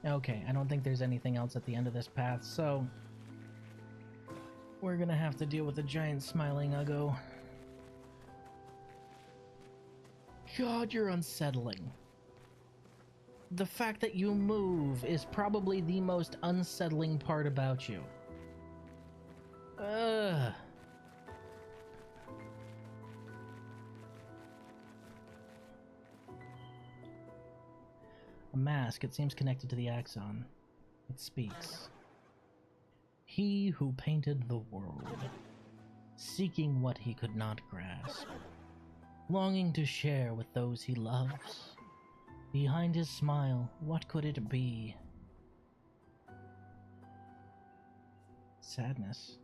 Okay, I don't think there's anything else at the end of this path, so we're gonna have to deal with the giant smiling Uggo. God, you're unsettling. The fact that you move is probably the most unsettling part about you. Ugh. A mask, it seems connected to the axon. It speaks. He who painted the world, seeking what he could not grasp, longing to share with those he loves. Behind his smile, what could it be? Sadness.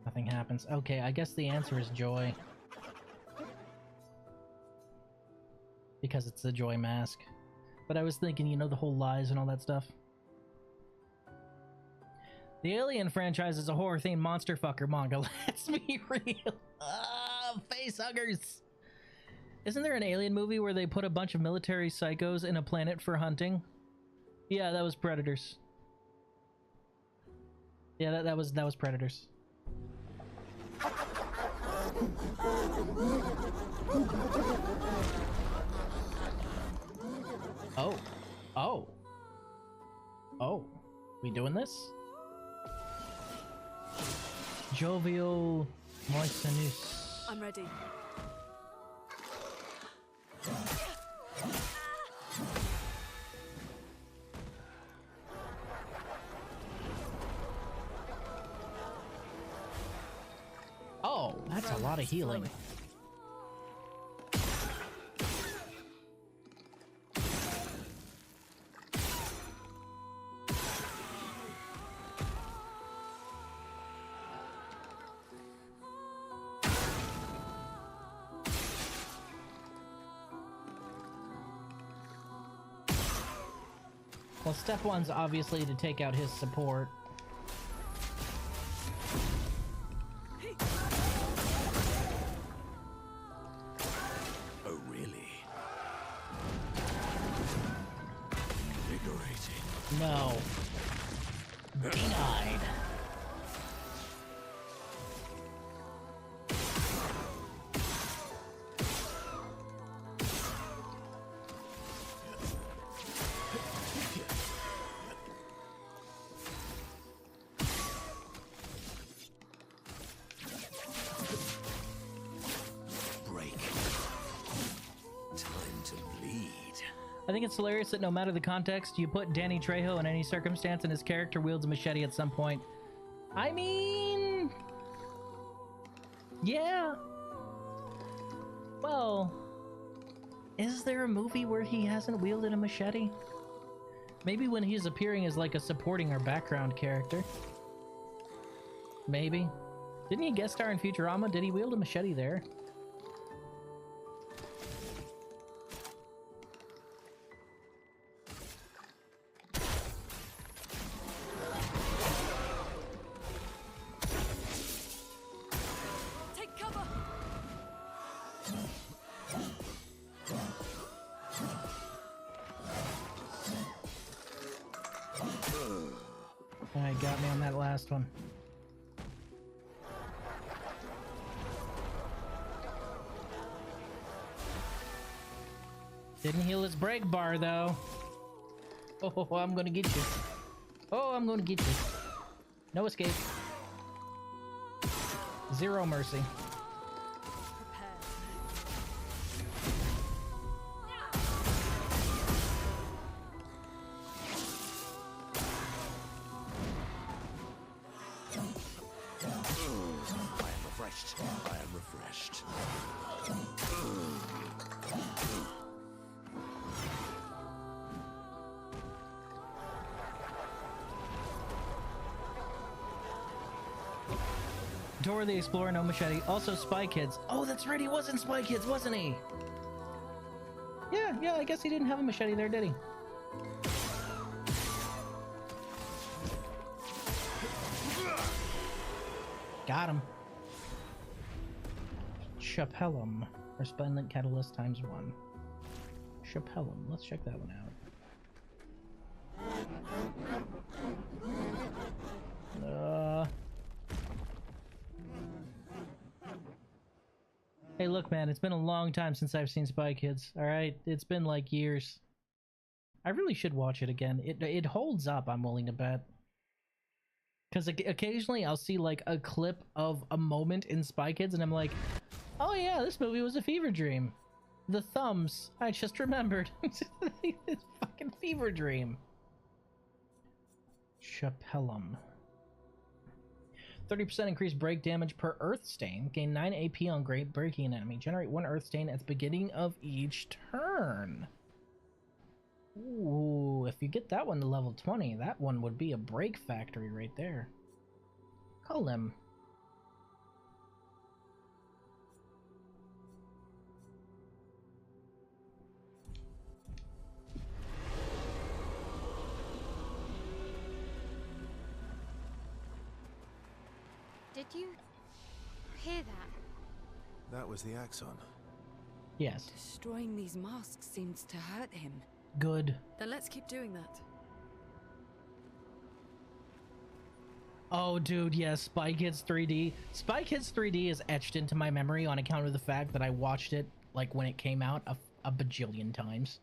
Nothing happens. Okay, I guess the answer is joy. Because it's the joy mask. But I was thinking, you know, the whole lies and all that stuff. The Alien franchise is a horror-themed monster fucker manga. Let's be real. Face huggers. Isn't there an Alien movie where they put a bunch of military psychos in a planet for hunting? Yeah, that was Predators. Yeah, that was Predators. Oh. Oh. Oh. We doing this? Jovial Moistenus. I'm ready. Oh, that's a lot of healing. Well, step one's obviously to take out his support. Oh, really? Invigorating. No. Denied. Break. Time to bleed. I think it's hilarious that no matter the context, you put Danny Trejo in any circumstance and his character wields a machete at some point. I mean... yeah. Well... is there a movie where he hasn't wielded a machete? Maybe when he's appearing as like a supporting or background character. Maybe. Didn't he guest star in Futurama? Did he wield a machete there? Take cover. Alright, got me on that last one. Didn't heal his break bar though. Oh, I'm gonna get you. Oh, I'm gonna get you. No escape. Zero mercy. Prepare. I am refreshed. I am refreshed. Dora the Explorer, no machete. Also Spy Kids. Oh, that's right, he was in Spy Kids, wasn't he? Yeah, I guess he didn't have a machete there, did he? Got him. Chapellum. Resplendent Catalyst ×1. Chapellum. Let's check that one out. Hey, look, man, it's been a long time since I've seen Spy Kids. All right, it's been like years. I really should watch it again. It holds up, I'm willing to bet. Because occasionally I'll see like a clip of a moment in Spy Kids, and I'm like, oh yeah, this movie was a fever dream. The thumbs, I just remembered. It's fucking fever dream. Chapellum. 30% increased break damage per earth stain. Gain 9 AP on great breaking an enemy. Generate 1 earth stain at the beginning of each turn. Ooh, if you get that one to level 20, that one would be a break factory right there. Call him. Did you hear that? That was the Axon. Yes. Destroying these masks seems to hurt him. Good. Then let's keep doing that. Oh, dude, yes, Spy Kids 3D. Spy Kids 3D is etched into my memory on account of the fact that I watched it, like, when it came out a bajillion times.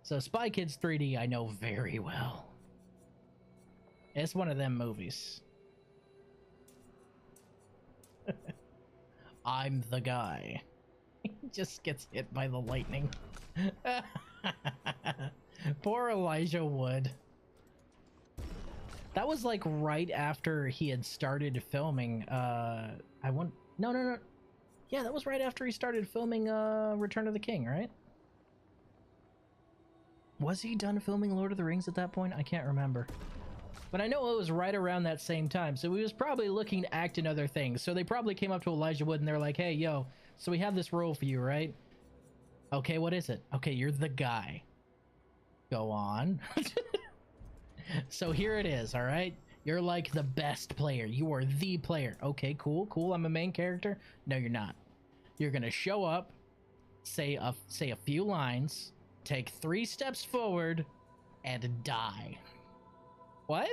So Spy Kids 3D I know very well. It's one of them movies. I'm the guy. He just gets hit by the lightning. Poor Elijah Wood. That was like right after he had started filming no. Yeah, that was right after he started filming Return of the King, right? Was he done filming Lord of the Rings at that point? I can't remember. But I know it was right around that same time, so he was probably looking to act in other things. So they probably came up to Elijah Wood and they're like, hey, yo, so we have this role for you, right? Okay, what is it? Okay, you're the guy. Go on. So here it is, all right? You're like the best player. You are the player. Okay, cool, cool. I'm a main character. No, you're not. You're gonna show up, say a few lines, take 3 steps forward, and die. What?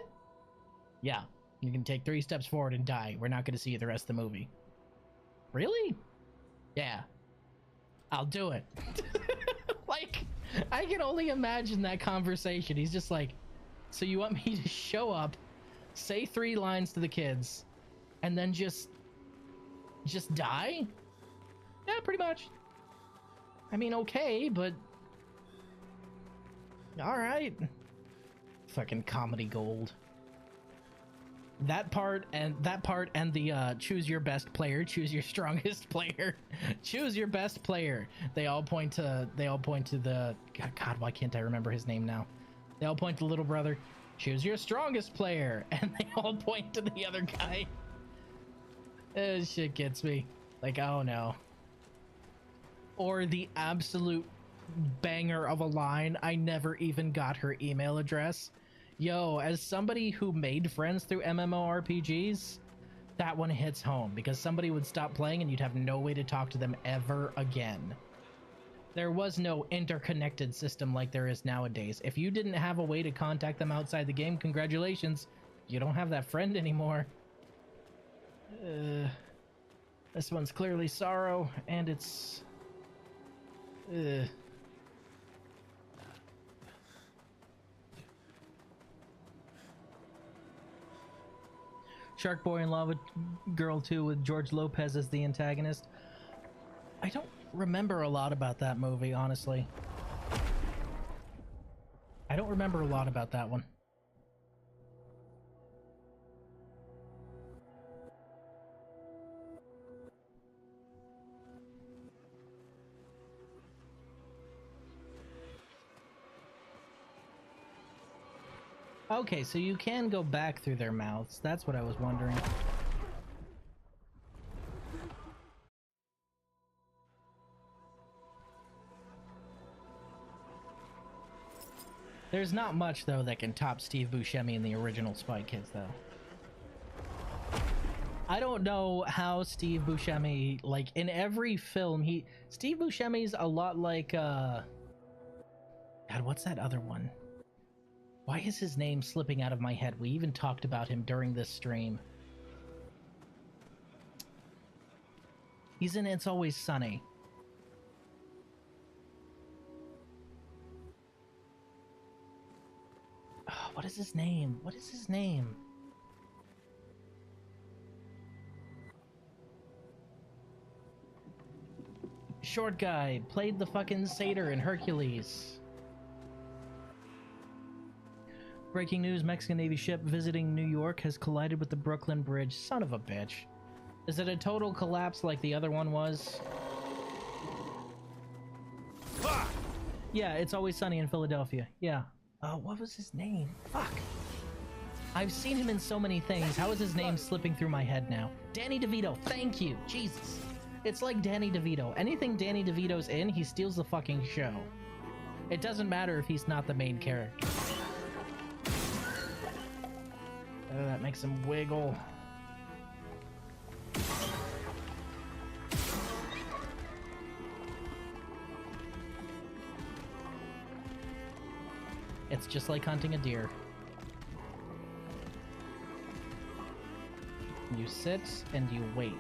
Yeah, you can take 3 steps forward and die. We're not gonna see you the rest of the movie. Really? Yeah. I'll do it. Like, I can only imagine that conversation. He's just like, so you want me to show up, say 3 lines to the kids, and then just die? Yeah, pretty much. I mean, okay, but all right. Fucking comedy gold. That part and the choose your best player, choose your strongest player, choose your best player. They all point to the God, why can't I remember his name now? They all point to little brother, choose your strongest player, and they all point to the other guy. This shit gets me. Like, oh no. Or the absolute banger of a line, I never even got her email address. Yo, as somebody who made friends through MMORPGs, that one hits home because somebody would stop playing and you'd have no way to talk to them ever again. There was no interconnected system like there is nowadays. If you didn't have a way to contact them outside the game, congratulations, you don't have that friend anymore. This one's clearly sorrow, and it's... Shark Boy and Lava Girl 2 with George Lopez as the antagonist. I don't remember a lot about that movie, honestly. I don't remember a lot about that one. Okay, so you can go back through their mouths. That's what I was wondering. There's not much, though, that can top Steve Buscemi in the original Spy Kids, though. I don't know how Steve Buscemi, like, in every film, Steve Buscemi's a lot like, God, what's that other one? Why is his name slipping out of my head? We even talked about him during this stream. He's in It's Always Sunny. Oh, what is his name? What is his name? Short guy, played the fucking satyr in Hercules. Breaking news, Mexican Navy ship visiting New York has collided with the Brooklyn Bridge. Son of a bitch. Is it a total collapse like the other one was? Ah! Yeah, It's Always Sunny in Philadelphia. Yeah. What was his name? Fuck. I've seen him in so many things. How is his name slipping through my head now? Danny DeVito. Thank you. Jesus. It's like Danny DeVito. Anything Danny DeVito's in, he steals the fucking show. It doesn't matter if he's not the main character. Oh, that makes him wiggle. It's just like hunting a deer. You sit and you wait.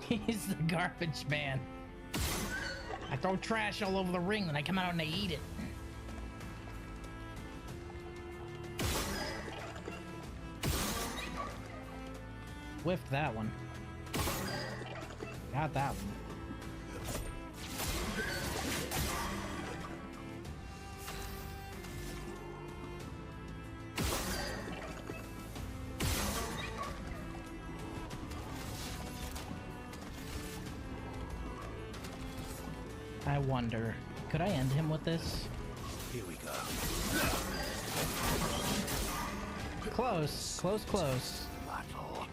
He's the garbage man. I throw trash all over the ring, then I come out and I eat it. Whiffed that one. Got that one. I wonder, could I end him with this? Here we go. Close, close, close. Battle.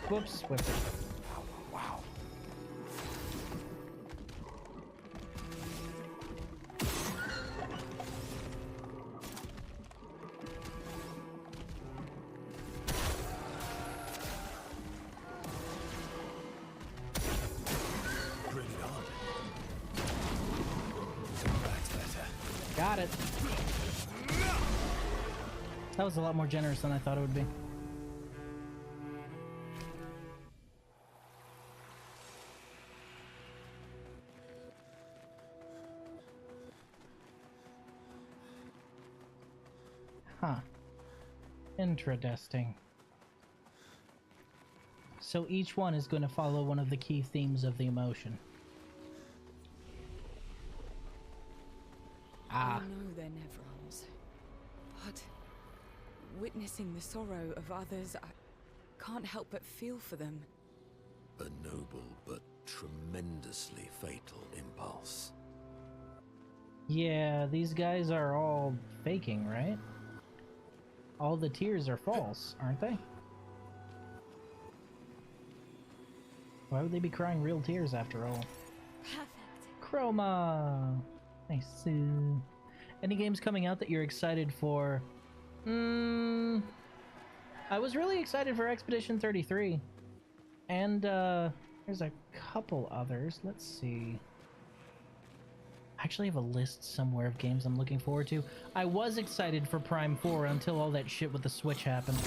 Whoops, whipped it. Wow. Bring it on. That's better. Got it. That was a lot more generous than I thought it would be. Huh. Interesting. So each one is going to follow one of the key themes of the emotion. I know they're Nevrons, but witnessing the sorrow of others, I can't help but feel for them. A noble but tremendously fatal impulse. Yeah, these guys are all faking, right? All the tears are false, aren't they? Why would they be crying real tears after all? Perfect. Chroma! Nice. Any games coming out that you're excited for? I was really excited for Expedition 33. And, there's a couple others. Let's see. I actually have a list somewhere of games I'm looking forward to. I was excited for Prime 4 until all that shit with the Switch happened.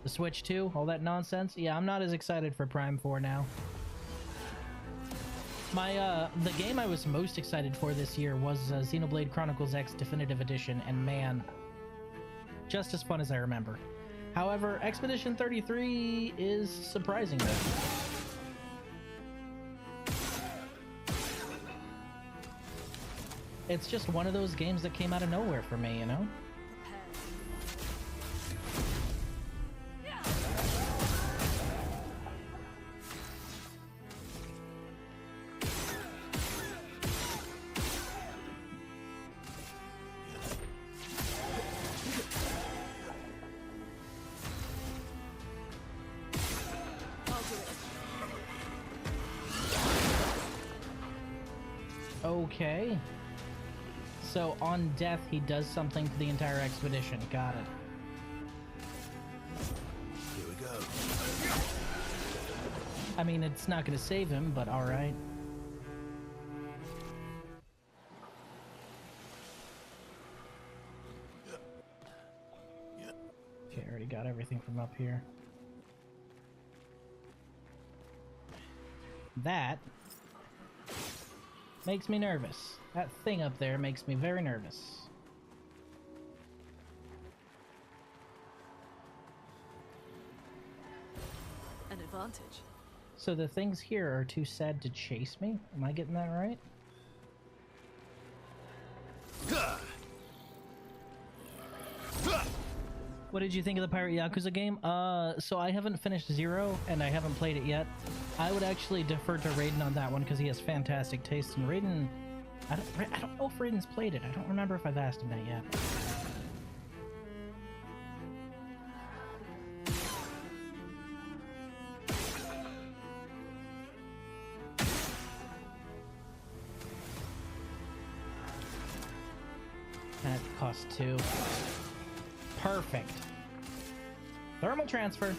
The Switch 2, all that nonsense. Yeah, I'm not as excited for Prime 4 now. The game I was most excited for this year was Xenoblade Chronicles X Definitive Edition, and man, just as fun as I remember. However, Expedition 33 is surprising though. It's just one of those games that came out of nowhere for me, you know? Okay. So on death, he does something to the entire expedition. Got it. Here we go. I mean, it's not going to save him, but all right. Okay, I already got everything from up here. That makes me nervous. That thing up there makes me very nervous. An advantage. So the things here are too sad to chase me? Am I getting that right? What did you think of the Pirate Yakuza game? So I haven't finished Zero, and I haven't played it yet. I would actually defer to Raiden on that one, because he has fantastic taste, and Raiden... I don't know if Raiden's played it. I don't remember if I've asked him that yet. That costs 2. Perfect. Thermal transfer.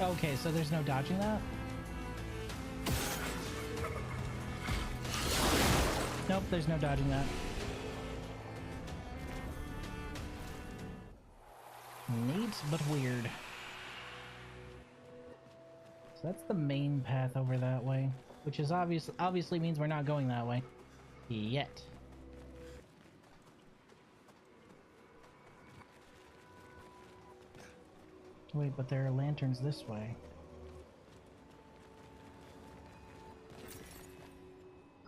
Okay, so there's no dodging that? Nope, there's no dodging that. Neat, but weird. So that's the main path over that way, which is obviously means we're not going that way yet. Wait, but there are lanterns this way.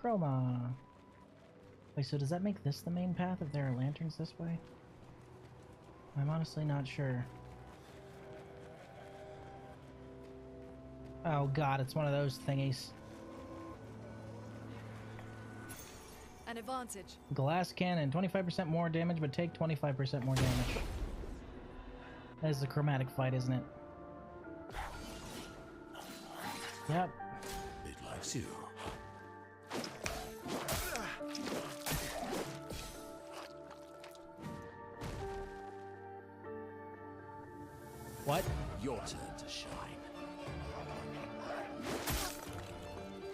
Chroma. Wait, so does that make this the main path if there are lanterns this way? I'm honestly not sure. Oh god, it's one of those thingies. An advantage. Glass cannon, 25% more damage, but take 25% more damage. That is a chromatic fight, isn't it? Yep. It likes you. What? Your turn to shine.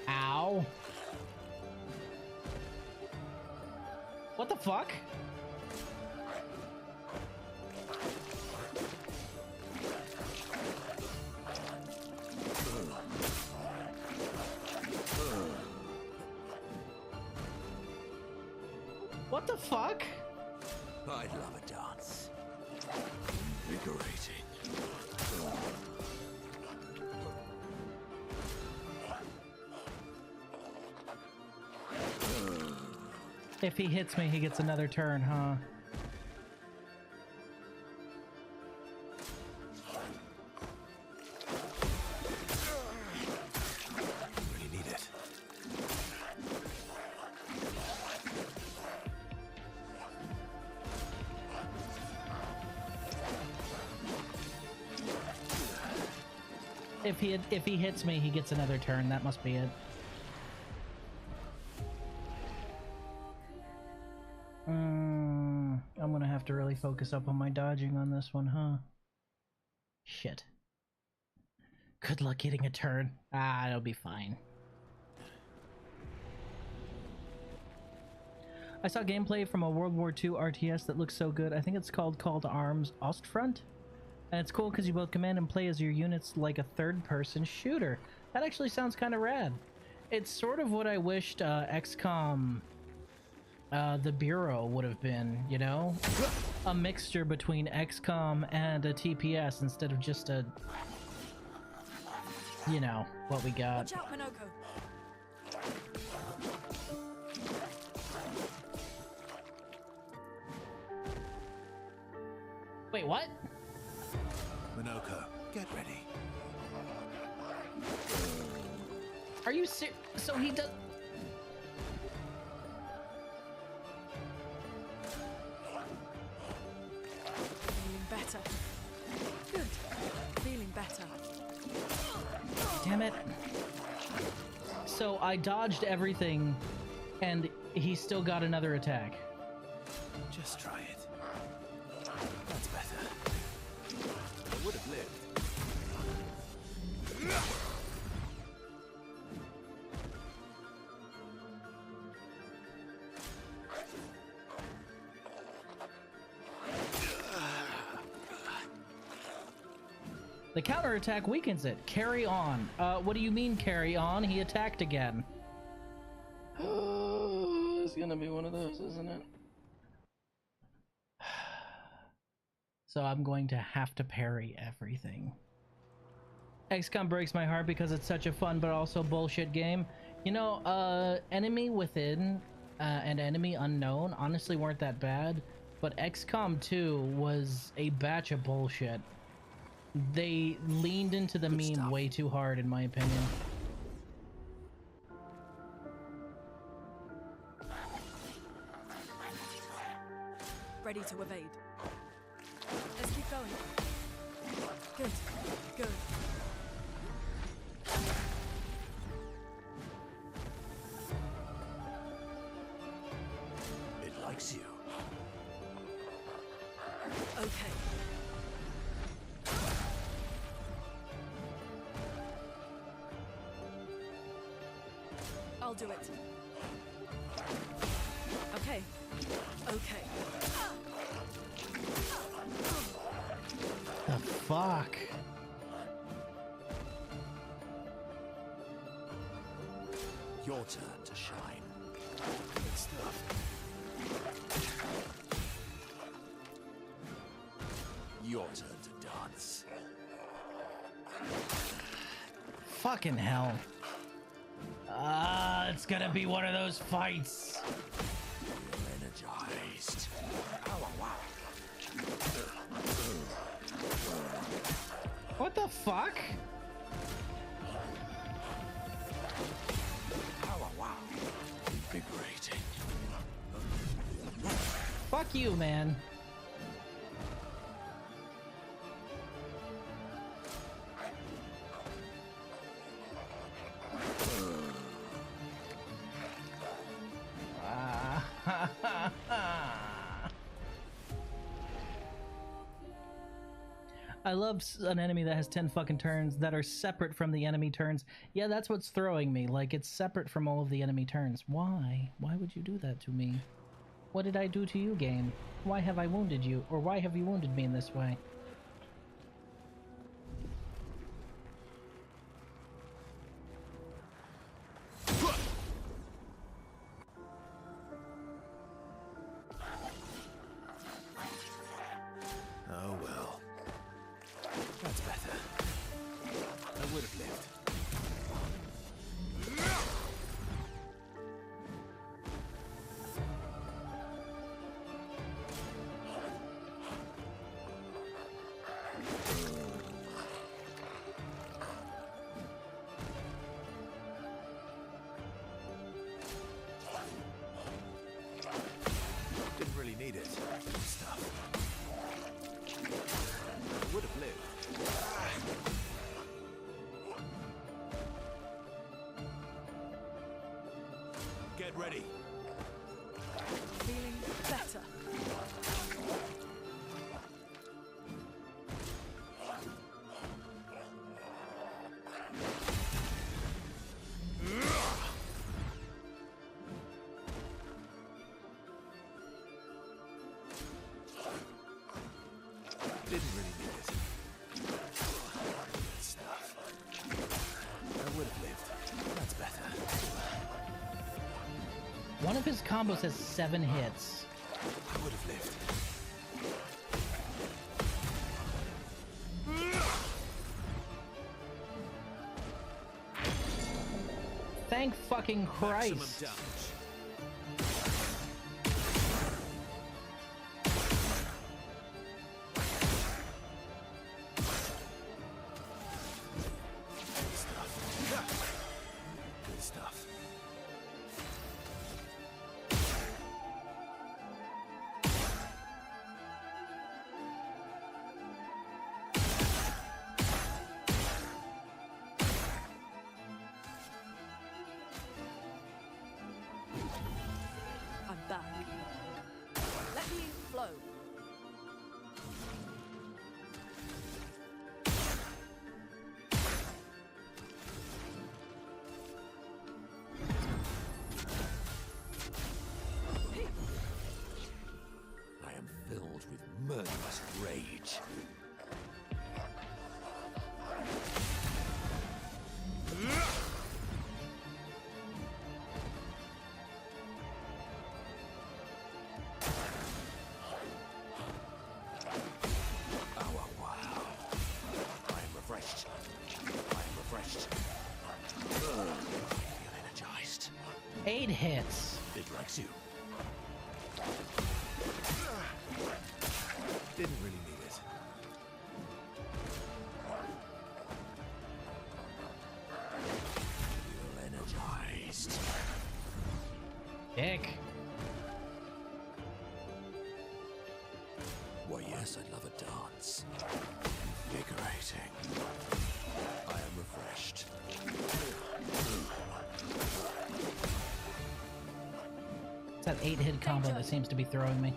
Ow. What the fuck? What the fuck? I love a dance. Invigorating. If he hits me, he gets another turn, huh? Really need it. If he hits me, he gets another turn. That must be it. I'm gonna have to really focus up on my dodging on this one, huh? Shit. Good luck getting a turn. Ah, it'll be fine. I saw gameplay from a World War II RTS that looks so good. I think it's called Call to Arms Ostfront. And it's cool because you both command and play as your units like a third-person shooter. That actually sounds kind of rad. It's sort of what I wished XCOM the Bureau would have been, you know? A mixture between XCOM and a TPS instead of just a... You know, what we got. Watch out, Minoko. Wait, what? Minoko, get ready. Are you serious? So he does... Feeling better. Good. Feeling better. Damn it. So I dodged everything, and he still got another attack. Just try it. That's better. I would have lived. The counterattack weakens it. Carry on. What do you mean carry on? He attacked again. Oh, it's gonna be one of those, isn't it? So I'm going to have to parry everything. XCOM breaks my heart because it's such a fun but also bullshit game. You know, Enemy Within and Enemy Unknown honestly weren't that bad, but XCOM 2 was a batch of bullshit. They leaned into the meme way too hard, in my opinion. Ready to evade. Let's keep going. Good. Good. It likes you. Okay. do it. Okay. Okay. The fuck? Your turn to shine. Good stuff. Your turn to dance. Fucking hell. It's gonna be one of those fights. Energized. What the fuck? Invigorating. Fuck you, man. I love an enemy that has 10 fucking turns that are separate from the enemy turns. Yeah, that's what's throwing me. Like, it's separate from all of the enemy turns. Why? Why would you do that to me? What did I do to you, game? Why have I wounded you? Or why have you wounded me in this way? Oh well. That's better. I would have lived. Didn't really need it. Good stuff. I would have lived. Get ready. Feeling better. Didn't really need it. Good stuff. I would have lived. That's better. One of his combos has 7 hits. I would have lived. Thank fucking Maximum Christ. damage. Good stuff. Good stuff. I'm back. Let me flow. I am filled with murderous rage. Oh, wow. I am refreshed. I am refreshed. I feel energized. 8 hits. It likes you. Didn't really need it. Feel energized. Dick. Why, yes, I'd love a dance. Invigorating. I am refreshed. It's that 8-hit combo that seems to be throwing me.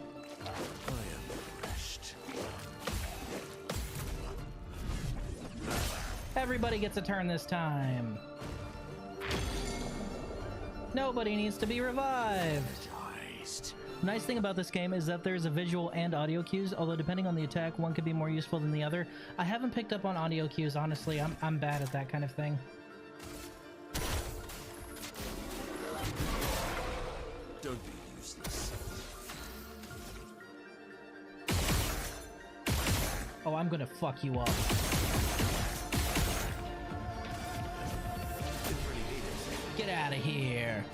I am refreshed. Everybody gets a turn this time. Nobody needs to be revived. Nice thing about this game is that there's a visual and audio cues, although depending on the attack, one could be more useful than the other. I haven't picked up on audio cues, honestly. I'm bad at that kind of thing. Don't be useless. Oh, I'm gonna fuck you up. Get out of here.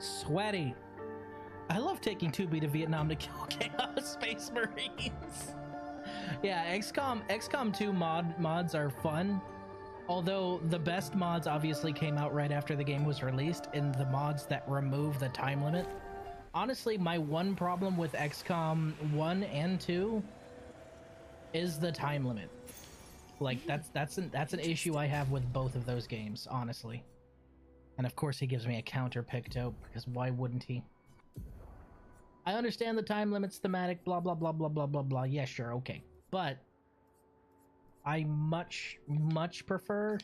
Sweaty. I love taking 2B to Vietnam to kill Chaos Space Marines. Yeah, XCOM 2 mods are fun. Although the best mods obviously came out right after the game was released, in the mods that remove the time limit. Honestly, my one problem with XCOM 1 and 2 is the time limit. Like that's an issue I have with both of those games, honestly. And of course he gives me a counter Picto, because why wouldn't he? I understand the time limit's thematic, blah blah blah blah blah blah blah. Yeah, sure, okay. But I much prefer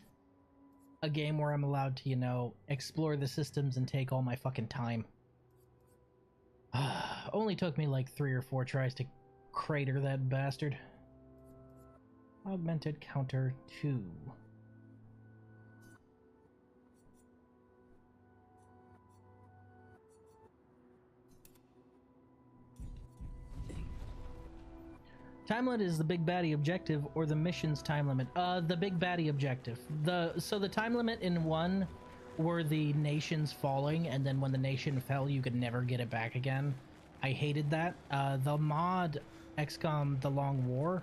a game where I'm allowed to, you know, explore the systems and take all my fucking time. Only took me like 3 or 4 tries to crater that bastard. Augmented counter 2. Time limit is the big baddie objective or the mission's time limit? The big baddie objective. So the time limit in 1 were the nations falling, and then when the nation fell, you could never get it back again. I hated that. The mod XCOM The Long War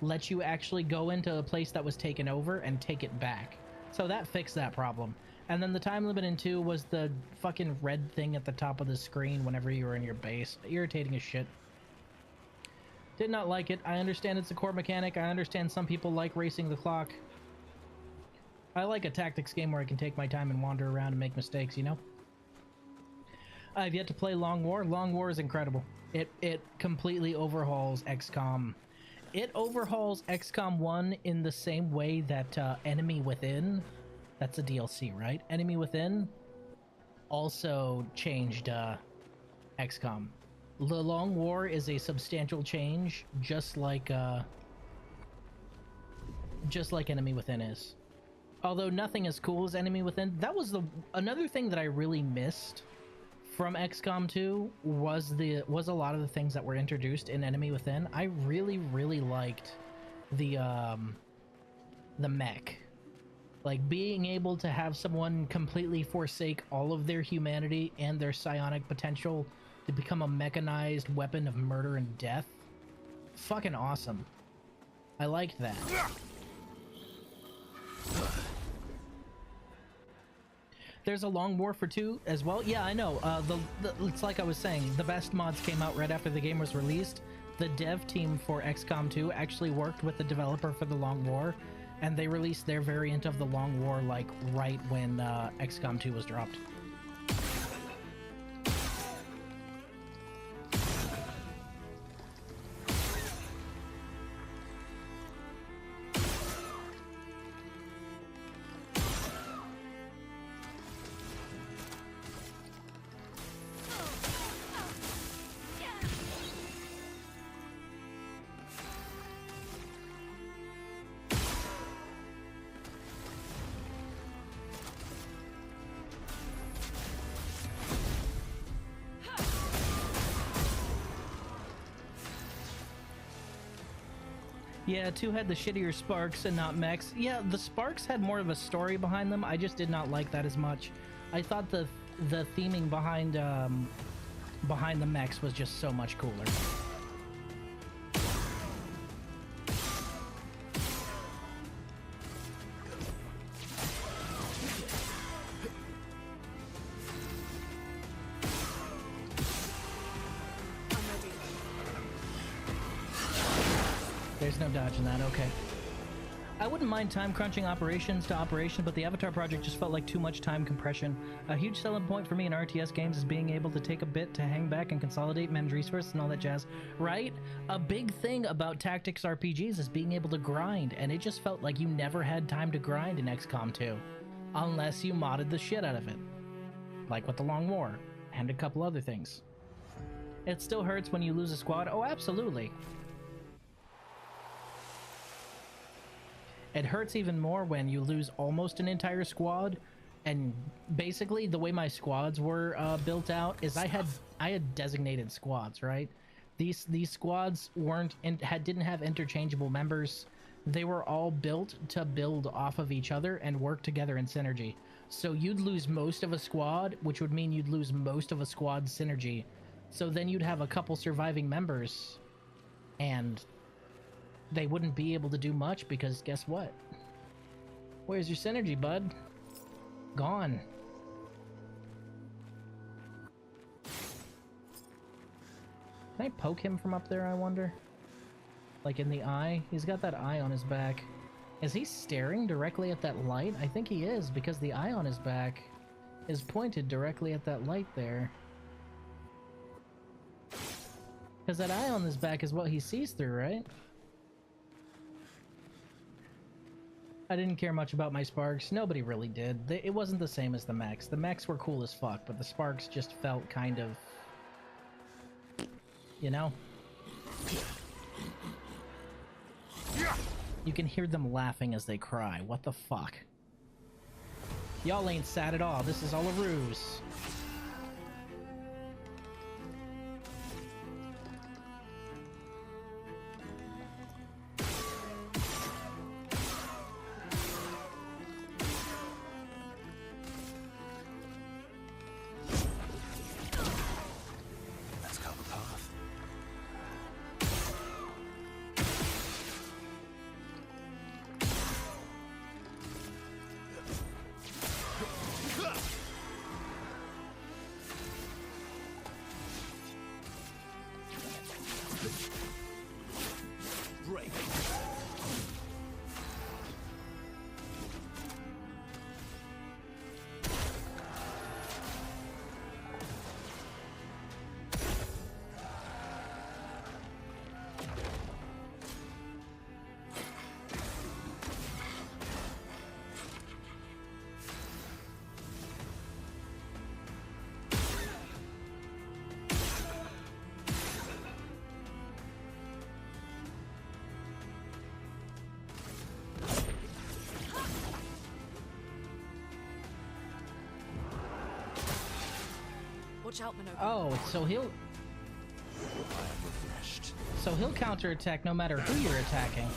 lets you actually go into a place that was taken over and take it back. So that fixed that problem. And then the time limit in 2 was the fucking red thing at the top of the screen whenever you were in your base. Irritating as shit. Did not like it. I understand it's a core mechanic. I understand some people like racing the clock. I like a tactics game where I can take my time and wander around and make mistakes, you know? I've yet to play Long War. Long War is incredible. It completely overhauls XCOM. It overhauls XCOM 1 in the same way that Enemy Within, that's a DLC, right? Enemy Within also changed XCOM. The Long War is a substantial change, just like Enemy Within is. Although nothing as cool as Enemy Within. That was another thing that I really missed from XCOM 2 was a lot of the things that were introduced in Enemy Within. I really liked the mech. Like being able to have someone completely forsake all of their humanity and their psionic potential to become a mechanized weapon of murder and death. Fucking awesome. I liked that. There's a Long War for 2 as well. Yeah, I know. It's like I was saying, the best mods came out right after the game was released. The dev team for XCOM 2 actually worked with the developer for the Long War, and they released their variant of the Long War like right when XCOM 2 was dropped. Yeah, 2 had the shittier sparks and not mechs. Yeah, the sparks had more of a story behind them. I just did not like that as much. I thought the theming behind the mechs was just so much cooler. There's no dodging that, okay. I wouldn't mind time crunching operations to operation, but the Avatar project just felt like too much time compression. A huge selling point for me in RTS games is being able to take a bit to hang back and consolidate men's resources and all that jazz, right? A big thing about tactics RPGs is being able to grind, and it just felt like you never had time to grind in XCOM 2, unless you modded the shit out of it, like with the Long War, and a couple other things. It still hurts when you lose a squad. Oh, absolutely. It hurts even more when you lose almost an entire squad, and basically the way my squads were built out is I had designated squads, right? These squads didn't have interchangeable members. They were all built to build off of each other and work together in synergy. So you'd lose most of a squad, which would mean you'd lose most of a squad's synergy. So then you'd have a couple surviving members, and they wouldn't be able to do much because guess what? Where's your synergy, bud? Gone. Can I poke him from up there, I wonder? Like in the eye? He's got that eye on his back. Is he staring directly at that light? I think he is, because the eye on his back is pointed directly at that light there. Because that eye on his back is what he sees through, right? I didn't care much about my Sparks. Nobody really did. It wasn't the same as the mechs. The mechs were cool as fuck, but the Sparks just felt kind of... You know? You can hear them laughing as they cry. What the fuck? Y'all ain't sad at all. This is all a ruse. Watch out, Minogue. Oh, so he'll counterattack no matter who you're attacking.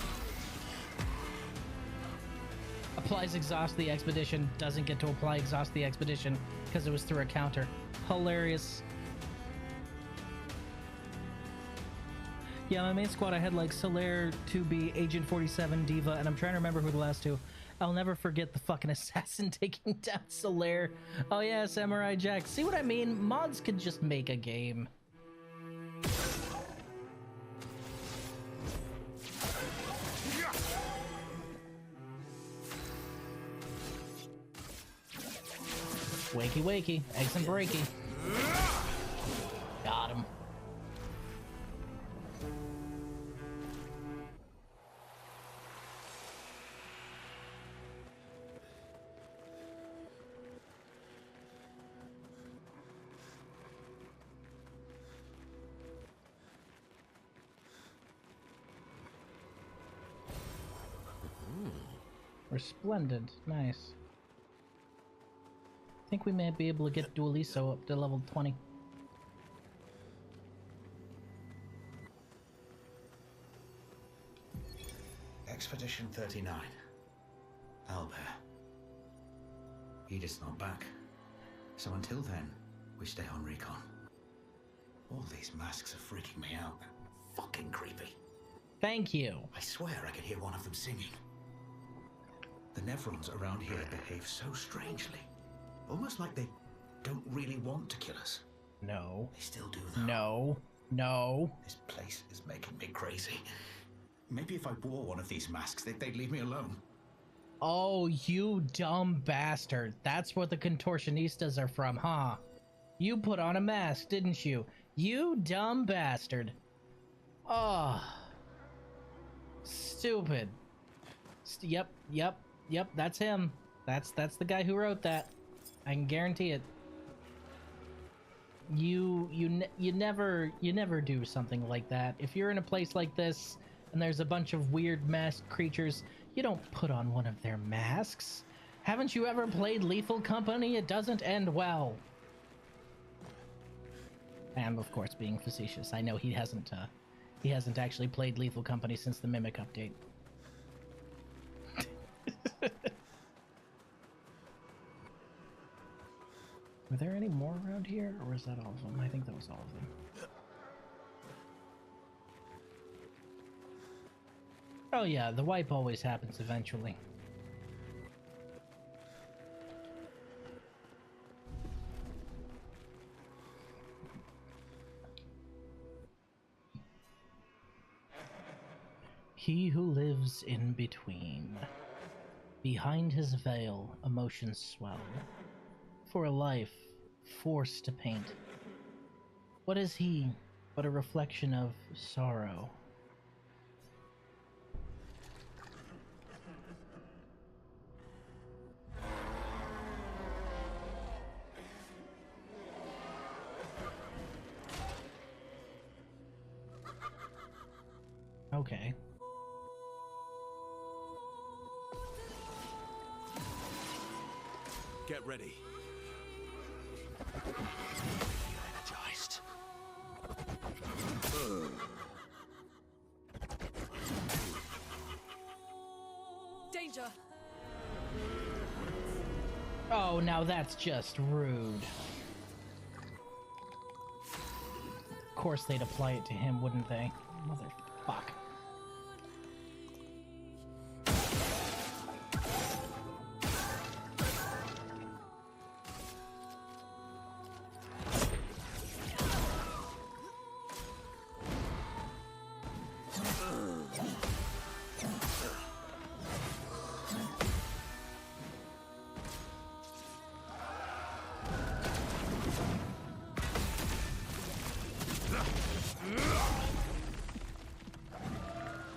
Applies exhaust the expedition, doesn't get to apply exhaust the expedition because it was through a counter. Hilarious. Yeah, my main squad I had like Solaire, 2B, Agent 47, Diva, and I'm trying to remember who the last two. I'll never forget the fucking assassin taking down Solaire. Oh yeah, Samurai Jack. See what I mean? Mods could just make a game. Wakey wakey, eggs and breaky. Got him. Resplendent, nice. I think we may be able to get Dualiso up to level 20. Expedition 39. Albert. Edith's not back. So until then, we stay on recon. All these masks are freaking me out. They're fucking creepy. Thank you. I swear I could hear one of them singing. The Nevrons around here behave so strangely. Almost like they don't really want to kill us. No. They still do, though. No. No. This place is making me crazy. Maybe if I wore one of these masks, they'd leave me alone. Oh, you dumb bastard. That's what the contortionistas are from, huh? You put on a mask, didn't you? You dumb bastard. Oh. Stupid. Yep, that's him. That's the guy who wrote that. I can guarantee it. You never do something like that. If you're in a place like this and there's a bunch of weird masked creatures, you don't put on one of their masks. Haven't you ever played Lethal Company? It doesn't end well. I'm of course being facetious. I know he hasn't actually played Lethal Company since the Mimic update. Were there any more around here, or was that all of them? I think that was all of them. Oh yeah, the wipe always happens eventually. He who lives in between. Behind his veil, emotions swell. For a life forced to paint. What is he but a reflection of sorrow? Okay. Get ready. Energized. Danger! Oh, now that's just rude. Of course they'd apply it to him, wouldn't they? Motherfuck.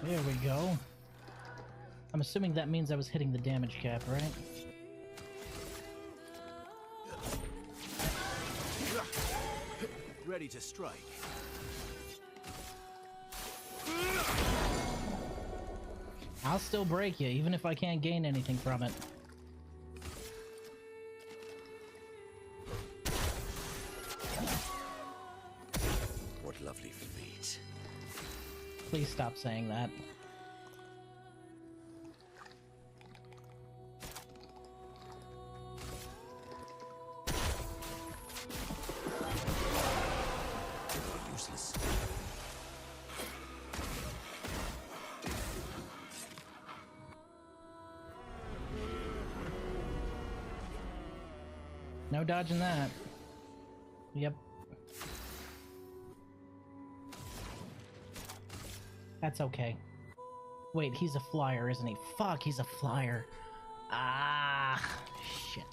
There we go. I'm assuming that means I was hitting the damage cap, right? Ready to strike. I'll still break you, even if I can't gain anything from it. What lovely feet. Please stop saying that. Useless. No dodging that. Yep. That's okay. Wait, he's a flyer, isn't he? Fuck, he's a flyer. Ah, shit.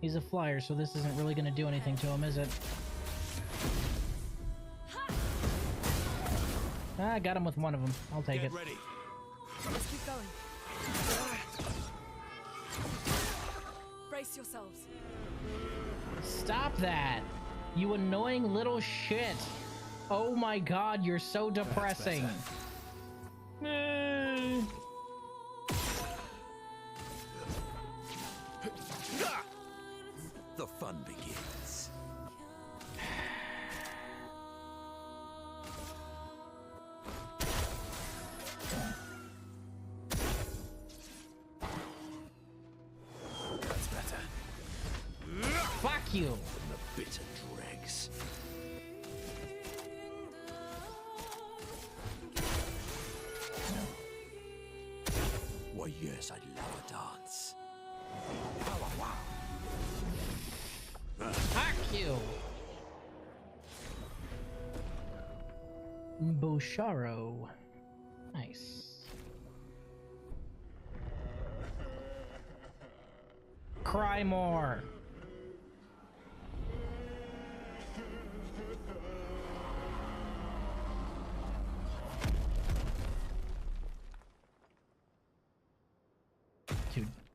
He's a flyer, so this isn't really gonna do anything to him, is it? Ah, I got him with one of them. I'll take it. Ready. Let's keep going. Brace yourselves. Stop that! You annoying little shit! Oh my god, you're so depressing! The fun begins. That's better. Fuck you! The bitter dregs. Why, yes, I'd love a dance. kill. Bosharo. Nice. Cry more.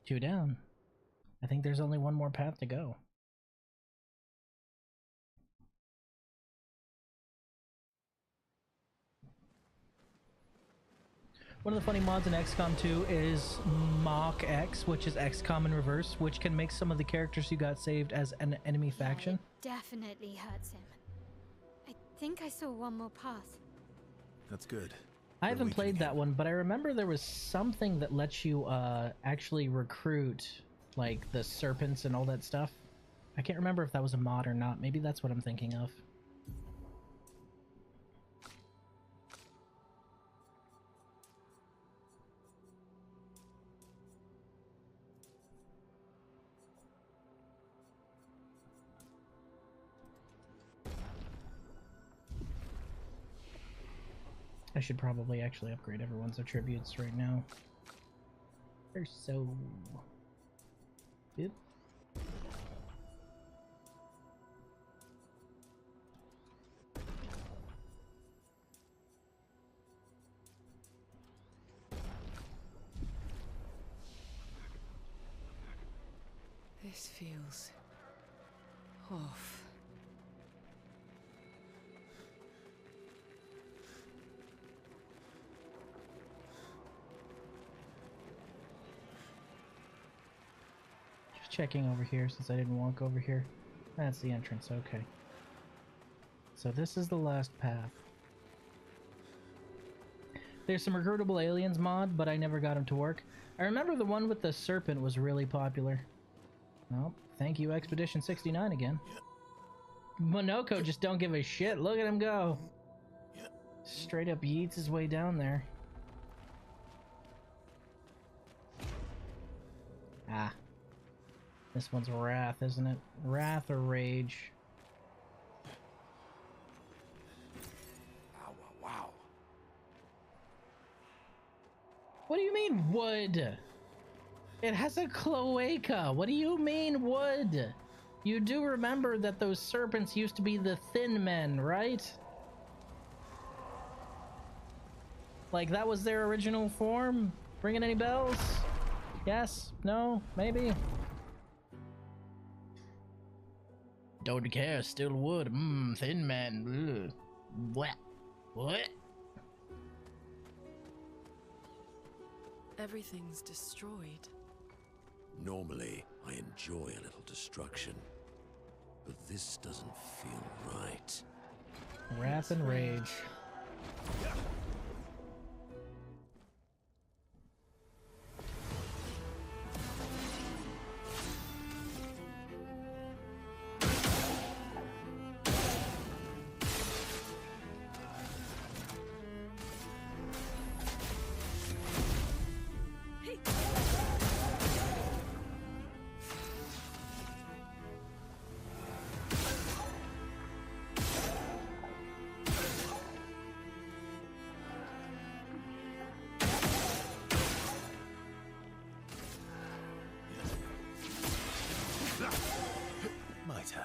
Two down. I think there's only one more path to go. One of the funny mods in XCOM 2 is Mach X, which is XCOM in reverse, which can make some of the characters you got saved as an enemy faction. It definitely hurts him. I think I saw one more path. That's good. I haven't played that one, but I remember there was something that lets you actually recruit like the serpents and all that stuff. I can't remember if that was a mod or not. Maybe that's what I'm thinking of. I should probably actually upgrade everyone's attributes right now. They're so good. This feels off. Checking over here since I didn't walk over here. That's the entrance, okay. So this is the last path. There's some recruitable aliens mod, but I never got them to work. I remember the one with the serpent was really popular. Oh, thank you Expedition 69 again. Monoko just don't give a shit. Look at him go. Straight up yeets his way down there. Ah. This one's Wrath, isn't it? Wrath or Rage? Wow, wow. What do you mean, wood? It has a cloaca. What do you mean, wood? You do remember that those serpents used to be the thin men, right? Like, that was their original form? Ringing any bells? Yes? No? Maybe? Don't care, still wood. Thin man. Ugh. What? What? Everything's destroyed. Normally, I enjoy a little destruction, but this doesn't feel right. Wrath and Rage. My turn.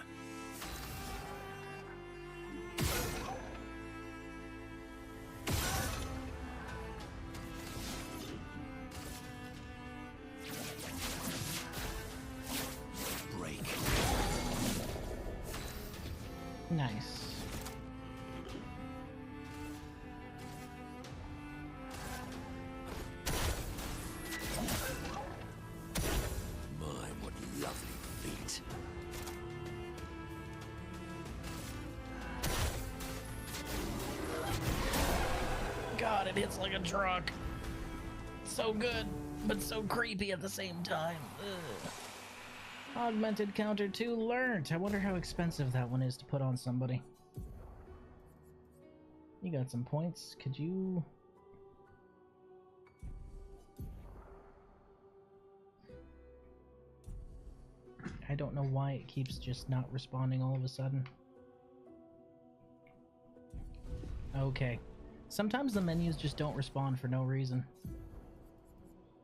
Break. Nice. My, what lovely feet. God, it hits like a truck. So good, but so creepy at the same time. Ugh. Augmented counter 2 learned. I wonder how expensive that one is to put on somebody. You got some points. Could you... I don't know why it keeps just not responding all of a sudden. Okay. Sometimes the menus just don't respond for no reason.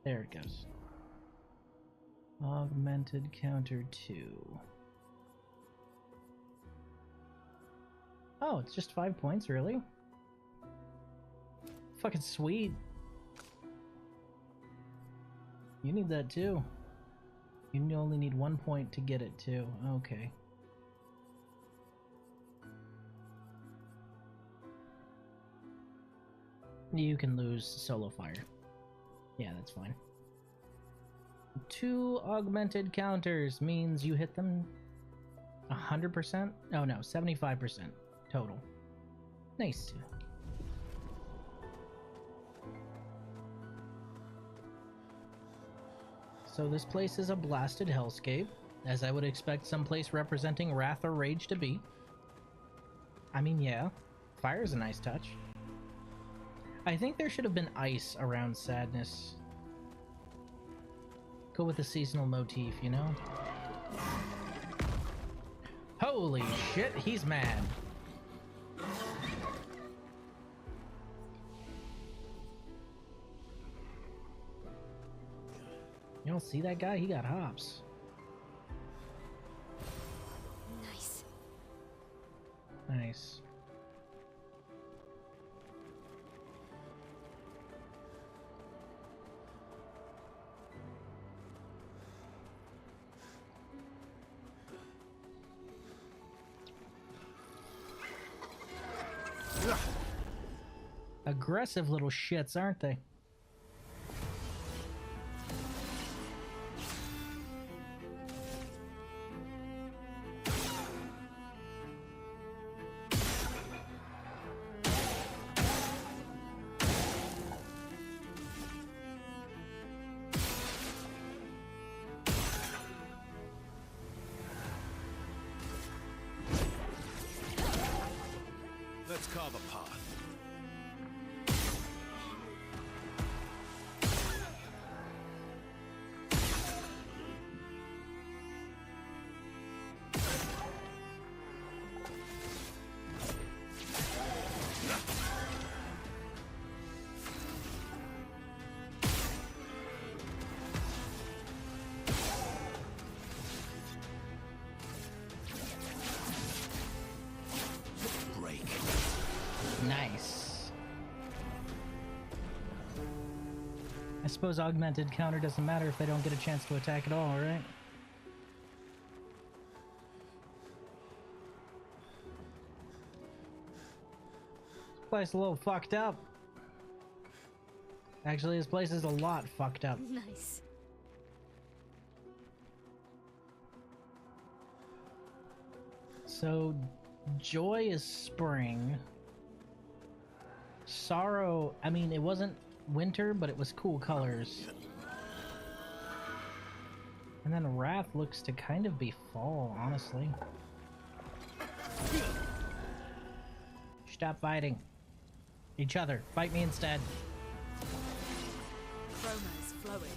There it goes. Augmented counter 2. Oh, it's just 5 points, really? Fucking sweet. You need that too. You only need 1 point to get it too. Okay. You can lose solo fire. Yeah, that's fine. 2 augmented counters means you hit them 100%? Oh no, 75% total. Nice. So this place is a blasted hellscape, as I would expect some place representing wrath or rage to be. I mean, yeah, fire's a nice touch. I think there should have been ice around sadness. Go with the seasonal motif, you know? Holy shit, he's mad. You don't see that guy? He got hops. Nice. Nice. Aggressive little shits, aren't they? Let's carve a path. Nice. I suppose augmented counter doesn't matter if they don't get a chance to attack at all, right? This place is a little fucked up. Actually, this place is a lot fucked up. Nice. So, joy is spring. Sorrow, I mean, it wasn't winter, but it was cool colors. And then wrath looks to kind of be fall, honestly. Stop fighting each other. Fight me instead. Chroma is flowing.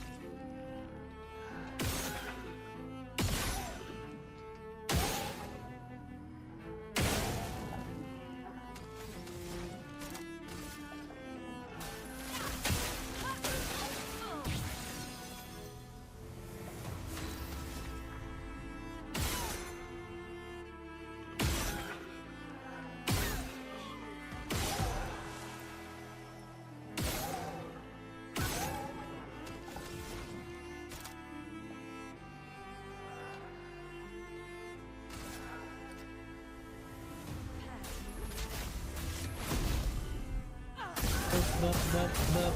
Boop, boop, boop.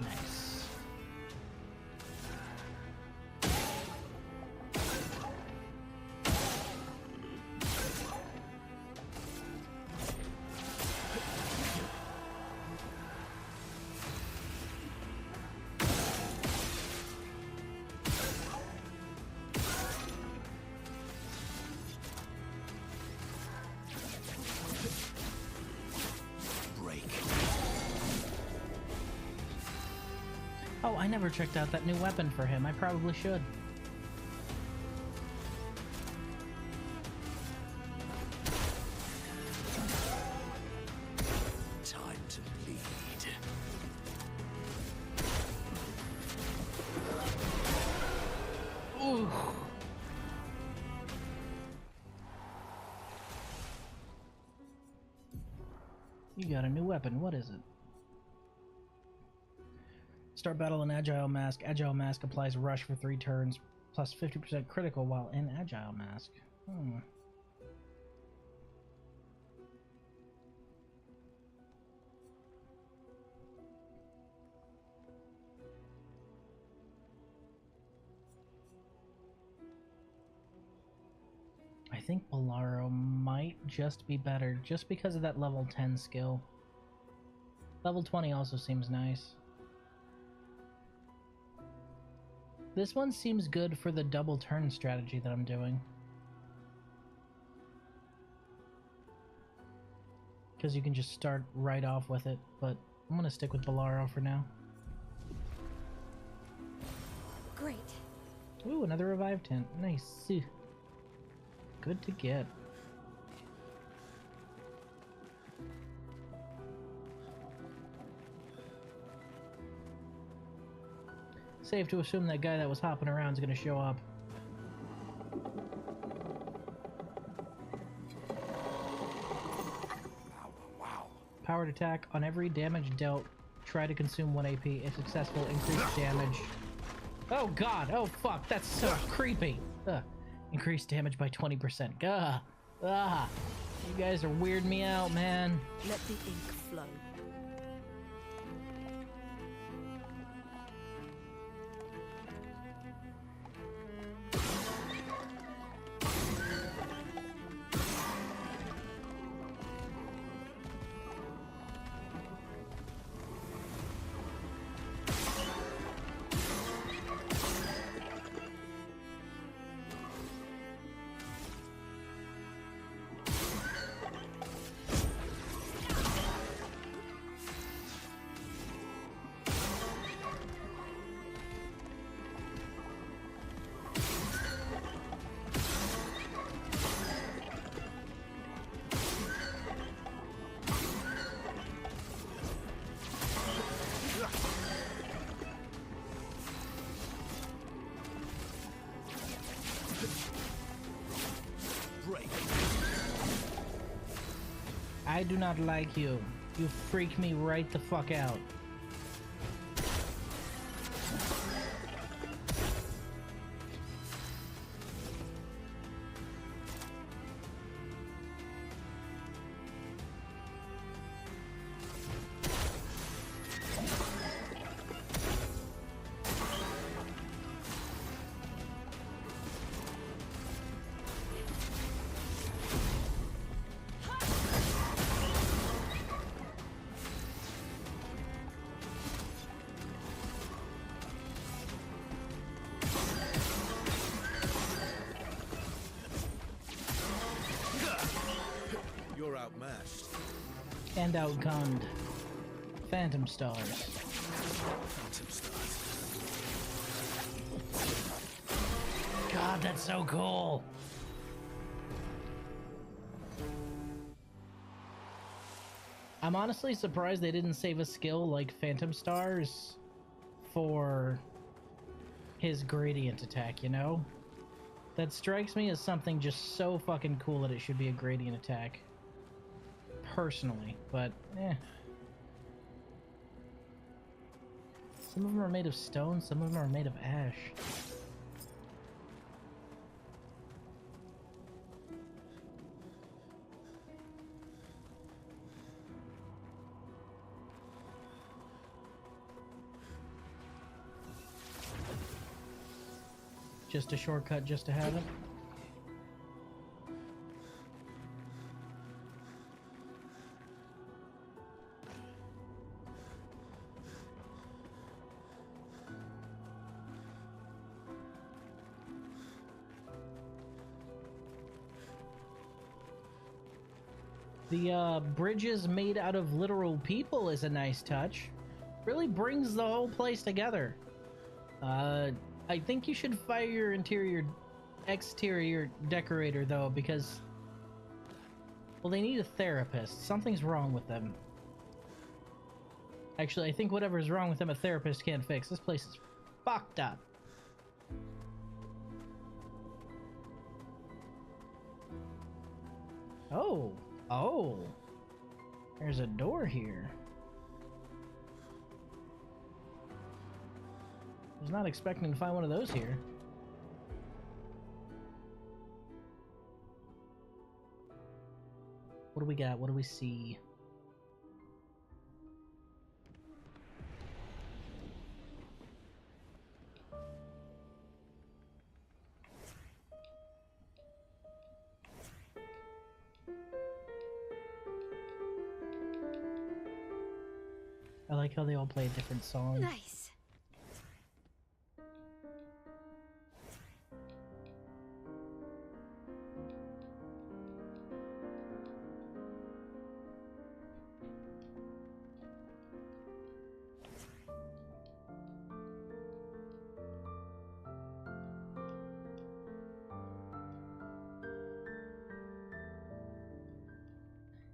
Nice. Oh, I never checked out that new weapon for him. I probably should. You got a new weapon. What is it? Start battle in Agile Mask. Agile Mask applies Rush for 3 turns, plus 50% critical while in Agile Mask. I think Bolaro might just be better, just because of that level 10 skill. Level 20 also seems nice. This one seems good for the double turn strategy that I'm doing. Because you can just start right off with it, but I'm gonna stick with Bolaro for now. Great. Ooh, another revive tent. Nice. Good to get. Safe to assume that guy that was hopping around is gonna show up. Wow. Powered attack. On every damage dealt, try to consume 1 AP. If successful, increase damage. Oh god! Oh fuck! That's so creepy! Ugh. Increase damage by 20%. Gah! Ah! You guys are weirding me out, man. Let the ink flow. I do not like you. You freak me right the fuck out. You're outmatched. And outgunned. Phantom stars. Phantom stars. God, that's so cool. I'm honestly surprised they didn't save a skill like Phantom Stars for his gradient attack, you know? That strikes me as something just so fucking cool that it should be a gradient attack. Personally, but Some of them are made of stone, some of them are made of ash. Just a shortcut just to have it. The bridges made out of literal people is a nice touch. Really brings the whole place together. I think you should fire your exterior decorator though, because, well, they need a therapist. Something's wrong with them. Actually, I think whatever's wrong with them a therapist can't fix. This place is fucked up. Oh. There's a door here. I was not expecting to find one of those here. What do we got? What do we see? I like how they all play a different song. Nice.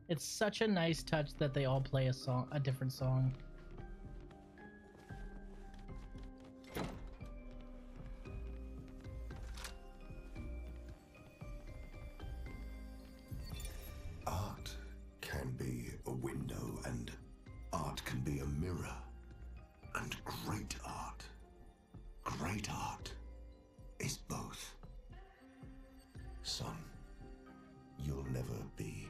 It's such a nice touch that they all play a different song. Art can be a window, and art can be a mirror. And great art is both. Son, you'll never be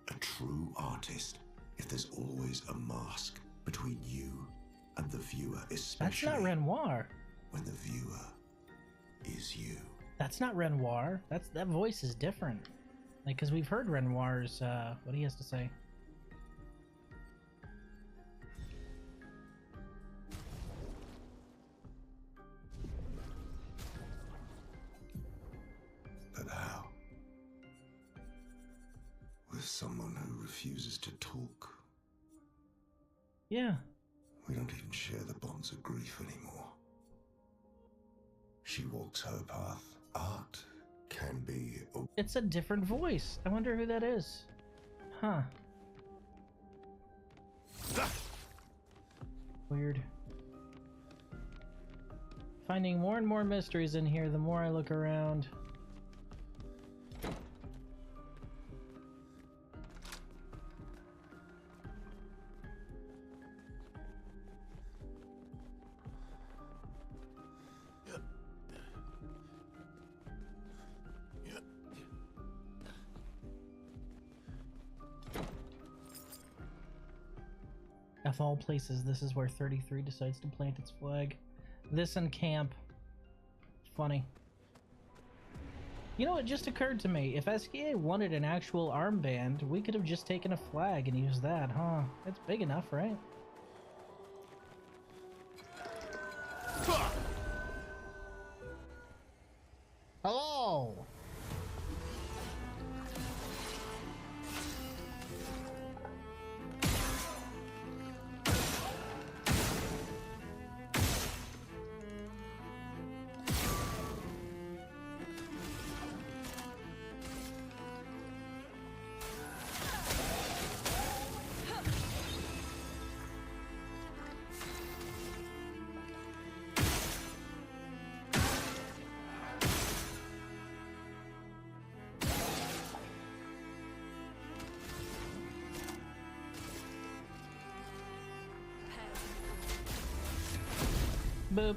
a true artist if there's always a mask between you and the viewer, especially That's not Renoir. when the viewer is you. That's not Renoir. That voice is different. Like, because we've heard Renoir's, what he has to say. But how? With someone who refuses to talk. Yeah. We don't even share the bonds of grief anymore. She walks her path. Art can be a... It's a different voice. I wonder who that is. Huh. Weird. Finding more and more mysteries in here the more I look around. Of all places, this is where 33 decides to plant its flag. This and camp. Funny. You know, it just occurred to me, if SKA wanted an actual armband, we could have just taken a flag and used that, huh? It's big enough, right? Hello! Boop.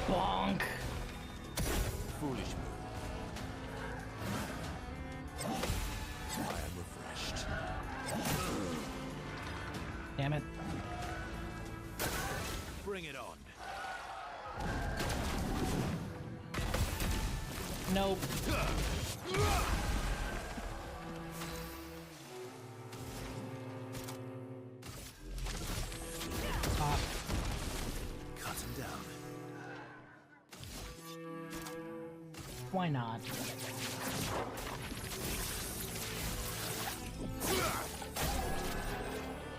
Bonk. Foolish move. I am refreshed. Damn it. Bring it on. Nope. Why not?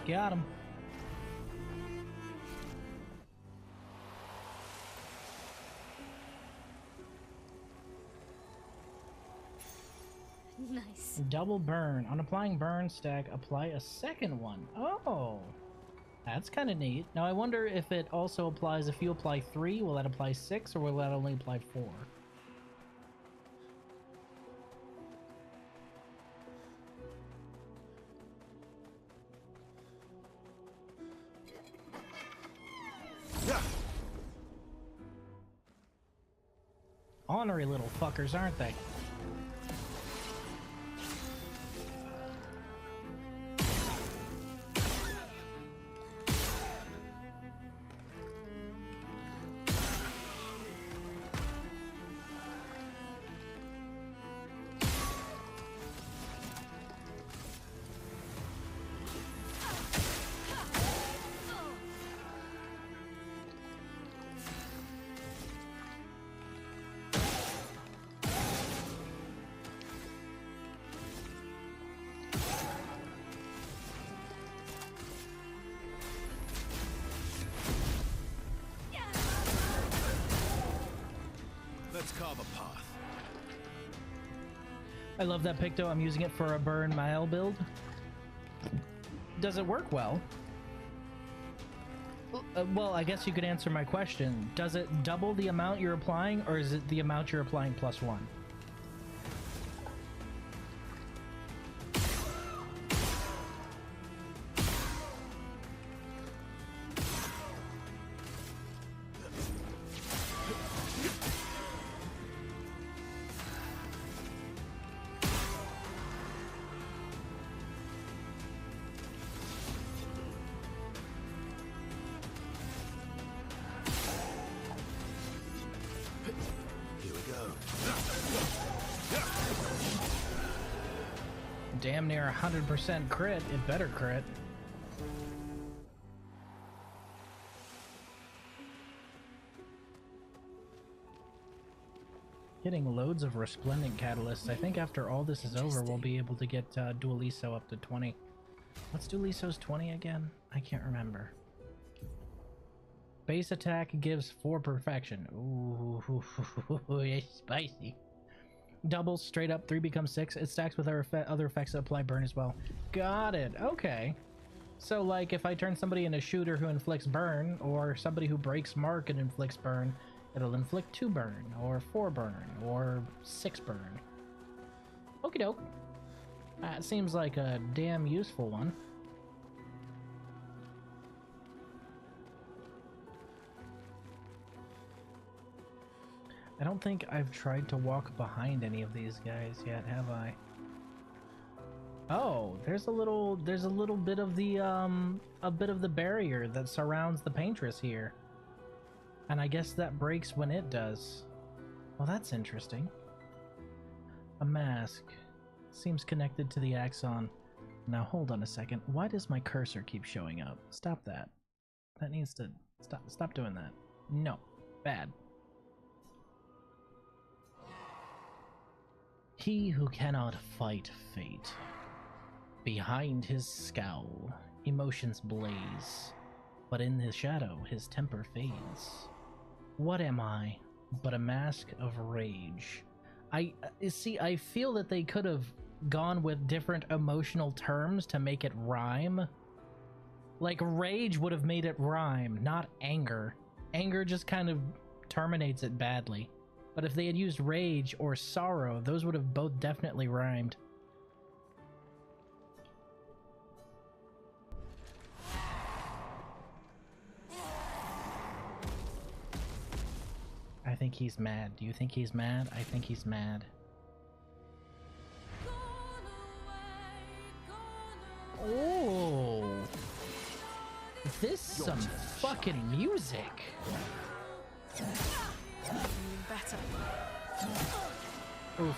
Got him. Nice. Double burn. On applying burn stack, apply a second one. Oh, that's kind of neat. Now I wonder if it also applies if you apply 3, will that apply 6, or will that only apply 4? Ornery little fuckers, aren't they? Let's carve a path. I love that Picto. I'm using it for a burn mile build. Does it work well? Well, I guess you could answer my question. Does it double the amount you're applying, or is it the amount you're applying plus 1? Damn near 100% crit. It better crit. Getting loads of resplendent catalysts. I think after all this is over, we'll be able to get Dualiso up to 20. What's Dualiso's 20 again? I can't remember. Base attack gives 4 perfection. Ooh, it's spicy. Doubles straight up, 3 becomes 6. It stacks with other effects that apply burn as well. Got it. Okay. So, like, if I turn somebody into a shooter who inflicts burn, or somebody who breaks mark and inflicts burn, it'll inflict 2 burn, or 4 burn, or 6 burn. Okie doke. That seems like a damn useful one. I don't think I've tried to walk behind any of these guys yet, have I? Oh, there's a little bit of the barrier that surrounds the paintress here. And I guess that breaks when it does. Well, that's interesting. A mask. Seems connected to the axon. Now hold on a second. Why does my cursor keep showing up? Stop that. That needs to stop doing that. No. Bad. He who cannot fight fate. Behind his scowl, emotions blaze, but in his shadow, his temper fades. What am I but a mask of rage? I feel that they could have gone with different emotional terms to make it rhyme. Like, rage would have made it rhyme, not anger. Anger just kind of terminates it badly. But if they had used rage or sorrow, those would have both definitely rhymed. I think he's mad. Do you think he's mad? I think he's mad. Oh! This is some fucking music! Better. Oof.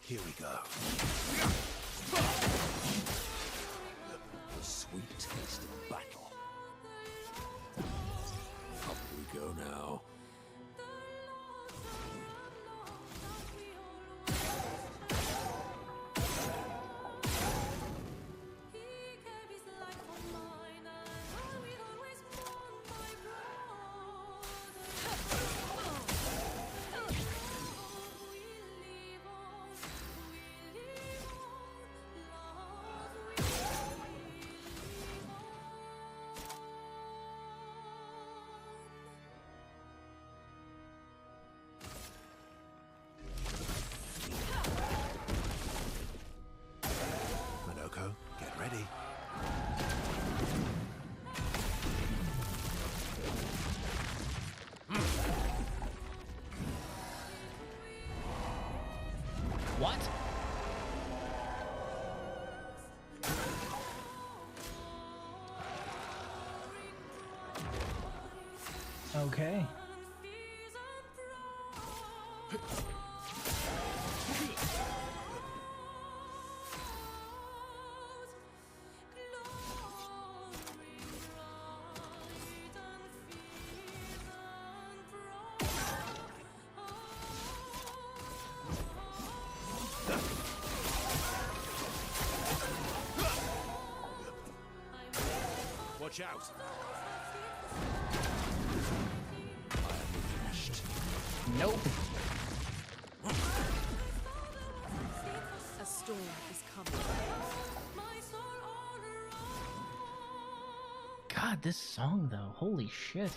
Here we go. The sweet taste of battle. Up we go now. Get ready. What? Okay. Watch out! Nope. A storm is coming. God, this song though, holy shit.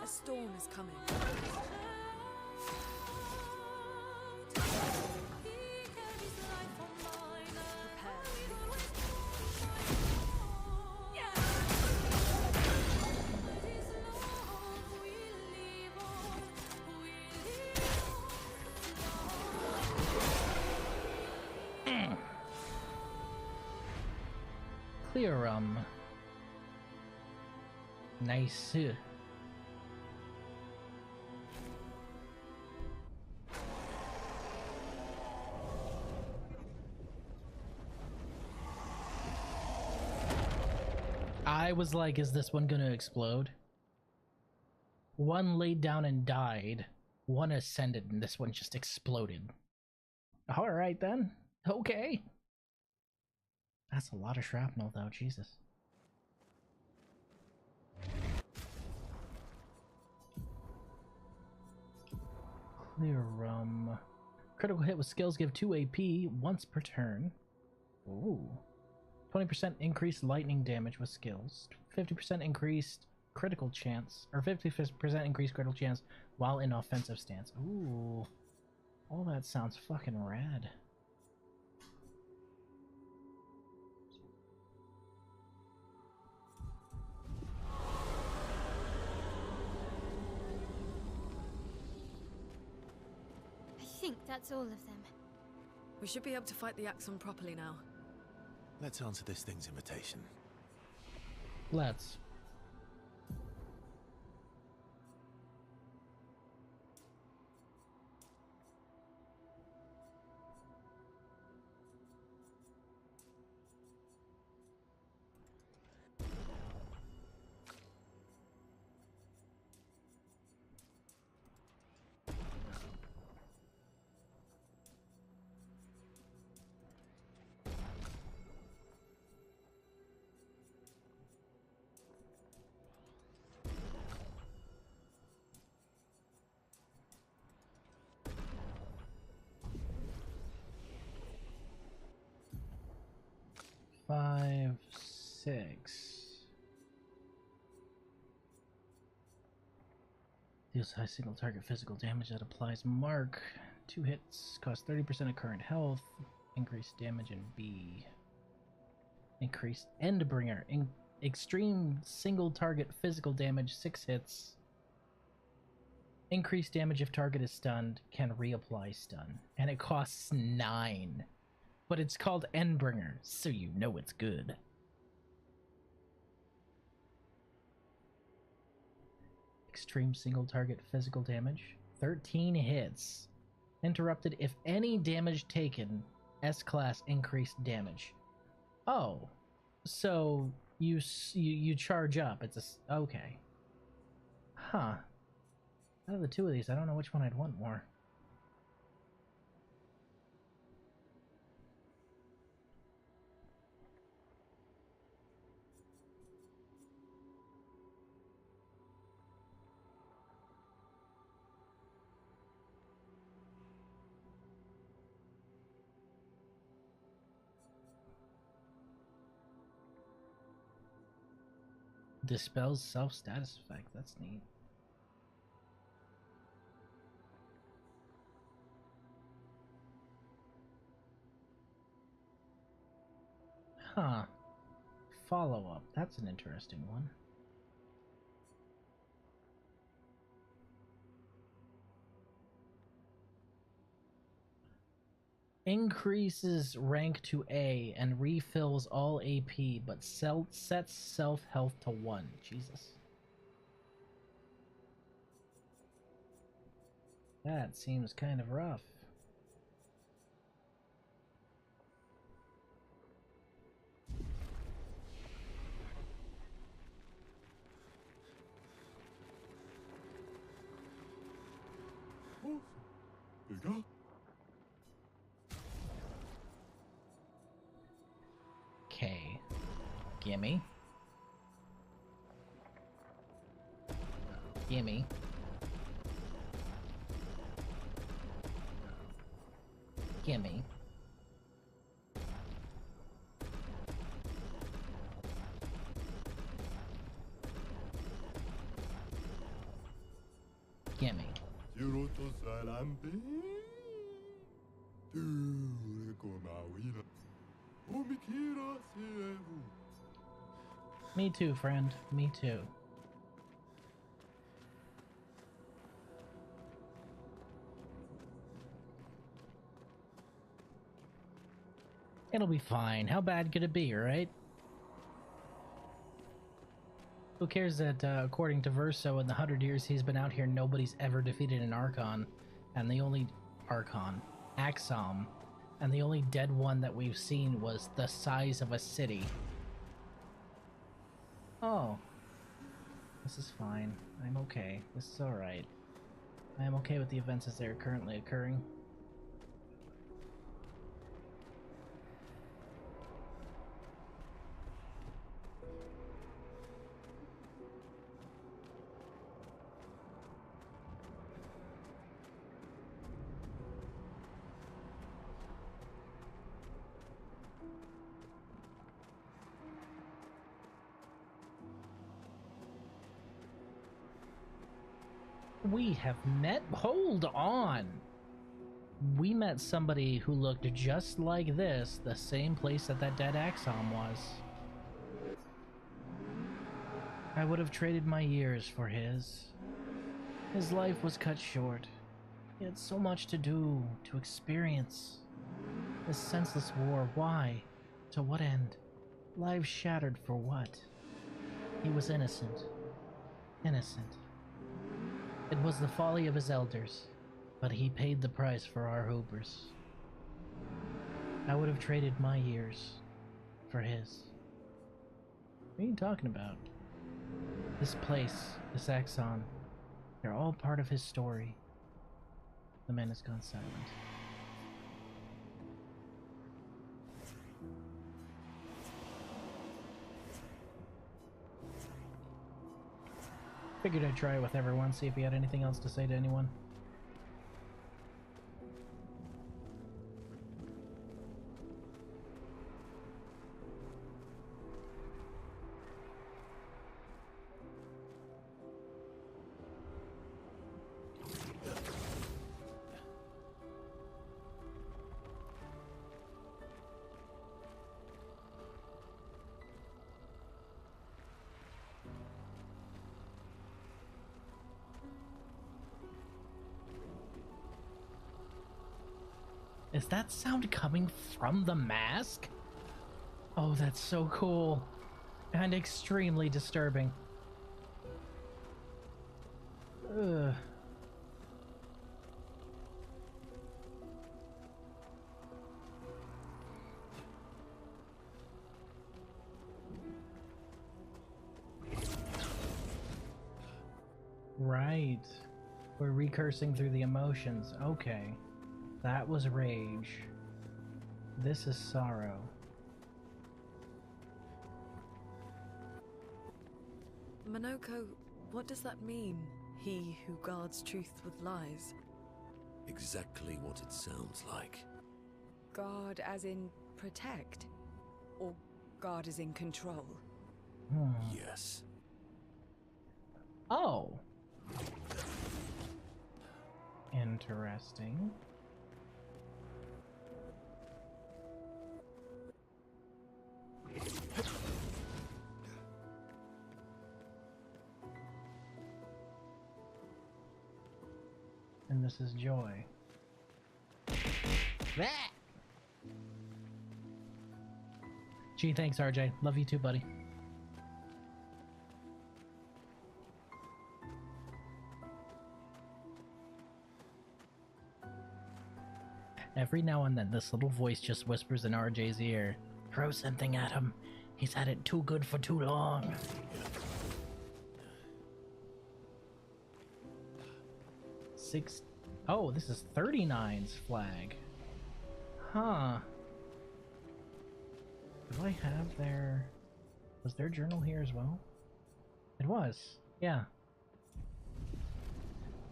A storm is coming. Clear nice. I was like, is this one gonna explode? One laid down and died. One ascended and this one just exploded. Alright then. Okay. That's a lot of shrapnel though, Jesus. Clear critical hit with skills give 2 AP once per turn. Ooh. 20% increased lightning damage with skills. 50% increased critical chance, or 50% increased critical chance while in offensive stance. Ooh. All that sounds fucking rad. I think that's all of them. We should be able to fight the Axon properly now. Let's answer this thing's invitation. Let's. Five, six. Deals high single target physical damage that applies mark. 2 hits, cost 30% of current health. Increased damage in B. Increased Endbringer. Extreme single target physical damage, 6 hits. Increased damage if target is stunned. Can reapply stun. And it costs 9. But it's called Endbringer, so you know it's good. Extreme single target physical damage. 13 hits. Interrupted if any damage taken. S-class increased damage. Oh, so you charge up. It's a okay. Huh. Out of the two of these, I don't know which one I'd want more. Dispels self-status effect. That's neat. Huh. Follow-up. That's an interesting one. Increases rank to A and refills all AP, but sets self-health to 1. Jesus. That seems kind of rough. Okay. Gimme. Gimme. Gimme. Gimme. Me too, friend. Me too. It'll be fine. How bad could it be, right? Who cares that, according to Verso, in the 100 years he's been out here, nobody's ever defeated an Archon. And the only... Archon. Axom. And the only dead one that we've seen was the size of a city. Oh. This is fine. I'm okay. This is alright. I am okay with the events as they're currently occurring. We have met? Hold on! We met somebody who looked just like this, the same place that that dead Axom was. I would have traded my years for his. His life was cut short. He had so much to do, to experience. This senseless war, why? To what end? Lives shattered for what? He was innocent. Innocent. It was the folly of his elders, but he paid the price for our Hoopers. I would have traded my years for his. What are you talking about? This place, this Axon, they're all part of his story. The man has gone silent. Figured I'd try it with everyone, see if he had anything else to say to anyone. Is that sound coming from the mask? Oh, that's so cool. And extremely disturbing. Ugh. Right. We're recursing through the emotions. Okay. That was rage. This is sorrow. Monoko, what does that mean? He who guards truth with lies. Exactly what it sounds like. Guard as in protect? Or guard as in control? Yes. Oh. Interesting. And this is joy. Gee, thanks, RJ. Love you too, buddy. Every now and then, this little voice just whispers in RJ's ear, "Throw something at him. He's had it too good for too long." Oh, this is 39's flag. Huh. Do I have their... Was their journal here as well? It was. Yeah.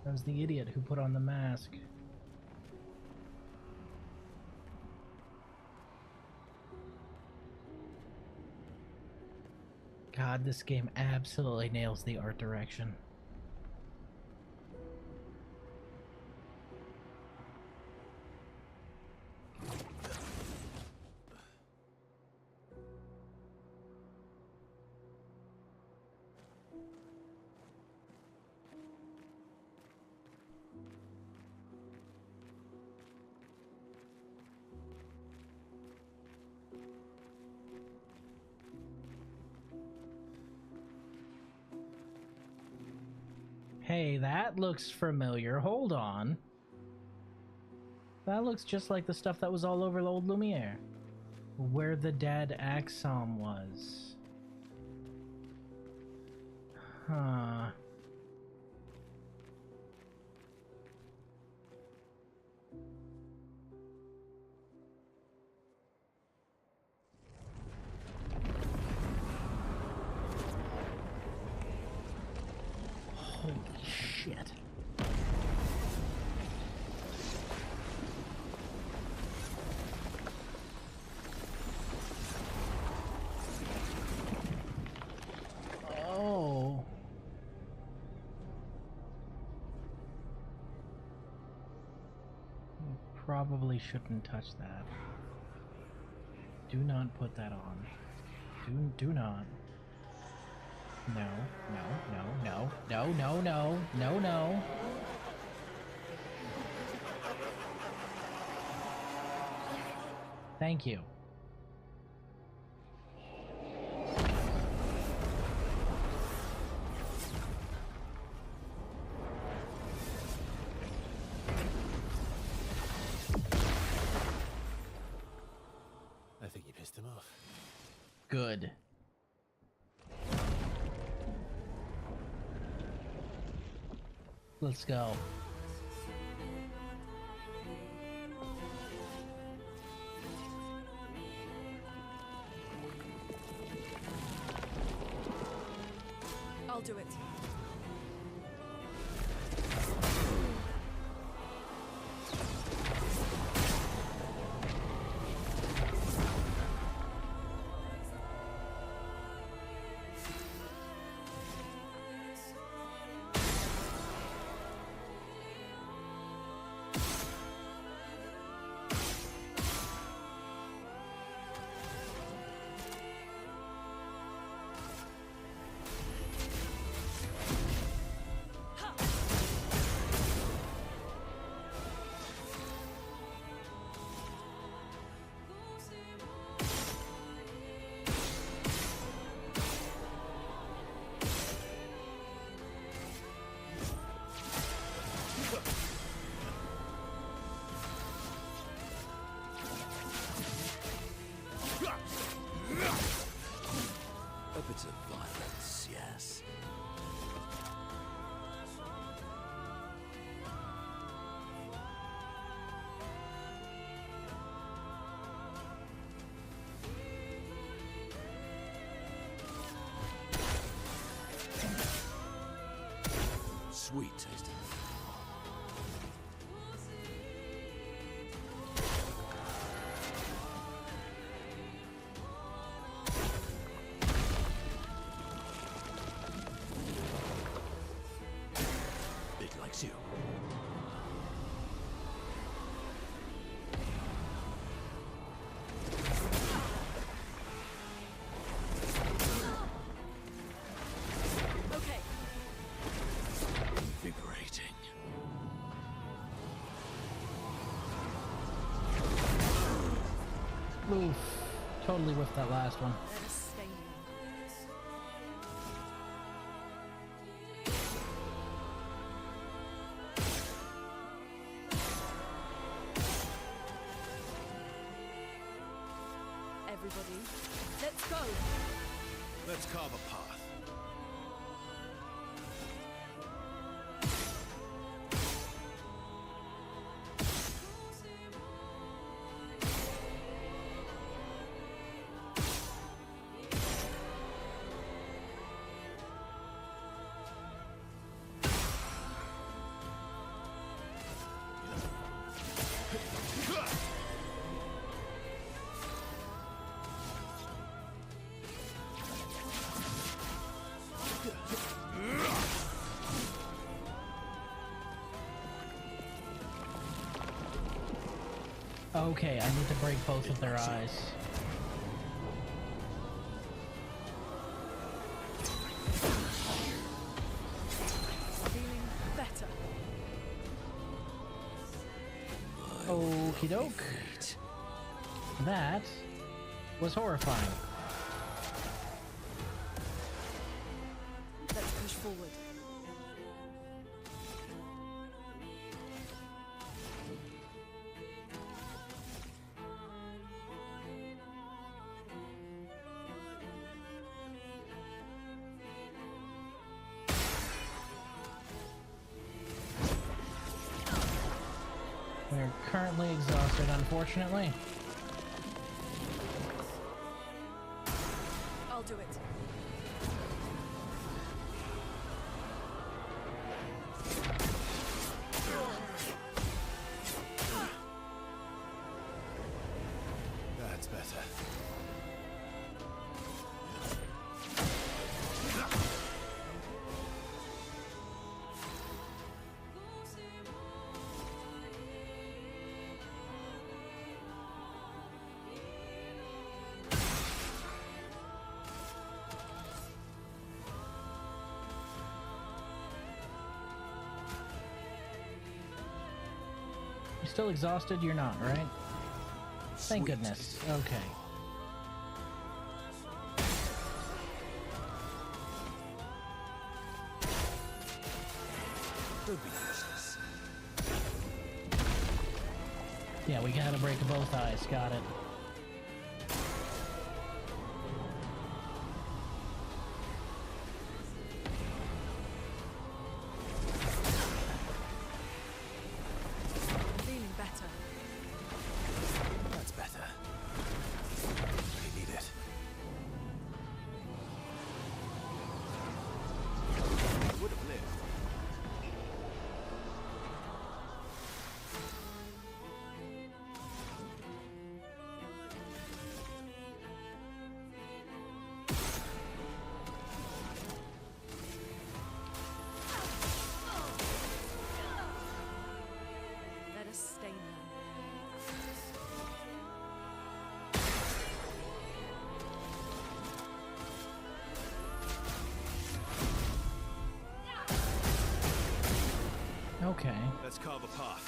That was the idiot who put on the mask. God, this game absolutely nails the art direction. Hey, that looks familiar. Hold on. That looks just like the stuff that was all over Old Lumiere. Where the dead Axom was. Huh. Holy shit. Oh. You probably shouldn't touch that. Do not put that on. Do not. No, no, no, no, no, no, no, no. Thank you. I think you pissed him off. Good. Let's go. I'll do it. Sweet tasting. It likes you. Okay. Invigorating. Oof. Totally whiffed that last one. Let us stay here. Everybody, let's go. Let's carve a path. Okay, I need to break both of their eyes. Feeling better. Okie doke. That was horrifying. Let's push forward. We're currently exhausted, unfortunately. I'll do it. That's better. You're still exhausted? You're not, right? Thank Sweet goodness. tasting. Okay. Don't be useless. Yeah, we gotta break both eyes. Got it. Feeling better. That's better. Really need it. Would have lived. Let us stay now. Okay. Let's carve a path.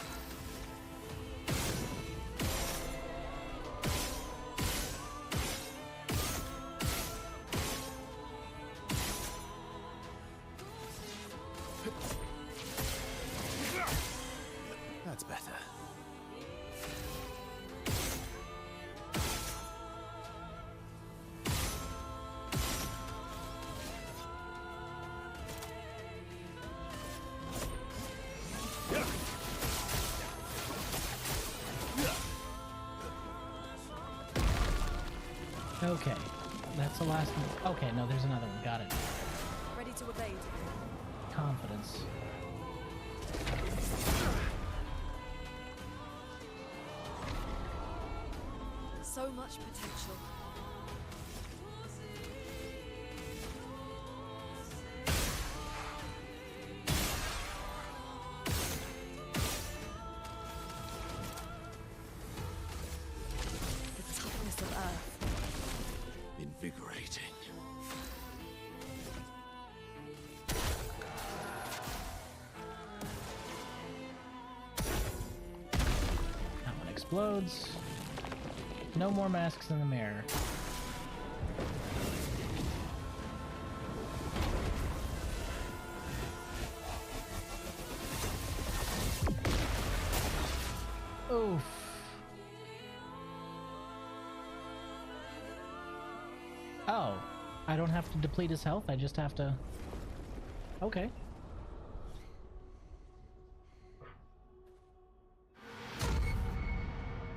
That's better. Okay. That's the last one. Okay, no, there's another one. Got it. Ready to evade. Confidence. so much potential. The toughness of Earth. Invigorating. That one explodes. No more masks in the mirror. Oof. Oh, I don't have to deplete his health, I just have to... Okay.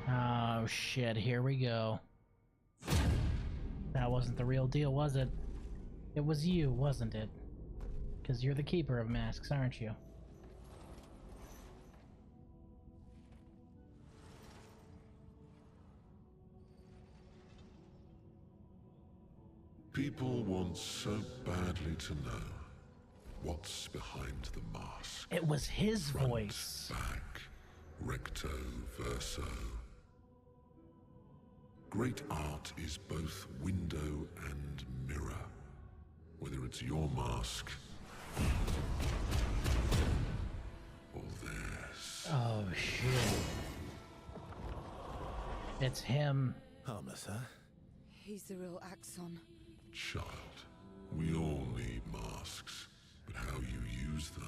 Oh shit, here we go. That wasn't the real deal, was it? It was you, wasn't it? Because you're the keeper of masks, aren't you? People want so badly to know what's behind the mask. It was his Front, voice. back, recto, verso. Great art is both window and mirror. Whether it's your mask or theirs. Oh shit. It's him. Harmless, huh? He's the real Axon. Child, we all need masks, but how you use them.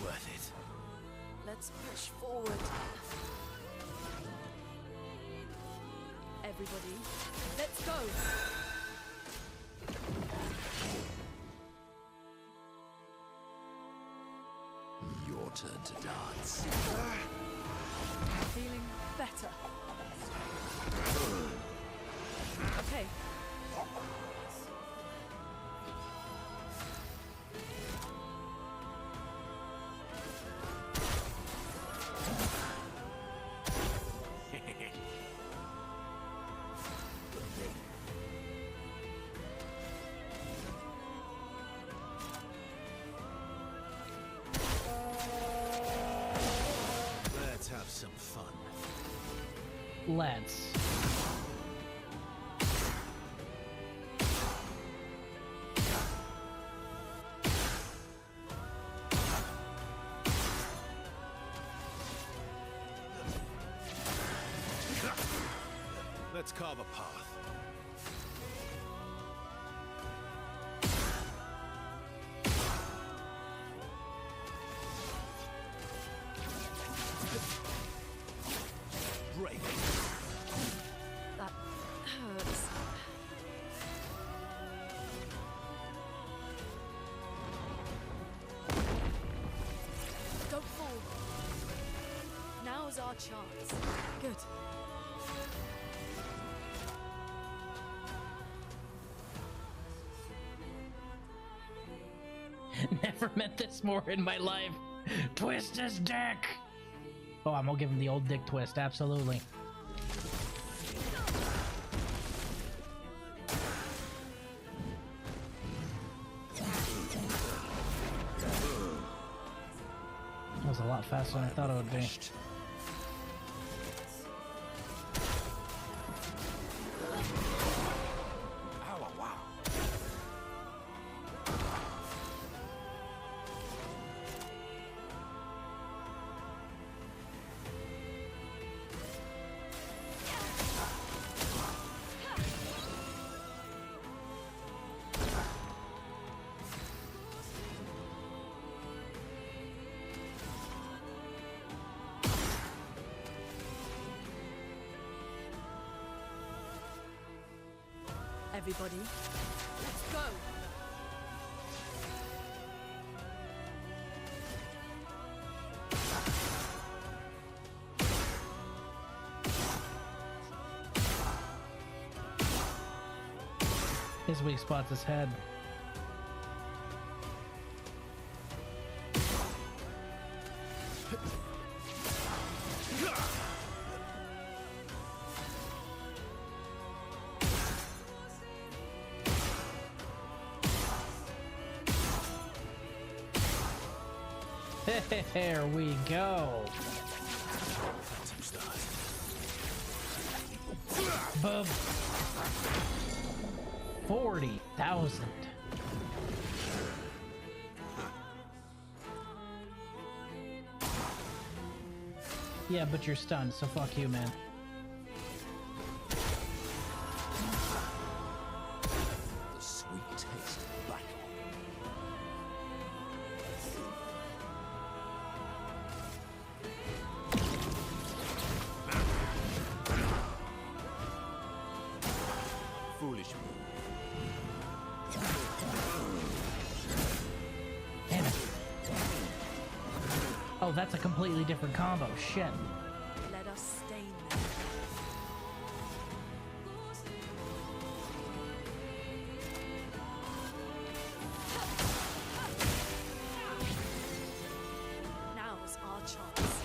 Worth it. Let's push forward. Everybody, let's go! Your turn to dance. Feeling better. Okay. Let's have some fun. Let's. Let's carve a path. Break. That hurts. Don't fall. Now's our chance. Good. Never met this more in my life. Twist his dick. Oh, I'm gonna give him the old dick twist, absolutely. That was a lot faster than I thought it would be. Everybody, let's go! His weak spot's his head. There we go. Above 40,000. Yeah, but you're stunned, so fuck you, man. The sweet taste back. Foolish move. Damn it. Oh, that's a completely different combo. Shit. Let us stain them. Now's our chance.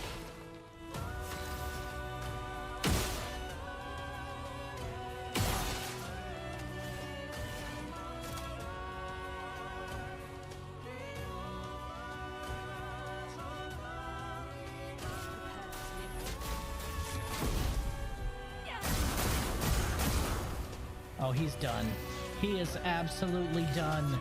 Oh, he's done. He is absolutely done.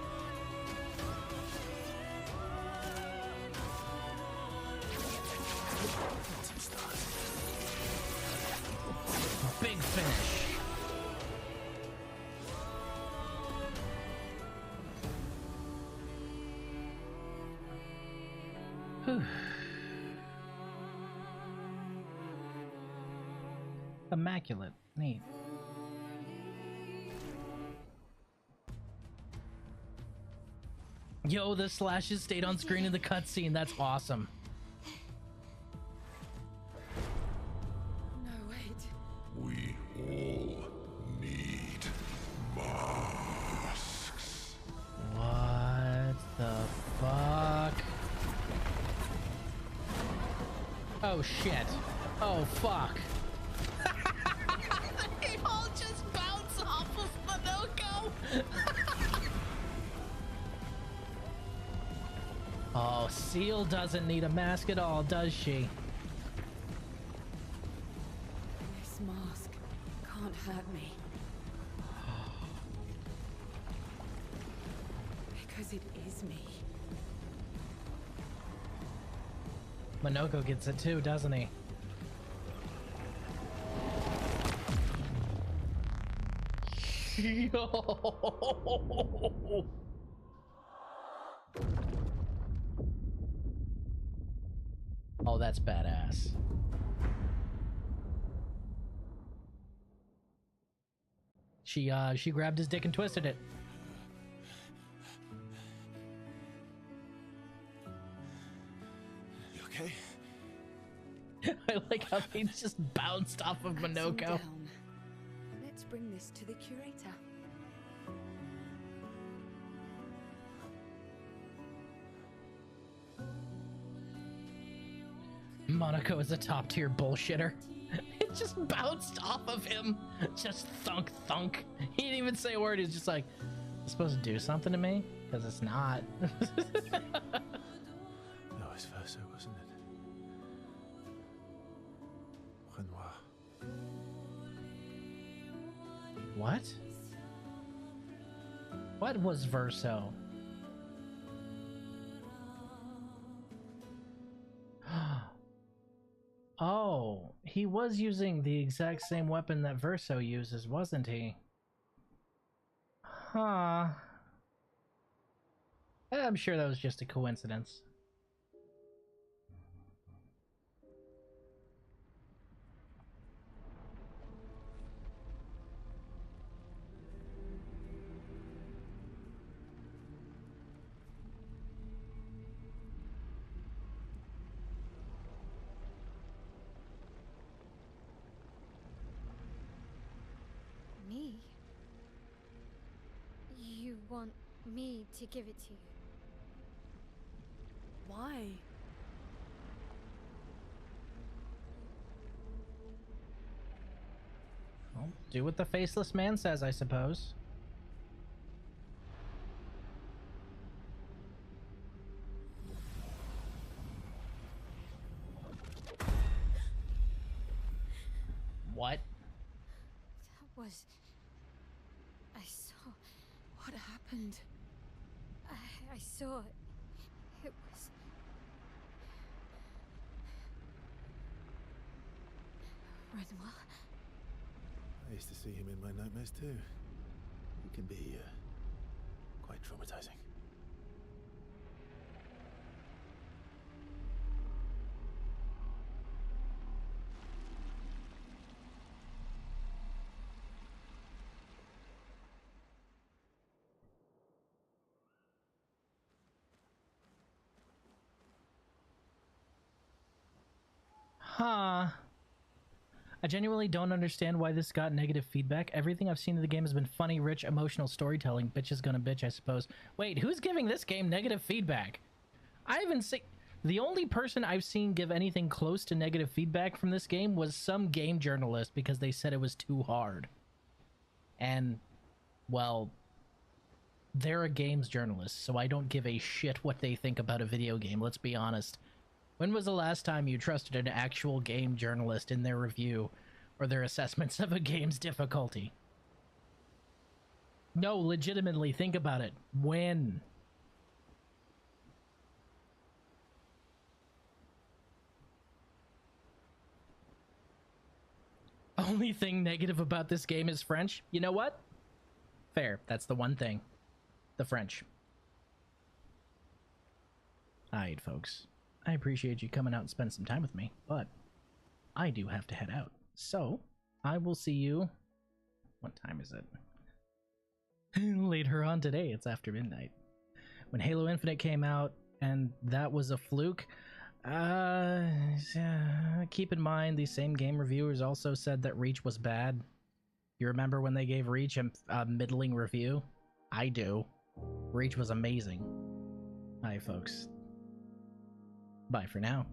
Big finish. Whew. Immaculate. Neat. Yo, the slashes stayed on screen in the cutscene. That's awesome. No, wait. We all need masks. What the fuck? Oh shit. Oh fuck. They all just bounce off of Minoko. Oh, Seal doesn't need a mask at all, does she? This mask can't hurt me. Because it is me. Minoko gets it too, doesn't he? Yo! Oh, that's badass. She grabbed his dick and twisted it. You okay? I like how he just bounced off of Calm Minoko. down. Let's bring this to the curator. Monaco is a top tier bullshitter. It just bounced off of him. Just thunk thunk. He didn't even say a word. He's just like, "It's supposed to do something to me?" Because it's not. That was Verso, wasn't it? Renoir. What? What was Verso? Oh, he was using the exact same weapon that Verso uses, wasn't he? Huh. I'm sure that was just a coincidence. Me? want me to give it to you. Why? Well, do what the faceless man says, I suppose. What? That was... I saw... What happened? I saw... It was... Renoir? I used to see him in my nightmares too. He can be quite traumatizing. Huh. I genuinely don't understand why this got negative feedback. Everything I've seen in the game has been funny, rich, emotional storytelling. Bitch is gonna bitch, I suppose. Wait, who's giving this game negative feedback? I haven't seen... The only person I've seen give anything close to negative feedback from this game was some game journalist because they said it was too hard. And, well, they're a games journalist, so I don't give a shit what they think about a video game, let's be honest. When was the last time you trusted an actual game journalist in their review or their assessments of a game's difficulty? No, legitimately, think about it. When? Only thing negative about this game is French? You know what? Fair. That's the one thing. The French. Alright, folks. I appreciate you coming out and spend some time with me, but I do have to head out. So, I will see you... What time is it? Later on today, it's after midnight. When Halo Infinite came out, and that was a fluke, keep in mind these same game reviewers also said that Reach was bad. You remember when they gave Reach a middling review? I do. Reach was amazing. Hi, folks. Bye for now.